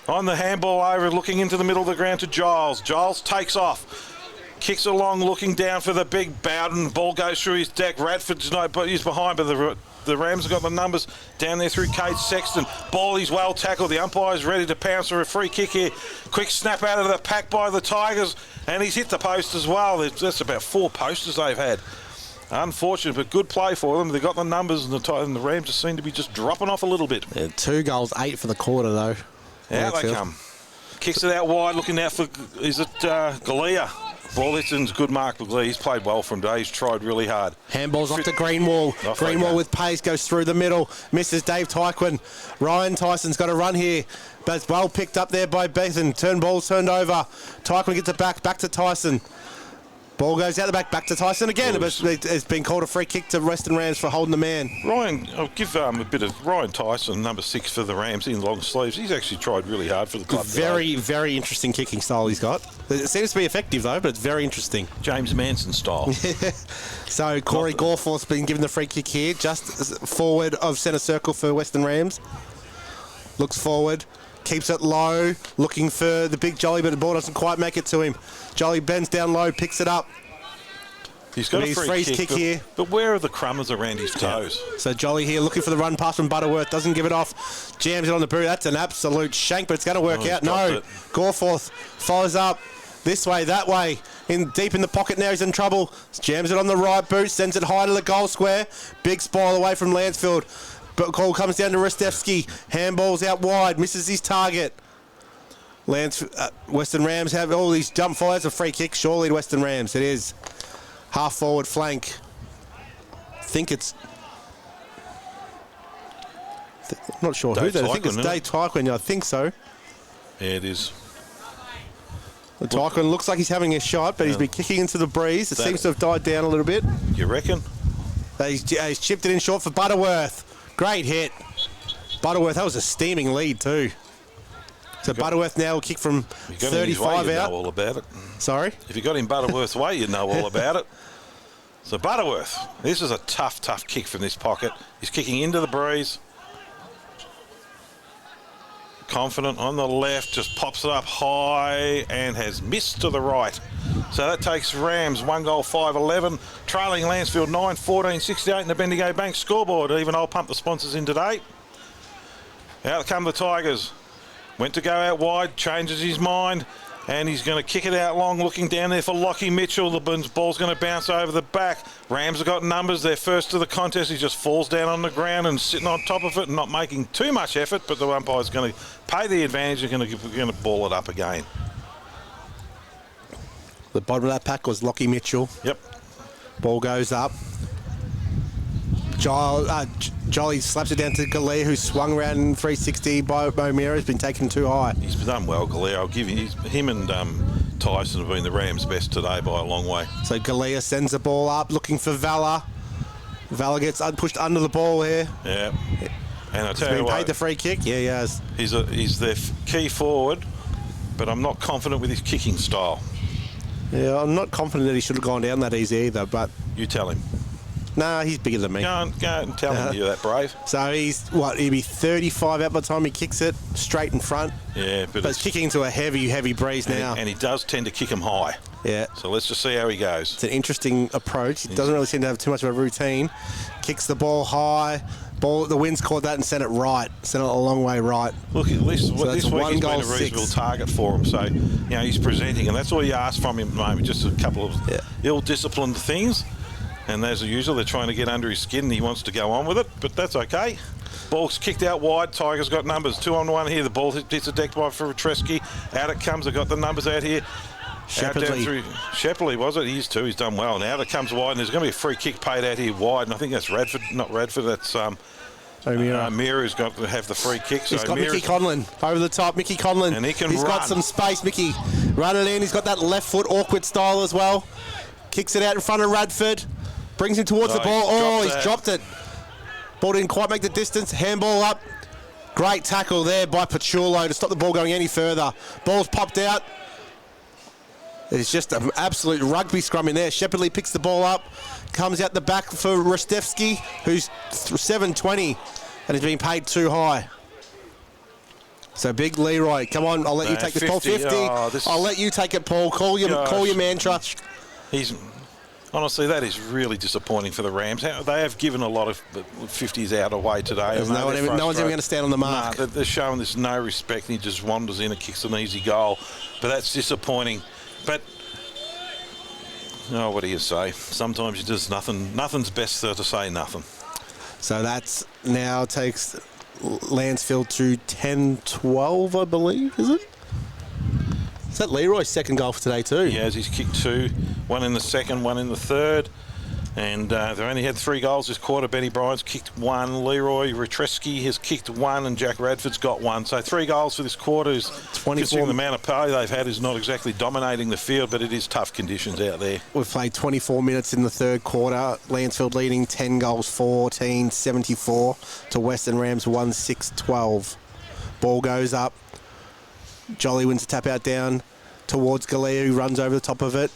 On the handball over, looking into the middle of the ground to Giles. Giles takes off. Kicks along, looking down for the big Bowden. Ball goes through his deck. Radford's no, but he's behind, but the The Rams have got the numbers down there through Kate Sexton. Ball is well tackled. The umpire's ready to pounce for a free kick here. Quick snap out of the pack by the Tigers, and he's hit the post as well. That's about 4 posters they've had. Unfortunate, but good play for them. They've got the numbers, and the Rams just seem to be just dropping off a little bit. Yeah, 2 goals, 8 for the quarter, though. Out they come. Kicks it out wide, looking out for, is it Galea? Ball hits good mark for Galea. He's played well from today. He's tried really hard. Handball's off to Greenwall. Greenwall with pace, goes through the middle. Misses Dave Tyquin. Ryan Tyson's got a run here. But it's well picked up there by Bethan. Ball's turned over. Tyquin gets it back to Tyson. Ball goes out the back to Tyson again. But it's been called a free kick to Western Rams for holding the man. Ryan, I'll give a bit of Ryan Tyson, number 6 for the Rams in long sleeves. He's actually tried really hard for the club. Very interesting kicking style he's got. It seems to be effective though, but it's very interesting. James Manson style. So Corey Gorforth's been given the free kick here, just forward of centre circle for Western Rams. Looks forward. Keeps it low, looking for the big Jolly, but the ball doesn't quite make it to him. Jolly bends down low, picks it up. He's got a free kick here. But where are the crumbers around his toes? So Jolly here looking for the run pass from Butterworth, doesn't give it off. Jams it on the boot. That's an absolute shank, but it's going to work out. No, Gorforth follows up this way, that way. Deep in the pocket now, he's in trouble. Jams it on the right boot, sends it high to the goal square. Big spoil away from Lancefield. But call comes down to Rostevsky. Handballs out wide, misses his target. Western Rams have all these jump fires. A free kick, surely to Western Rams. It is half forward flank. I think it's. I'm not sure who that is. I think it's Dave Tyquin. I think so. Yeah, it is. Tyquin looks like he's having a shot, but he's been kicking into the breeze. It seems to have died down a little bit. You reckon? He's chipped it in short for Butterworth. Great hit. Butterworth, that was a steaming lead too. So Butterworth now will kick from 35 out. Know all about it. Sorry? If you got him Butterworth's way, you'd know all about it. So Butterworth, this is a tough kick from this pocket. He's kicking into the breeze. Confident on the left, just pops it up high and has missed to the right. So that takes Rams 1 goal 5-11, trailing Lancefield 9-14-68 in the Bendigo Bank scoreboard. Even I'll pump the sponsors in today. Out come the Tigers. Went to go out wide, changes his mind, and he's going to kick it out long, looking down there for Lockie Mitchell. The ball's going to bounce over the back. Rams have got numbers. They're first to the contest. He just falls down on the ground and sitting on top of it and not making too much effort, but the umpire's going to pay the advantage and going to ball it up again. The bottom of that pack was Lockie Mitchell. Yep. Ball goes up. Jolly slaps it down to Galea, who swung around in 360 by O'Meara. Has been taken too high. He's done well, Galea. I'll give him and Tyson have been the Rams' best today by a long way. So Galea sends the ball up, looking for Valor. Valor gets pushed under the ball here. Yeah. And I tell you what, paid the free kick. Yeah, he has. He's their key forward, but I'm not confident with his kicking style. Yeah, I'm not confident that he should have gone down that easy either, but... You tell him. Nah, he's bigger than me. Go and tell him you're that brave. So he'll be 35 out by the time he kicks it, straight in front. Yeah, but it's kicking into a heavy breeze now. And he does tend to kick him high. Yeah. So let's just see how he goes. It's an interesting approach. He doesn't really seem to have too much of a routine. Kicks the ball high. The wind's caught that and sent it right. Sent it a long way right. Look, at least so this week he's been a reasonable target for him. So, he's presenting, and that's all you ask from him at the moment. Just a couple of ill-disciplined things. And as usual, they're trying to get under his skin and he wants to go on with it, but that's okay. Ball's kicked out wide. Tigers got numbers 2-on-1 here. The ball hits a deck by for Retreski. Out it comes. They've got the numbers out here. Shepley, was it? He's too. He's done well. Now that comes wide, and there's going to be a free kick paid out here wide, and I think that's Radford. Not Radford, that's O'Meara who's got to have the free kick. So he's got Mickey Conlon over the top. Mickey Conlon. And he's got some space. Mickey running in. He's got that left foot awkward style as well. Kicks it out in front of Radford. Brings him towards the ball. He's dropped it. Ball didn't quite make the distance. Handball up. Great tackle there by Pachulo to stop the ball going any further. Ball's popped out. It's just an absolute rugby scrum in there. Shepherdley picks the ball up. Comes out the back for Rostevsky, who's 720 and is being paid too high. So big Leroy. Come on, I'll let you take this, Paul. 50. I'll let you take it, Paul. Call your mantra. Honestly, that is really disappointing for the Rams. They have given a lot of 50s out away today. No one's even going to stand on the mark. Nah, they're showing this no respect, and he just wanders in and kicks an easy goal. But that's disappointing. But, what do you say? Sometimes you just nothing's best to say nothing. So that's now takes Lancefield to 10-12, I believe, is it? Is that Leroy's second goal for today too? Yeah, he's kicked 2, 1 in the second, 1 in the third. And they've only had 3 goals this quarter. Benny Bryant's kicked 1, Leroy Retreski has kicked 1, and Jack Radford's got 1. So 3 goals for this quarter is, considering the amount of play they've had, is not exactly dominating the field, but it is tough conditions out there. We've played 24 minutes in the third quarter. Lancefield leading 10 goals, 14-74 to Western Rams 1-6-12. Ball goes up. Jolly wins the tap out down towards Galea, who runs over the top of it.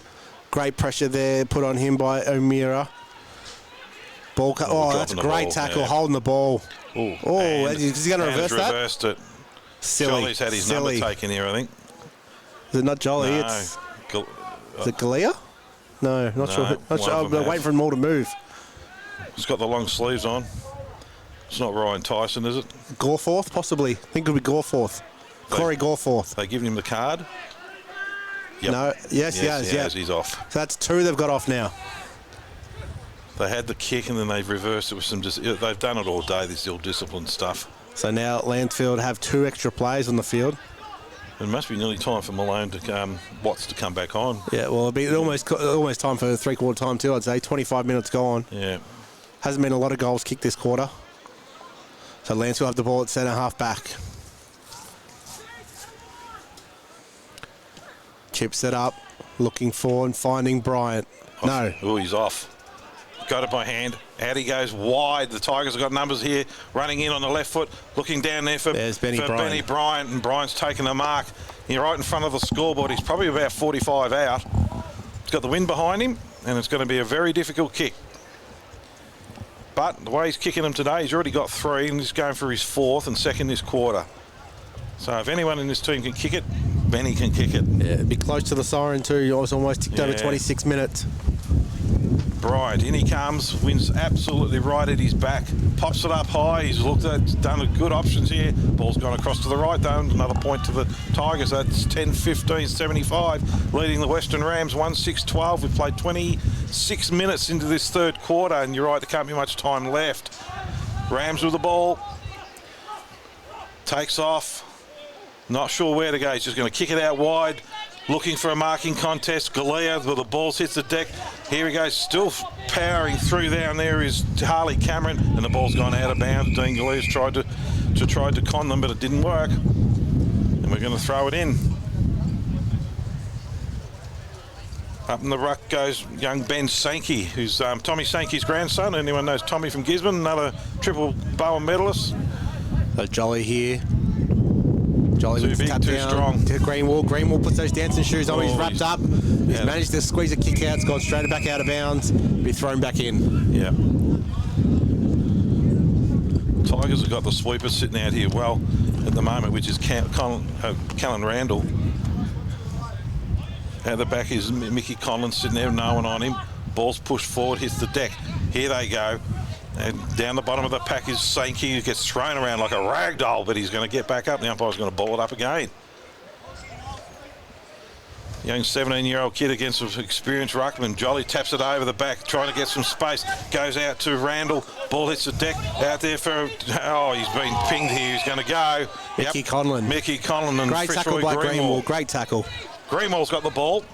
Great pressure there put on him by O'Meara. Ball that's a great tackle, holding the ball. Is he going to reverse that? Reversed it. Silly. Jolly's had his number taken here, I think. Is it not Jolly? No. Is it Galea? No, not sure. I'm waiting for them all to move. He's got the long sleeves on. It's not Ryan Tyson, is it? Goreforth, possibly. I think it'll be Goreforth. Corey Goreforth. They giving him the card? Yep. No, yes, he has. He's off. So that's 2 they've got off now. They had the kick and then they've reversed it with some. They've done it all day, this ill-disciplined stuff. So now Lancefield have 2 extra players on the field. It must be nearly time for Malone to Watts to come back on. Yeah, well, it'll be almost time for 3/4 time too, I'd say. 25 minutes gone. Yeah. Hasn't been a lot of goals kicked this quarter. So Lancefield have the ball at centre half back. Chips it up, looking for and finding Bryant. No. Oh, he's off. Got it by hand. Out he goes wide. The Tigers have got numbers here. Running in on the left foot, looking down there for Benny Bryant. And Bryant's taking the mark. Here right in front of the scoreboard. He's probably about 45 out. He's got the wind behind him, and it's going to be a very difficult kick. But the way he's kicking them today, he's already got 3, and he's going for his 4th and 2nd this quarter. So if anyone in this team can kick it, Benny can kick it. Yeah, it'd be close to the siren too. He was almost ticked over 26 minutes. Bryant, in he comes, wins absolutely right at his back, pops it up high. He's looked at, done good options here. Ball's gone across to the right though. Another point to the Tigers. That's 10-15-75, leading the Western Rams 1-6-12. We've played 26 minutes into this third quarter, and you're right, there can't be much time left. Rams with the ball, takes off. Not sure where to go. He's just going to kick it out wide. Looking for a marking contest. Galea, with the ball hits the deck. Here he goes, still powering through down there is Harley Cameron, and the ball's gone out of bounds. Dean Galea's tried to con them, but it didn't work. And we're going to throw it in. Up in the ruck goes young Ben Sankey, who's Tommy Sankey's grandson. Anyone knows Tommy from Gisborne, another triple Bowen medalist. Jolly here. Jolly Too big, too strong. To Greenwall. Greenwall puts those dancing shoes on. He's wrapped up. He's managed to squeeze a kick out. It's gone straight back out of bounds. Be thrown back in. Yeah. Tigers have got the sweeper sitting out here well at the moment, which is Callan Randall. At the back is Mickey Collins sitting there, no one on him. Ball's pushed forward, hits the deck. Here they go. And down the bottom of the pack is Sankey, who gets thrown around like a rag doll, but he's going to get back up. The umpire's going to ball it up again. Young 17-year-old kid against an experienced ruckman. Jolly taps it over the back, trying to get some space. Goes out to Randall. Ball hits the deck. Out there for... Oh, he's been pinged here. He's going to go. Mickey Conlon. Mickey Conlon. And great tackle by Greenwall. Great tackle. Greenwall's got the ball.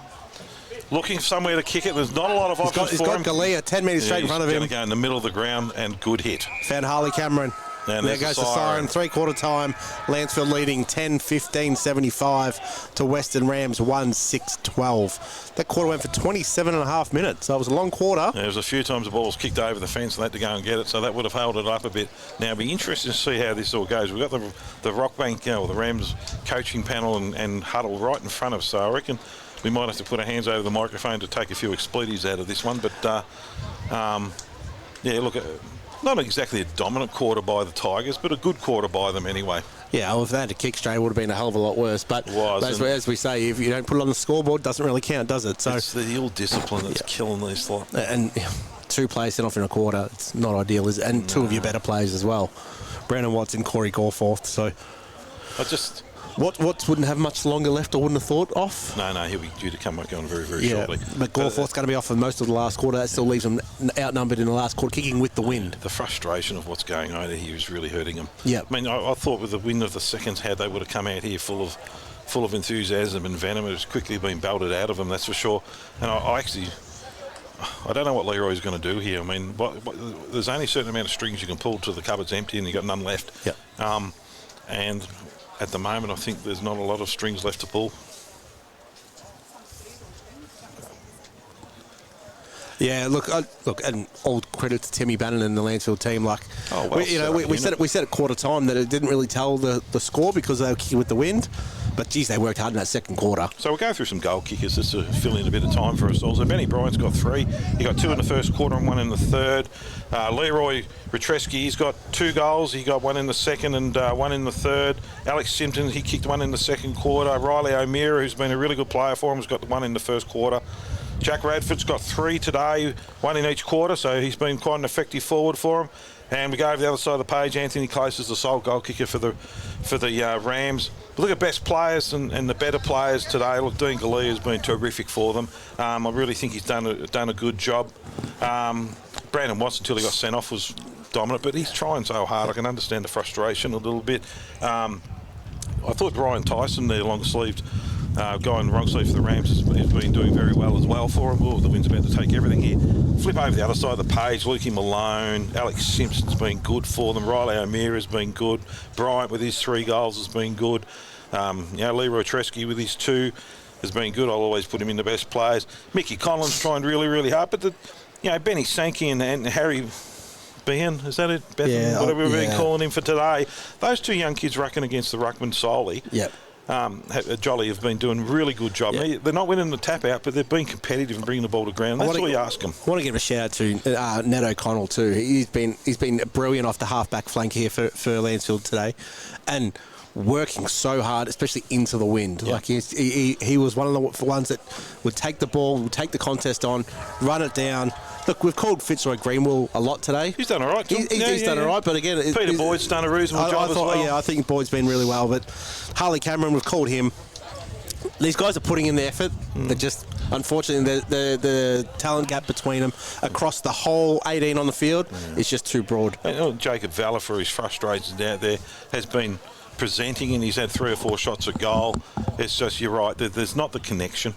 Looking somewhere to kick it. There's not a lot of options for him. He's got Galea 10 metres straight in front of him. He's going to go in the middle of the ground, and good hit. Found Harley Cameron. And there goes the siren. 3/4 time. Lancefield leading 10-15-75 to Western Rams 1-6-12. That quarter went for 27.5 minutes. So it was a long quarter. There was a few times the ball was kicked over the fence and they had to go and get it, so that would have held it up a bit. Now it'll be interesting to see how this all goes. We've got the Rockbank, the Rams coaching panel and huddle right in front of us, so I reckon we might have to put our hands over the microphone to take a few expletives out of this one. But yeah, look, not exactly a dominant quarter by the Tigers, but a good quarter by them anyway. Yeah, well, if they had a kick straight, it would have been a hell of a lot worse. But as we say, if you don't put it on the scoreboard, it doesn't really count, does it? So it's the ill discipline that's killing these lot. And 2 players sent off in a quarter, it's not ideal, is it? And 2 of your better players as well. Brandon Watson, Corey Gorforth. So Watts wouldn't have much longer left, I wouldn't have thought, off. No, he'll be due to come back on very, very shortly. But Gorforth's going to be off for most of the last quarter. That still leaves him outnumbered in the last quarter, kicking with the wind. The frustration of what's going on here is really hurting him. Yeah. I mean, I thought with the win of the seconds, how they would have come out here full of enthusiasm and venom. It has quickly been belted out of them, that's for sure. And I don't know what Leroy's going to do here. I mean, there's only a certain amount of strings you can pull till the cupboard's empty and you've got none left. Yep. And at the moment, I think there's not a lot of strings left to pull. Yeah, look, and all credit to Timmy Bannon and the Lancefield team. We said at quarter time that it didn't really tell the score because they were kicking with the wind. But, geez, they worked hard in that second quarter. So we'll go through some goal kickers just to fill in a bit of time for ourselves. So Benny Bryant's got 3. He got 2 in the first quarter and 1 in the third. Leroy Retreski, he's got 2 goals. He got 1 in the second and 1 in the third. Alex Simpson, he kicked 1 in the second quarter. Riley O'Meara, who's been a really good player for him, has got 1 in the first quarter. Jack Radford's got 3 today, 1 in each quarter, so he's been quite an effective forward for him. And we go over the other side of the page. Anthony Close is the sole goal kicker for the Rams. Look at best players and the better players today. Look, Dean Galea has been terrific for them. I really think he's done a good job. Brandon Watson, until he got sent off, was dominant, but he's trying so hard. I can understand the frustration a little bit. I thought Ryan Tyson, the long-sleeved guy in the wrong sleeve for the Rams, has been doing very well as well for him. Oh, the wind's about to take everything here. Flip over the other side of the page. Lukey Malone, Alex Simpson's been good for them. Riley O'Meara's been good. Bryant with his 3 goals has been good. Leroy Tresky with his 2 has been good. I'll always put him in the best players. Mickey Collins trying really, really hard. But Benny Sankey and Harry Behan, is that it? Bethan, whatever we've been calling him for today. Those 2 young kids rucking against the ruckman solely. Yep. Jolly have been doing a really good job. Yep. They're not winning the tap out, but they've been competitive and bringing the ball to ground. That's all you ask them. I want to give a shout out to Ned O'Connell too. He's been brilliant off the half-back flank here for Lancefield today, and working so hard, especially into the wind. Yep. Like he was one of the ones that would take the ball, would take the contest on, run it down. Look, we've called Fitzroy Greenwell a lot today. He's done all right. He's done all right, but again... Peter Boyd's done a reasonable job as well. Yeah, I think Boyd's been really well, but Harley Cameron, we've called him. These guys are putting in the effort. They're just, unfortunately, the talent gap between them across the whole 18 on the field is just too broad. Jacob Valla, for his frustrations out there, has been presenting, and he's had 3 or 4 shots at goal. It's just, you're right, there's not the connection.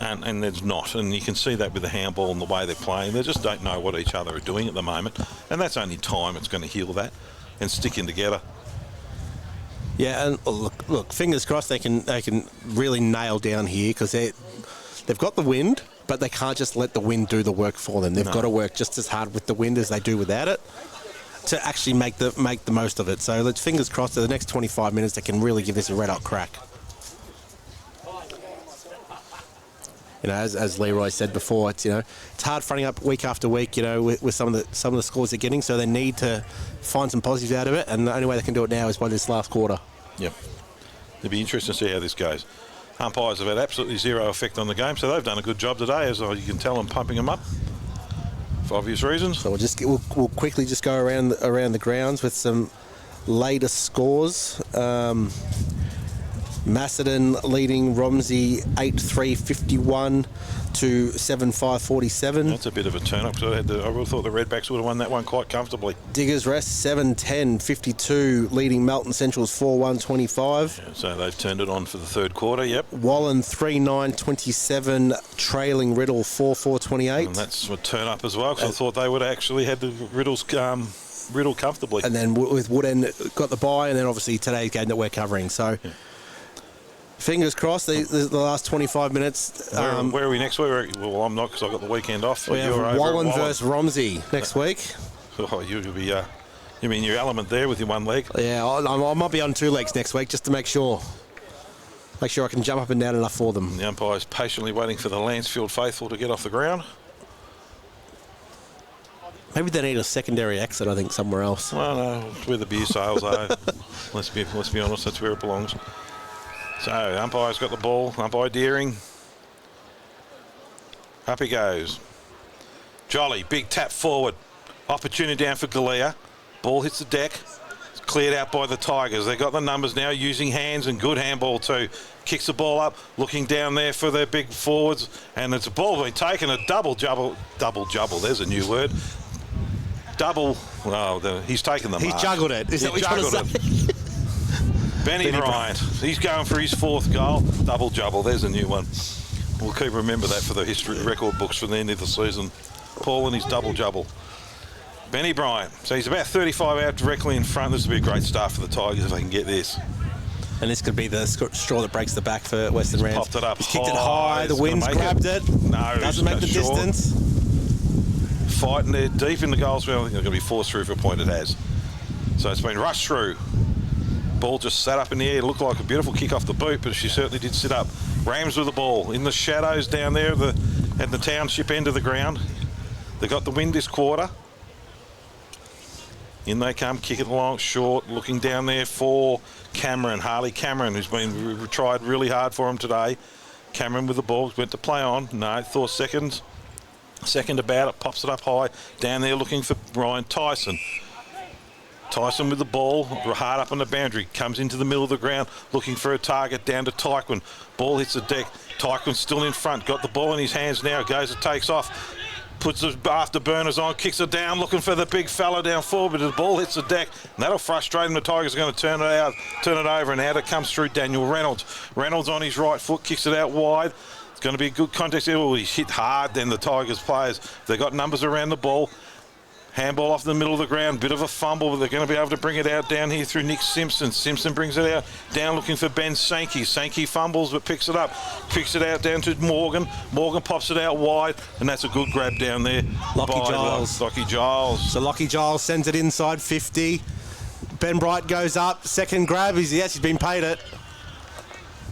And there's not, and you can see that with the handball and the way they're playing. They just don't know what each other are doing at the moment, and that's only time it's going to heal that and sticking together. Yeah, and look, fingers crossed they can really nail down here, because they've got the wind, but they can't just let the wind do the work for them. They've got to work just as hard with the wind as they do without it to actually make the most of it. So let's fingers crossed that the next 25 minutes they can really give this a red hot crack. As Leroy said before, it's hard fronting up week after week, with some of the scores they're getting. So they need to find some positives out of it, and the only way they can do it now is by this last quarter. Yep. It'll be interesting to see how this goes. Umpires have had absolutely zero effect on the game, so they've done a good job today, as you can tell them pumping them up for obvious reasons. So we'll quickly just go around the grounds with some latest scores. Macedon leading Romsey 8-3-51 to 7-5-47. That's a bit of a turn up. So I would have thought the Redbacks would have won that one quite comfortably. Diggers Rest 7-10-52 leading Melton Central's 4-1-25. Yeah, so they've turned it on for the third quarter. Yep. Wallen 3-9-27 trailing Riddle 4-4-28. And that's a turn up as well, because I thought they would have actually had the Riddle comfortably. And then with Woodend got the bye, and then obviously today's game that we're covering. So. Yeah. Fingers crossed, the last 25 minutes. Where are we next week? Well, I'm not, because I've got the weekend off. We have Wallen versus Romsey next week. Oh, you'll be, you mean your element there with your one leg? Yeah, I might be on 2 legs next week just to make sure. Make sure I can jump up and down enough for them. The umpire's patiently waiting for the Lancefield faithful to get off the ground. Maybe they need a secondary exit, I think, somewhere else. Well, no, it's where the beer sales are. Let's be honest, that's where it belongs. So, umpire's got the ball. Umpire Deering. Up he goes. Jolly, big tap forward. Opportunity down for Galea. Ball hits the deck. It's cleared out by the Tigers. They got the numbers now, using hands, and good handball too. Kicks the ball up, looking down there for their big forwards, and it's a ball being taken. A double jubble. There's a new word. He's taken the mark. He's juggled it. Is that what you're trying to say? Benny Bryant. He's going for his 4th goal. Double jubble. There's a new one. We'll keep remember that for the history record books for the end of the season. Paul and his double jubble. Benny Bryant. So he's about 35 out directly in front. This will be a great start for the Tigers if they can get this. And this could be the straw that breaks the back for Western Rams. Popped it up. He's kicked it high. The wind's grabbed it. No, doesn't make the distance. Fighting there deep in the goals. I think they're going to be forced through for a point. It has. So it's been rushed through. Ball just sat up in the air. It looked like a beautiful kick off the boot, but she certainly did sit up. Rams with the ball in the shadows down there at the township end of the ground. They got the win this quarter. In they come, kick it along short, looking down there for Cameron, Harley Cameron, who's been tried really hard for him today. Cameron with the ball, went to play on. No, thought second about it, pops it up high. Down there looking for Ryan Tyson. Tyson with the ball, hard up on the boundary, comes into the middle of the ground, looking for a target down to Tyquin. Ball hits the deck. Tyquin's still in front, got the ball in his hands now, goes, it takes off. Puts the afterburners on, kicks it down, looking for the big fella down forward, but the ball hits the deck, and that'll frustrate him. The Tigers are going to turn it over, and out it comes through Daniel Reynolds. Reynolds on his right foot, kicks it out wide. It's going to be a good contest here. Well, he's hit hard then, the Tigers players. They've got numbers around the ball. Handball off the middle of the ground, bit of a fumble, but they're going to be able to bring it out down here through Nick Simpson. Simpson brings it out, down looking for Ben Sankey. Sankey fumbles, but picks it up, picks it out down to Morgan. Morgan pops it out wide, and that's a good grab down there. Lockie Giles. So Lockie Giles sends it inside 50. Ben Bright goes up, second grab. He's been paid it.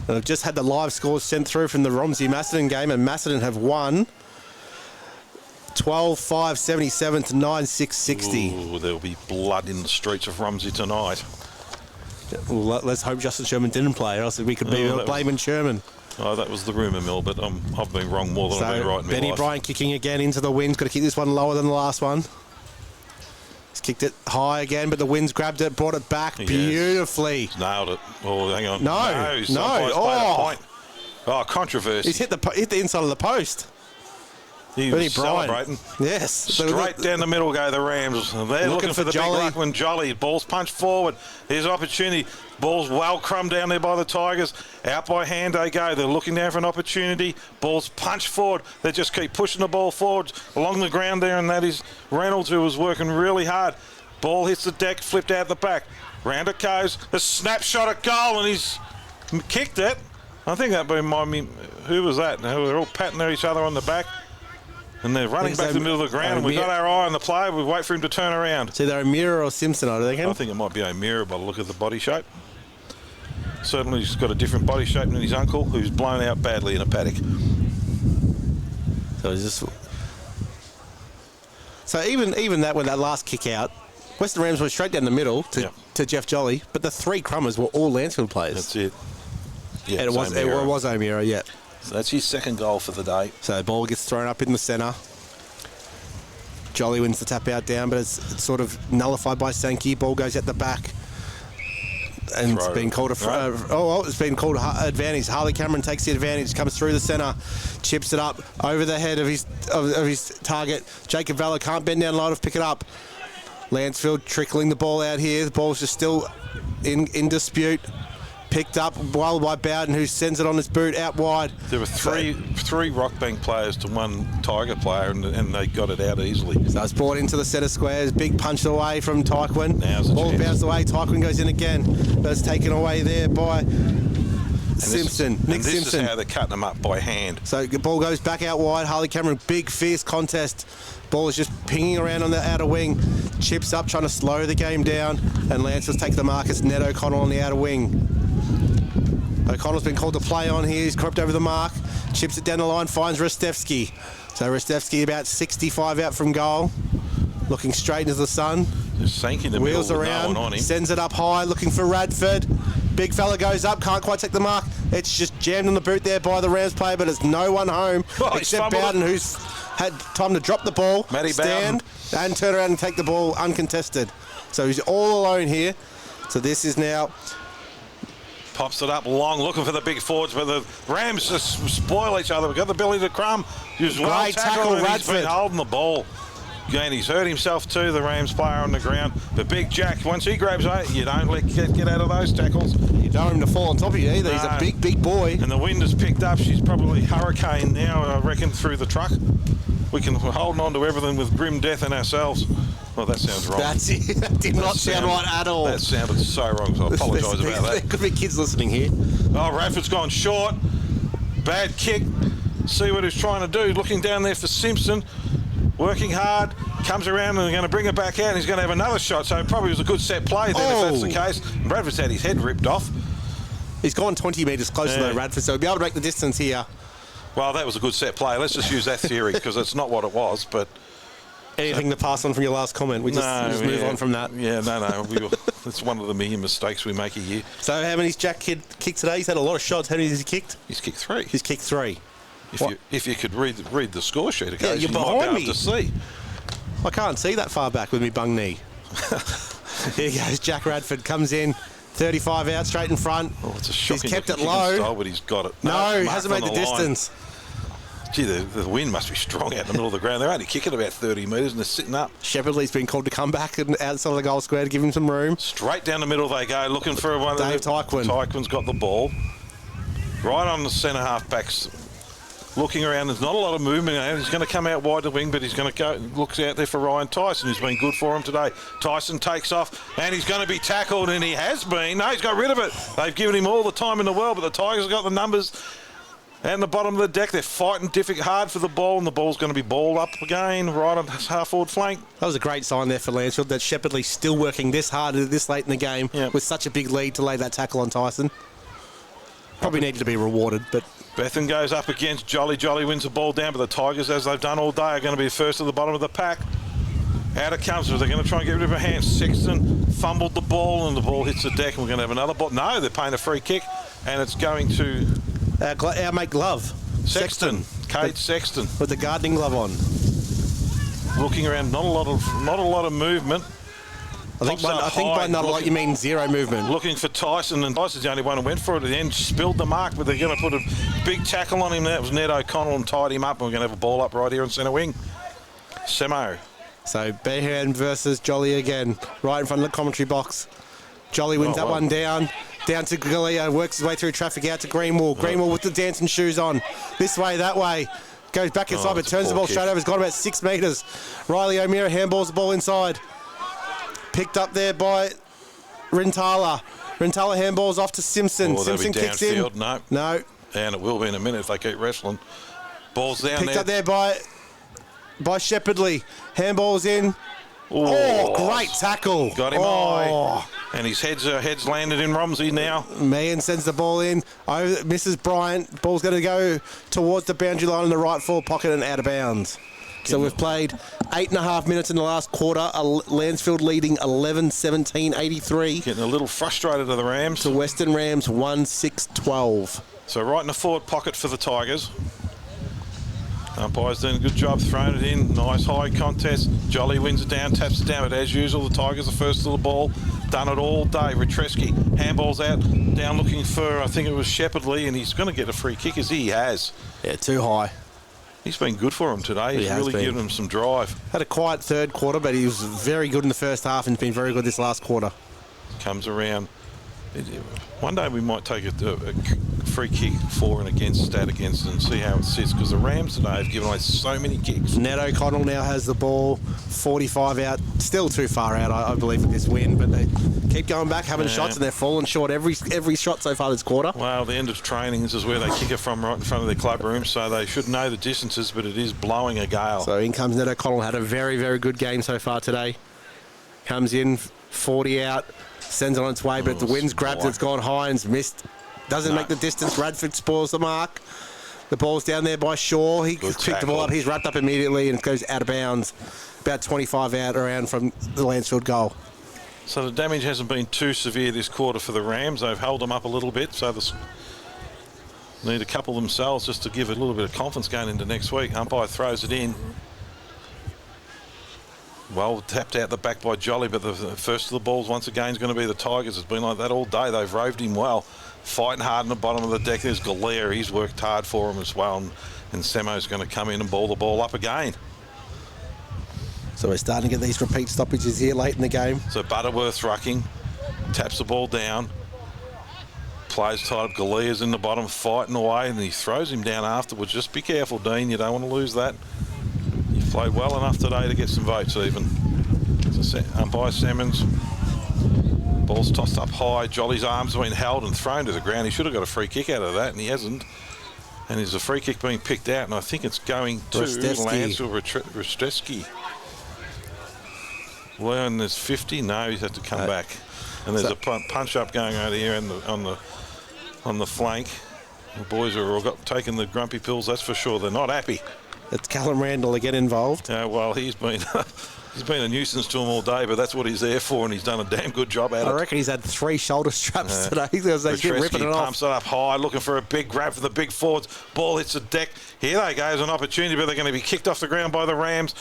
And I've just had the live scores sent through from the Romsey-Macedon game, and Macedon have won 12-5-77 to 9-6-60. Ooh, there'll be blood in the streets of Romsey tonight. Well, let's hope Justin Sherman didn't play, or else we could be blaming Sherman. Oh, that was the rumour mill, but I've been wrong more than I've been right in my Benny life. Bryant kicking again into the wind. Got to kick this one lower than the last one. He's kicked it high again, but the wind's grabbed it, brought it back beautifully. He's nailed it. Oh, hang on. No. Oh, controversy. He's hit the inside of the post. He was celebrating. Yes. Straight down the middle go the Rams. They're looking for the Jolly. big Ruckman Jolly. Ball's punched forward. Here's an opportunity. Ball's well crumbed down there by the Tigers. Out by hand they go. They're looking down for an opportunity. Ball's punched forward. They just keep pushing the ball forward along the ground there, and that is Reynolds, who was working really hard. Ball hits the deck, flipped out the back. Round it goes. A snapshot at goal, and he's kicked it. I think that reminded me, who was that? They're all patting each other on the back. And they're running back to the middle of the ground. We've got our eye on the player. We wait for him to turn around. So they're O'Meara or Simpson, I think. I think it might be O'Meara by the look of the body shape. Certainly he's got a different body shape than his uncle, who's blown out badly in a paddock. So even that, when that last kick out, Western Rams went straight down the middle to Jeff Jolly, but the three crummers were all Lancefield players. That's it. Yeah, and it was O'Meara, yeah. So that's his second goal for the day. So the ball gets thrown up in the centre. Jolly wins the tap out down, but it's sort of nullified by Sankey. Ball goes at the back. And it's been called it's been called advantage. Harley Cameron takes the advantage, comes through the centre, chips it up over the head of his target. Jacob Valla can't bend down low to pick it up. Lancefield trickling the ball out here. The ball's just still in dispute. Picked up well by Bowden, who sends it on his boot out wide. There were three Rockbank players to one Tiger player, and they got it out easily. So it's brought into the centre squares. Big punch away from Tyquin. Ball bounced away. Tyquin goes in again. But it's taken away there by Simpson. Nick Simpson. This is how they're cutting them up by hand. So the ball goes back out wide. Harley Cameron, big, fierce contest. Ball is just pinging around on the outer wing. Chips up, trying to slow the game down. And Lancers take the mark. It's Ned O'Connell on the outer wing. O'Connell's been called to play on here. He's crept over the mark, chips it down the line, finds Rastevsky. So Rastevsky about 65 out from goal. Looking straight into the sun. Just sinking the Wheels middle with around. no one on him. Sends it up high, looking for Radford. Big fella goes up, can't quite take the mark. It's just jammed on the boot there by the Rams player, but there's no one home except Bowden, who's had time to drop the ball, stand, and turn around and take the ball uncontested. So he's all alone here. So this is now... Pops it up long, looking for the big forwards, but the Rams just spoil each other. We've got the Billy to Crumb. He's well Great tackle, and he's Radford. been holding the ball. And he's hurt himself too, the Rams player on the ground. But Big Jack, once he grabs it, you don't let get out of those tackles. You don't want him to fall on top of you either. He's a big, big boy. And the wind has picked up. She's probably hurricane now, I reckon, through the truck. We're holding on to everything with grim death in ourselves. Well, that sounds wrong. That's it. That did not sound right at all. That sounded so wrong, so I apologise about that. There could be kids listening here. Oh, Radford's gone short. Bad kick. See what he's trying to do. Looking down there for Simpson. Working hard. Comes around and they're going to bring it back out and he's going to have another shot. So it probably was a good set play then if that's the case. And Radford's had his head ripped off. He's gone 20 metres closer though, Radford, so he'll be able to make the distance here. Well, that was a good set play. Let's just use that theory because it's not what it was, but... Anything to pass on from your last comment? We just move on from that. Yeah, no. It's one of the million mistakes we make a year. So how many's Jack kicked today? He's had a lot of shots. How many has he kicked? He's kicked 3. He's kicked 3. If you could read the score sheet, you're you might behind be able to see. I can't see that far back with me bung knee. Here goes Jack Radford, comes in, 35 out, straight in front. Oh, it's a shocking he's kept it kicking low. style, but he's got it. No, he hasn't made the distance. Gee, the wind must be strong out in the middle of the ground. They're only kicking about 30 metres and they're sitting up. Shepherdley's been called to come back and outside of the goal square to give him some room. Straight down the middle they go, looking for one. Dave Tyquin. Tyquin's got the ball. Right on the centre half-backs. Looking around, there's not a lot of movement. He's going to come out wide the wing, but he's going to go. Looks out there for Ryan Tyson, who's been good for him today. Tyson takes off, and he's going to be tackled, and he has been. No, he's got rid of it. They've given him all the time in the world, but the Tigers have got the numbers. And the bottom of the deck, they're fighting hard for the ball, and the ball's going to be balled up again, right on his half-forward flank. That was a great sign there for Lancefield, that Shepherdley's still working this hard this late in the game with such a big lead to lay that tackle on Tyson. Probably needed to be rewarded, but... Bethan goes up against Jolly. Jolly wins the ball down, but the Tigers, as they've done all day, are going to be first at the bottom of the pack. Out it comes. They're going to try and get rid of a hand. Sexton fumbled the ball, and the ball hits the deck, and we're going to have another ball. No, they're paying a free kick, and it's going to... our mate Glove. Sexton. Kate Sexton. With the gardening glove on. Looking around, not a lot of movement. I think by not a lot you mean zero movement. Looking for Tyson, and Tyson's the only one who went for it at the end, spilled the mark, but they're going to put a big tackle on him. That was Ned O'Connell and tied him up, and we're going to have a ball up right here on centre wing. Semo. So Behan versus Jolly again, right in front of the commentary box. Jolly wins that one down to Galea, works his way through traffic out to Greenwall. Greenwall with the dancing shoes on. This way, that way. Goes back inside, but turns the ball straight over. It's gone about 6 metres. Riley O'Meara handballs the ball inside. Picked up there by Rintala. Rintala handballs off to Simpson. Simpson kicks in. No. And it will be in a minute if they keep wrestling. Ball's down Picked up there by Shepherdley. Handballs in. Oh, great tackle. Got him high. And his head's landed in Romsey now. Meehan sends the ball in. Mrs. Bryant. Ball's going to go towards the boundary line in the right forward pocket and out of bounds. So we've played 8.5 minutes in the last quarter. Lancefield leading 11-17-83. Getting a little frustrated of the Rams. To Western Rams 1-6-12. So right in the forward pocket for the Tigers. Umpire's doing a good job throwing it in. Nice high contest. Jolly wins it down, taps it down, but as usual, the Tigers are first to the ball. Done it all day. Retreski handballs out, down looking for, I think it was Shepherdley, and he's going to get a free kick as he has. Yeah, too high. He's been good for him today. He's really given him some drive. Had a quiet third quarter, but he was very good in the first half and has been very good this last quarter. Comes around. One day we might take a free kick for and against, stat against, and see how it sits, because the Rams today have given away so many kicks. Ned O'Connell now has the ball, 45 out, still too far out, I believe, with this win, but they keep going back, having shots, and they're falling short every shot so far this quarter. Well, the end of training, this is where they kick it from, right in front of their club room, so they should know the distances, but it is blowing a gale. So in comes Ned O'Connell, had a very, very good game so far today. Comes in, 40 out, sends it on its way, but the wind's grabbed it, it's gone high and's missed. Doesn't make the distance. Radford spoils the mark. The ball's down there by Shaw. He picked the ball up. He's wrapped up immediately and goes out of bounds. About 25 out around from the Lancefield goal. So the damage hasn't been too severe this quarter for the Rams. They've held them up a little bit, so they need a couple themselves just to give it a little bit of confidence going into next week. Umpire throws it in. Well, tapped out the back by Jolly, but the first of the balls once again is going to be the Tigers. It's been like that all day. They've roved him well. Fighting hard in the bottom of the deck. There's Galea. He's worked hard for him as well. And Samo's going to come in and ball the ball up again. So we're starting to get these repeat stoppages here late in the game. So Butterworth's rucking. Taps the ball down. Plays tight up. Galea's in the bottom fighting away. And he throws him down afterwards. Just be careful, Dean. You don't want to lose that. You played well enough today to get some votes even. So umpire Simmons. Ball's tossed up high. Jolly's arms have been held and thrown to the ground. He should have got a free kick out of that, and he hasn't. And there's a free kick being picked out, and I think it's going to Rostreski. Well, and there's 50. No, he's had to come back. And there's a punch up going over here on the flank. The boys are all taking the grumpy pills. That's for sure. They're not happy. It's Callum Randall to get involved. Well, he's been a nuisance to them all day, but that's what he's there for, and he's done a damn good job at it. I reckon he's had 3 shoulder straps today. He was ripping it off. Pumps it up high, looking for a big grab for the big forwards. Ball hits the deck. Here they go. There's an opportunity, but they're going to be kicked off the ground by the Rams.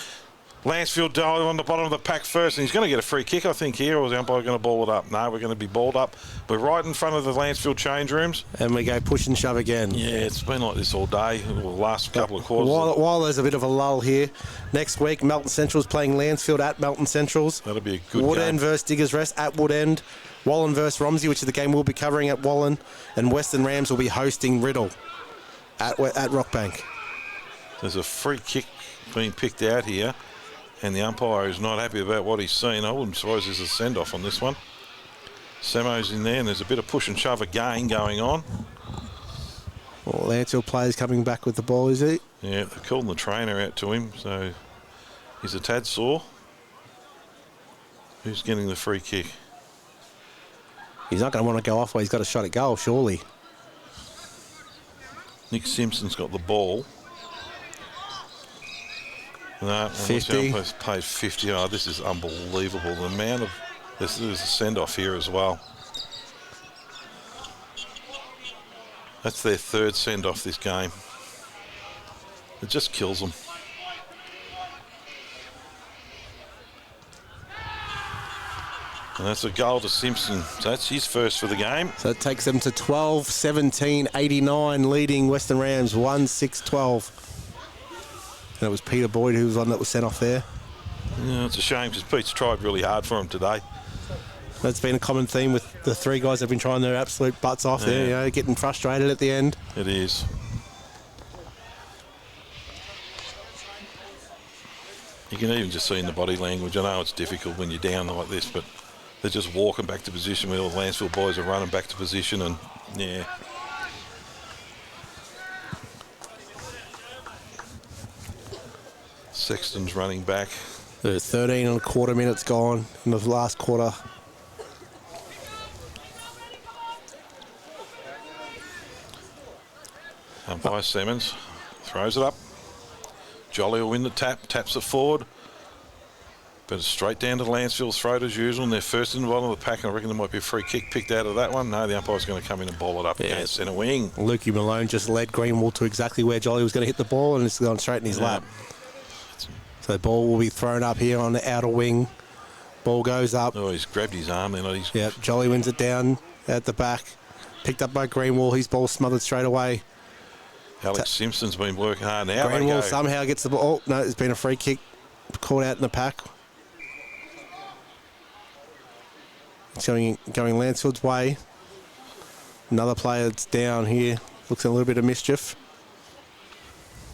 Lancefield on the bottom of the pack first, and he's going to get a free kick, I think, here, or is the umpire going to ball it up? No, we're going to be balled up. We're right in front of the Lancefield change rooms. And we go push and shove again. Yeah, it's been like this all day, the last couple of quarters. While there's a bit of a lull here, next week, Melton Central's playing Lancefield at Melton Central's. That'll be a good Wood game. End versus Diggers Rest at Wood End. Wallen versus Romsey, which is the game we'll be covering at Wallen. And Western Rams will be hosting Riddle at Rockbank. There's a free kick being picked out here. And the umpire is not happy about what he's seen. I wouldn't suppose there's a send-off on this one. Samo's in there, and there's a bit of push and shove again going on. Well, Lancefield players coming back with the ball, is he? Yeah, they're calling the trainer out to him, so he's a tad sore. Who's getting the free kick? He's not going to want to go off while he's got a shot at goal, surely. Nick Simpson's got the ball. No, 50. Paid 50. Oh, this is unbelievable. The amount of there's a send-off here as well. That's their 3rd send-off this game. It just kills them. And that's a goal to Simpson. So that's his first for the game. So it takes them to 12-17-89, leading Western Rams 1-6-12. And it was Peter Boyd who was the one that was sent off there. Yeah, it's a shame because Pete's tried really hard for him today. That's been a common theme with the 3 guys that have been trying their absolute butts off there, getting frustrated at the end. It is. You can even just see in the body language. I know it's difficult when you're down like this, but they're just walking back to position where all the Lancefield boys are running back to position, and yeah. Sexton's running back. There's 13 and a quarter minutes gone in the last quarter. Umpire Simmons throws it up. Jolly will win the tap, taps it forward. But it's straight down to Lancefield's throat as usual, and they're first in the bottom of the pack, and I reckon there might be a free kick picked out of that one. No, the umpire's going to come in and ball it up against centre wing. Lukey Malone just led Greenwald to exactly where Jolly was going to hit the ball, and it's gone straight in his lap. So the ball will be thrown up here on the outer wing. Ball goes up. Oh, he's grabbed his arm then. Yeah, Jolly wins it down at the back. Picked up by Greenwald. His ball smothered straight away. Alex Simpson's been working hard now. Greenwald somehow gets the ball. Oh, no, there's been a free kick caught out in the pack. It's going Lancefield's way. Another player that's down here. Looks a little bit of mischief.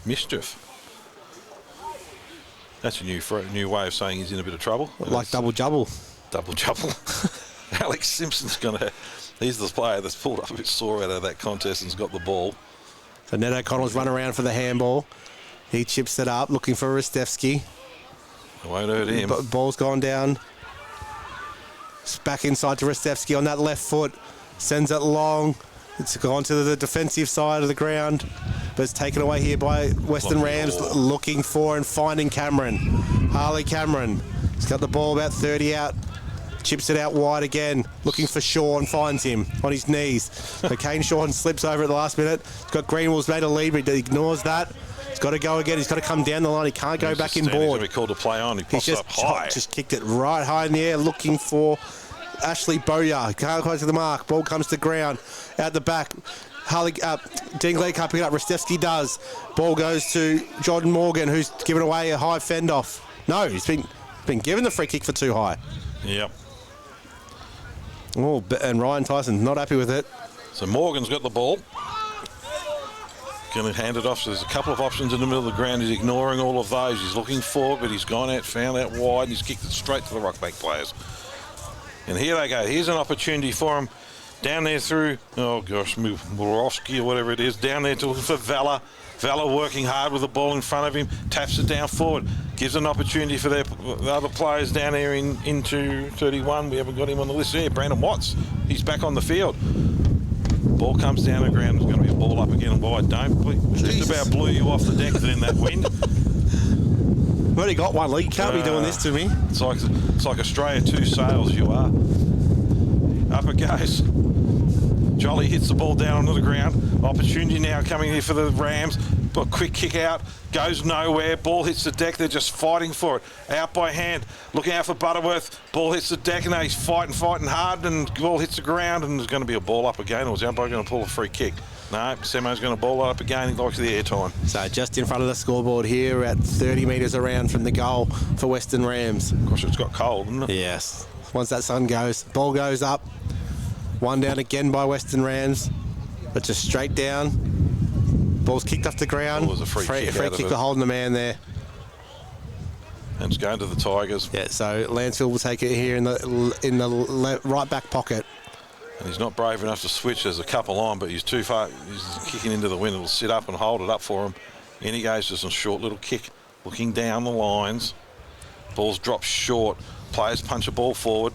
Mischief? That's a new way of saying he's in a bit of trouble. Like double jubble. Double jubble. Alex Simpson's he's the player that's pulled up a bit sore out of that contest and's got the ball. So Ned O'Connell's run around for the handball. He chips it up, looking for Rostevsky. It won't hurt him. Ball's gone down. It's back inside to Rostevsky on that left foot. Sends it long. It's gone to the defensive side of the ground. but it's taken away here by Western Rams, looking for and finding Cameron. Harley Cameron. He's got the ball about 30 out. Chips it out wide again, looking for Sean, finds him on his knees. So Kane Sean slips over at the last minute. He's got Greenwell's made a lead, but he ignores that. He's got to go again. He's got to come down the line. He can't go back in board. He's going to be called to play on. He pops up high. Just kicked it right high in the air, looking for Ashley Bowyer. Can't close to the mark. Ball comes to ground. Out the back. Dingley can't pick it up. Rastevsky does. Ball goes to Jordan Morgan, who's given away a high fend off. No, he's been given the free kick for too high. Yep. Oh, and Ryan Tyson not happy with it. So Morgan's got the ball. Going to hand it off. So there's a couple of options in the middle of the ground. He's ignoring all of those. He's looking forward, but he's gone out, found out wide, and he's kicked it straight to the Rockbank players. And here they go. Here's an opportunity for him. Down there through, Borowski or whatever it is. Down there to for Vella. Vella working hard with the ball in front of him. Taps it down forward. Gives an opportunity for the other players down there into 31. We haven't got him on the list here. Brandon Watts. He's back on the field. Ball comes down the ground. There's going to be a ball up again. Wide. Just about blew you off the deck then, that wind. We've already got one, Lee. You can't be doing this to me. It's like Australia 2 sails, you are. Up it goes. Jolly hits the ball down onto the ground. Opportunity now coming here for the Rams. But quick kick out. Goes nowhere. Ball hits the deck. They're just fighting for it. Out by hand. Looking out for Butterworth. Ball hits the deck and now he's fighting hard and ball hits the ground and there's going to be a ball up again. Or is the umpire going to pull a free kick? No, Semo's going to ball up again. He likes the air time. So just in front of the scoreboard here at 30 metres around from the goal for Western Rams. Of course, it's got cold, isn't it? Yes. Once that sun goes, ball goes up. One down again by Western Rams, but just straight down. Ball's kicked off the ground. It was a free kick for holding the man there. And it's going to the Tigers. Yeah, so Lancefield will take it here in the right back pocket. And he's not brave enough to switch. There's a couple on, but he's too far. He's kicking into the wind. It'll sit up and hold it up for him. In he goes, just a short little kick, looking down the lines. Ball's dropped short. Players punch a ball forward.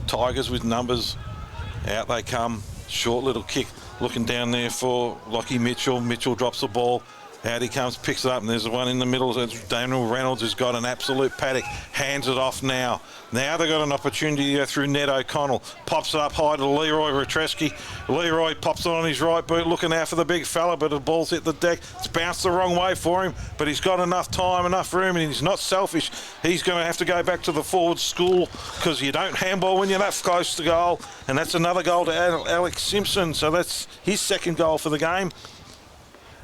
Tigers with numbers. Out they come. Short little kick. Looking down there for Lockie Mitchell. Mitchell drops the ball. Out he comes, picks it up, and there's the one in the middle. That's Daniel Reynolds, who's got an absolute paddock. Hands it off now. Now they've got an opportunity to go through Ned O'Connell. Pops it up high to Leroy Retreski. Leroy pops it on his right boot, looking out for the big fella, but the ball's hit the deck. It's bounced the wrong way for him, but he's got enough time, enough room, and he's not selfish. He's going to have to go back to the forward school because you don't handball when you're that close to goal. And that's another goal to Alex Simpson. So that's his second goal for the game.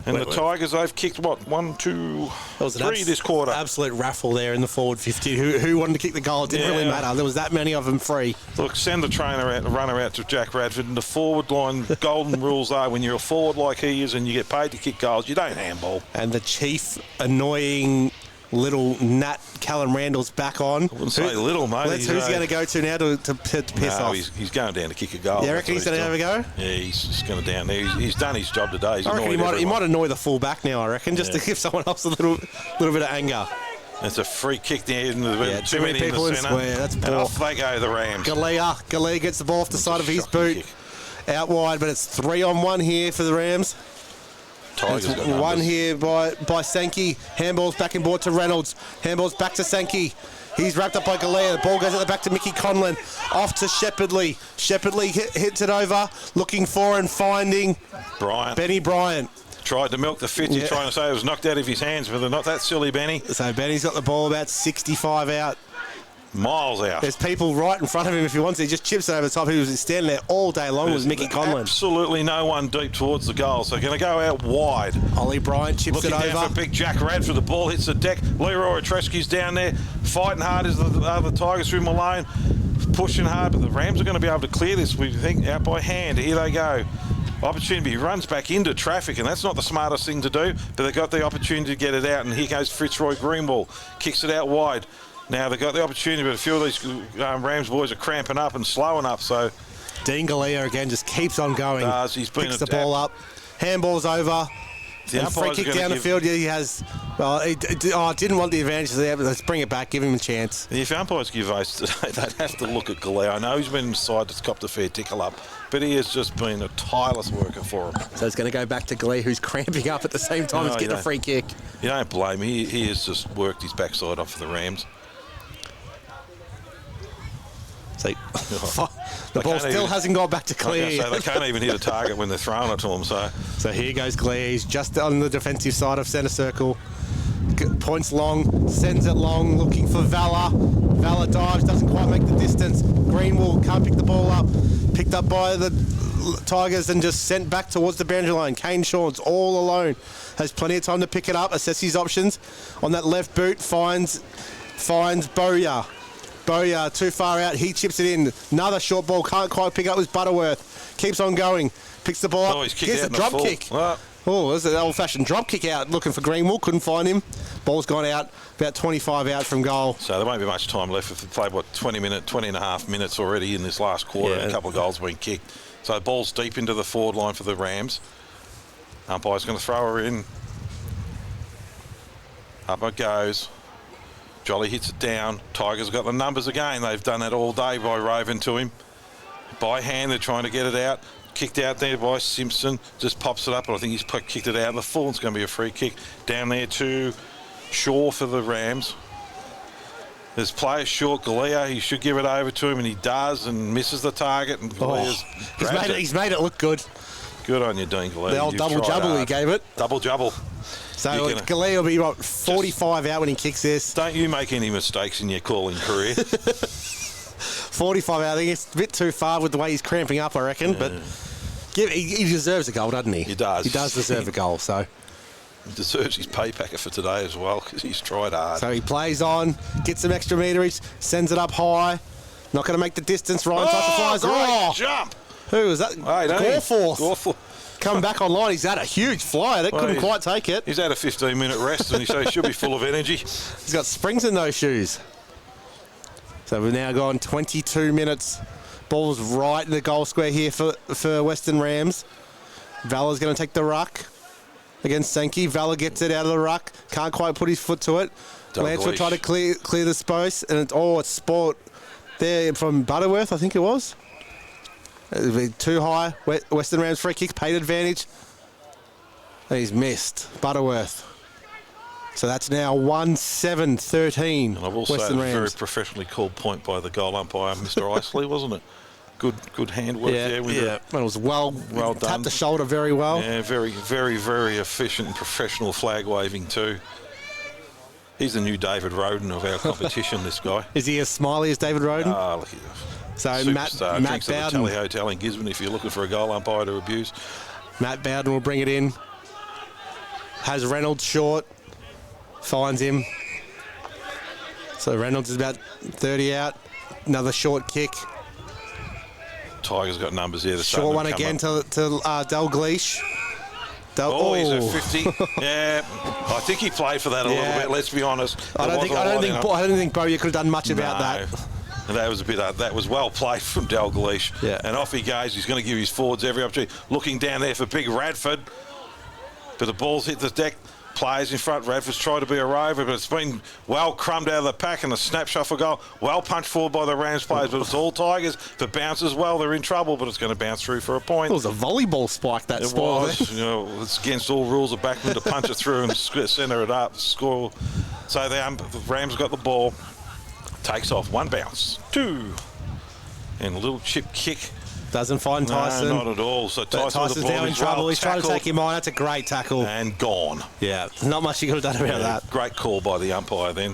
And the Tigers, they've kicked, what, 1, 2, 3 this quarter. Absolute raffle there in the forward 50. Who wanted to kick the goal? It didn't really matter. There was that many of them free. Look, send the runner out to Jack Radford. And the forward line golden rules are when you're a forward like he is and you get paid to kick goals, you don't handball. And the chief annoying little Nat Callum Randall's back on. I wouldn't say little, mate. Who's going to go to now to piss off? He's going down to kick a goal. You reckon he's going to have a go? Yeah, he's just going to down there. He's done his job today. I reckon he might annoy the full back now, I reckon, just to give someone else a little bit of anger. It's a free kick there. Too many people in the square. That's poor. And off they go, the Rams. Galea gets the ball off the side of his boot. Kick. Out wide, but it's 3-on-1 here for the Rams. Tigers got one here by Sankey. Handball's back in board to Reynolds. Handball's back to Sankey. He's wrapped up by Galea. The ball goes at the back to Mickey Conlon. Off to Shepherdley. Shepherdley hits it over, looking for and finding Benny Bryant. Tried to milk the fitz. He's trying to say it was knocked out of his hands, but they're not that silly, Benny. So Benny's got the ball about 65 out. Miles out. There's people right in front of him if he wants to. He just chips it over the top. He was standing there all day long with Mickey Conlon. Absolutely no one deep towards the goal. So going to go out wide. Ollie Bryant chips looking it over. Looking down for big Jack Radford. The ball hits the deck. Leroy Retreski's down there. Fighting hard as the other Tigers through Malone. Pushing hard, but the Rams are going to be able to clear this, we think, out by hand. Here they go. Opportunity. He runs back into traffic, and that's not the smartest thing to do, but they've got the opportunity to get it out, and here goes Fitzroy Greenwall. Kicks it out wide. Now they've got the opportunity, but a few of these Rams boys are cramping up and slowing up. So Dean Galea again just keeps on going. He's been picks the ball up. Handball's over. The free kick down the field. Yeah, he has Well, I didn't want the advantage there, but let's bring it back, give him a chance. If umpires give votes today, they'd have to look at Galea. I know he's been inside, it's copped a fair tickle up, but he has just been a tireless worker for him. So it's going to go back to Glee, who's cramping up at the same time as getting a free kick. You don't blame him. He has just worked his backside off for the Rams. So the ball still hasn't got back to Glee. So they can't even hit a target when they're throwing it to him. So here goes Glee. He's just on the defensive side of centre circle. Points long, sends it long, looking for Valor. Valor dives, doesn't quite make the distance. Greenwald can't pick the ball up. Picked up by the Tigers and just sent back towards the boundary line. Kane Shawns all alone. Has plenty of time to pick it up, assess his options. On that left boot, finds Bowyer. Bowyer too far out, he chips it in. Another short ball, can't quite pick up with Butterworth. Keeps on going, picks the ball up, gets a drop kick. Oh, there's an old-fashioned drop kick out, looking for Greenwald, couldn't find him. Ball's gone out, about 25 out from goal. So there won't be much time left. We've played, 20 and a half minutes already in this last quarter, and a couple of goals been kicked. So the ball's deep into the forward line for the Rams. Umpire's going to throw her in. Up it goes. Jolly hits it down. Tigers got the numbers again. They've done that all day by roving to him. By hand, they're trying to get it out. Kicked out there by Simpson. Just pops it up, and I think he's kicked it out in the full. It's going to be a free kick. Down there to Shaw for the Rams. There's players short. Galea, he should give it over to him, and he does, and misses the target. And he's made it look good. Good on you, Dean Galea. The old double jubble he gave it. Double jubble. So Galea will be 45 out when he kicks this. Don't you make any mistakes in your calling career. 45 out. I think it's a bit too far with the way he's cramping up, I reckon. But he deserves a goal, doesn't he? He does. He does deserve a goal. So he deserves his pay packet for today as well, because he's tried hard. So he plays on, gets some extra meterage, sends it up high. Not going to make the distance. Ryan Tusher flies. Great jump. Who was that? Gorforth. Come back online. He's had a huge flyer. Couldn't quite take it. He's had a 15-minute rest, and he should be full of energy. He's got springs in those shoes. So we've now gone 22 minutes. Ball's right in the goal square here for Western Rams. Valor's going to take the ruck against Sankey. Valor gets it out of the ruck. Can't quite put his foot to it. Lancefield trying to clear the space. And it's sport there from Butterworth, I think it was. It'll be too high. Western Rams free kick, paid advantage. And he's missed. Butterworth. So that's now 1-7-13. And I've also had a very professionally called point by the goal umpire, Mr. Isley, wasn't it? Good handwork there. It was well done. Tapped the shoulder very well. Yeah, very, very, very efficient and professional flag waving too. He's the new David Roden of our competition, this guy. Is he as smiley as David Roden? Look at So superstar. Matt Bowden. At the Tally Hotel in Gisborne if you're looking for a goal umpire to abuse. Matt Bowden will bring it in. Has Reynolds short. Finds him. So Reynolds is about 30 out. Another short kick. Tigers got numbers here. Short one again to Dalgleish. He's at 50. Yeah, I think he played for that a little bit. Let's be honest. I don't think Bowyer could have done much about that. And that was a bit. That was well played from Dalgleish. Yeah. And off he goes. He's going to give his forwards every opportunity. Looking down there for big Radford, but the ball's hit the deck. Players in front. Radford's tried to be a rover, but it's been well crumbed out of the pack, and a snapshot for goal. Well punched forward by the Rams players, but it's all Tigers. If it bounces well, they're in trouble, but it's going to bounce through for a point. It was a volleyball spike that spoiled. It's against all rules of backman to punch it through and centre it up, score. So the Rams got the ball. Takes off. One bounce. Two. And a little chip kick. Doesn't find Tyson. No, not at all. So Tyson's now in trouble. He's trying to take him on. That's a great tackle. And gone. Yeah, not much you could have done about that. Great call by the umpire then.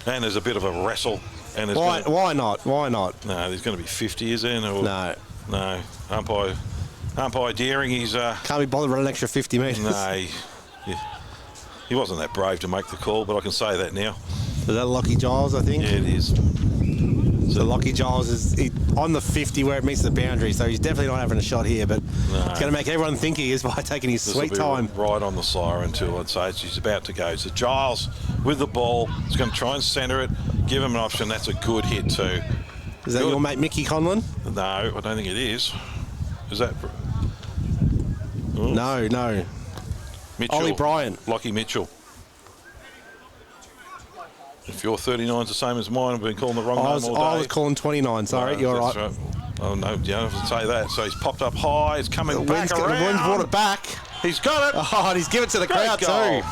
And there's a bit of a wrestle. And why not? Why not? No, there's going to be 50, is there? No. No. Umpire Deering, he's... Can't be bothered running an extra 50 metres. No. He wasn't that brave to make the call, but I can say that now. Is that Lockie Giles, I think? Yeah, it is. So Lockie Giles is on the 50 where it meets the boundary, so he's definitely not having a shot here, but it's going to make everyone think he is by taking his sweet time. Right on the siren too, I'd say. He's about to go. So Giles with the ball. He's going to try and centre it, give him an option. That's a good hit too. Is that your mate Mickey Conlon? No, I don't think it is. Is that... No. Mitchell. Ollie Bryant. Lockie Mitchell. If your 39's the same as mine, I've been calling the wrong name all day. I was calling 29, sorry, you're right. Oh, no, you don't have to say that. So he's popped up high, he's coming back around. The wind's brought it back. He's got it. Oh, and he's given it to the crowd goal. too.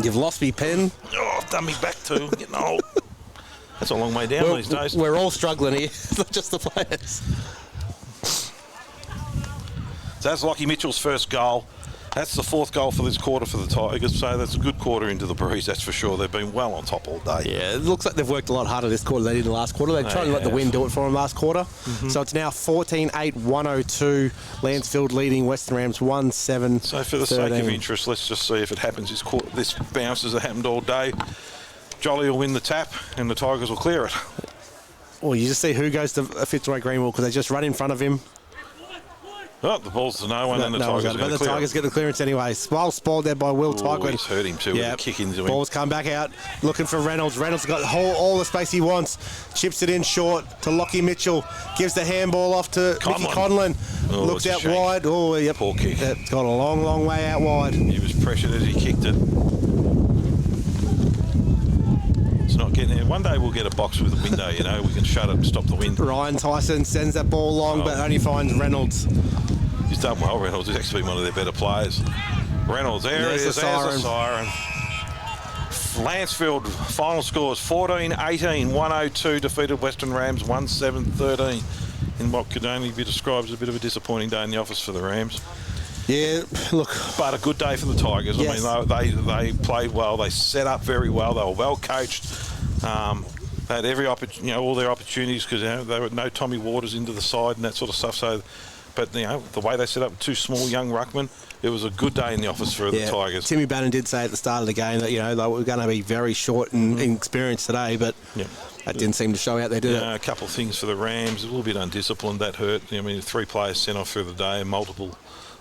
You've lost me, pen. Oh, I've done me back too. I'm getting old. That's a long way down these days. We're all struggling here, not just the players. So that's Lockie Mitchell's first goal. That's the 4th goal for this quarter for the Tigers, so that's a good quarter into the breeze, that's for sure. They've been well on top all day. Yeah, it looks like they've worked a lot harder this quarter than they did the last quarter. They're trying to let the wind do it for them last quarter. So it's now 14-8-102. Lancefield leading Western Rams 1-7. So for the sake of interest, let's just see if it happens this bounce as it happened all day. Jolly will win the tap and the Tigers will clear it. Well, you just see who goes to Fitzroy Greenwell because they just run in front of him. Oh, the ball's to no one, and the Tigers are going to clear. Tigers get the clearance anyway. Well spoiled there by Will Tyquin. He's hurt him too with a kick into him. Ball's come back out, looking for Reynolds. Reynolds got all the space he wants. Chips it in short to Lockie Mitchell. Gives the handball off to Mickey Conlon. Looks out wide. Oh, yep. Poor kick. It's gone a long, long way out wide. He was pressured as he kicked it. It's not getting there. One day we'll get a box with a window, you know. We can shut it and stop the wind. Ryan Tyson sends that ball long, but only finds Reynolds. He's done well, Reynolds. He's actually one of their better players. Reynolds, there's a siren. Lancefield, final scores 14-18, 102, defeated Western Rams 1-7-13 in what could only be described as a bit of a disappointing day in the office for the Rams. Yeah, look. But a good day for the Tigers. Yes. I mean, they played well. They set up very well. They were well coached. They had every all their opportunities because there were no Tommy Waters into the side and that sort of stuff. So. But, the way they set up 2 small young ruckmen, it was a good day in the office for the Tigers. Timmy Bannon did say at the start of the game that, they were going to be very short in experience today, but that didn't seem to show out there, did it? A couple of things for the Rams. A little bit undisciplined. That hurt. 3 players sent off through the day and multiple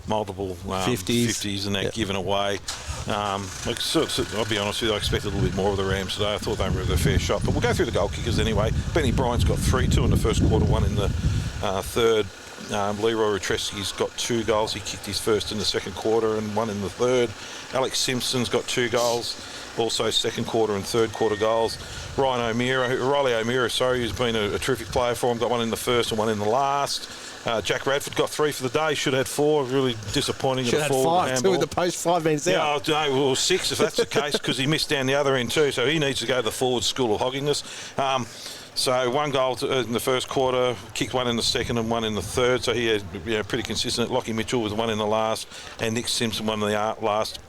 50s and that given away. I'll be honest with you, I expected a little bit more of the Rams today. I thought they were a fair shot. But we'll go through the goal kickers anyway. Benny Bryant's got 3, 2 in the first quarter, 1 in the third. Leroy Retreski's got 2 goals. He kicked his first in the second quarter and 1 in the third. Alex Simpson's got 2 goals, also second quarter and third quarter goals. Riley O'Meara, who's been a terrific player for him, got 1 in the first and 1 in the last. Jack Radford got 3 for the day, should have had 4, really disappointing. Should have had 5, 2 in the post, 5 minutes out. Yeah, well, 6 if that's the case, because he missed down the other end too, so he needs to go to the forward school of hoggingness. So 1 goal in the first quarter, kicked 1 in the second and 1 in the third. So he had pretty consistent. Lockie Mitchell was 1 in the last, and Nick Simpson 1 in the last.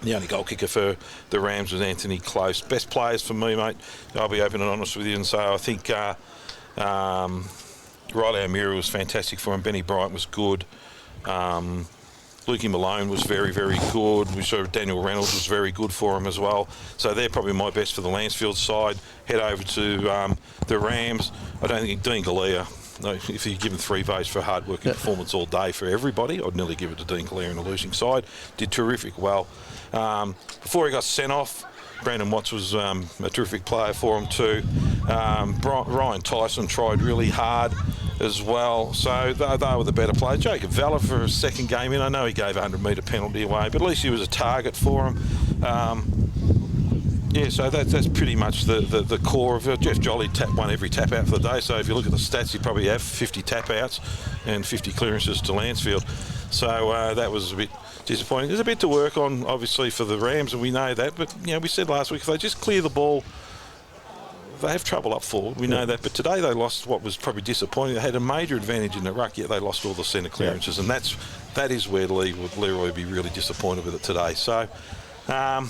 The only goal kicker for the Rams was Anthony Close. Best players for me, mate. I'll be open and honest with you and say I think Riley O'Meara was fantastic for him. Benny Bryant was good. Lukey Malone was very, very good. We saw Daniel Reynolds was very good for him as well. So they're probably my best for the Lancefield side. Head over to the Rams. I don't think Dean Galea, if you give him 3 votes for hard working performance all day for everybody, I'd nearly give it to Dean Galea in the losing side. Did terrific well. Before he got sent off, Brandon Watts was a terrific player for him too. Ryan Tyson tried really hard as well, so they were the better player. Jacob Vella for his second game in, I know he gave a 100-metre penalty away, but at least he was a target for him. So that's pretty much the core of it. Jeff Jolly won every tap out for the day, so if you look at the stats, he probably have 50 tap outs and 50 clearances to Lancefield. So that was a bit disappointing. There's a bit to work on, obviously, for the Rams, and we know that, but we said last week, if they just clear the ball, they have trouble up forward, we know that, but today they lost what was probably disappointing. They had a major advantage in the ruck, yet they lost all the centre clearances, and that is where Leroy would be really disappointed with it today. So, a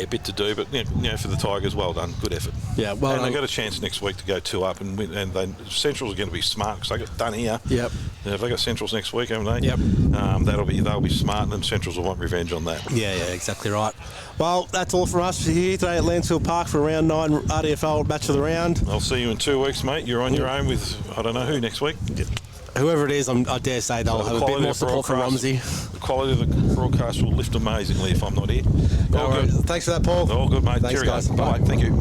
bit to do, but for the Tigers, well done, good effort. Yeah, well, and they got a chance next week to go 2 up and win, and Central's are going to be smart because they got done here. Yep. If they got Centrals next week, haven't they? Yep. They'll be smart, and Centrals will want revenge on that. Yeah, exactly right. Well, that's all from us here today at Lancefield Park for round 9 RDFL match of the round. I'll see you in 2 weeks, mate. You're on your own with I don't know who next week. Whoever it is, I dare say they'll have a bit more support from Romsey. The quality of the broadcast will lift amazingly if I'm not here. All good. Thanks for that, Paul. All good, mate. Thanks, guys. Bye. Thank you.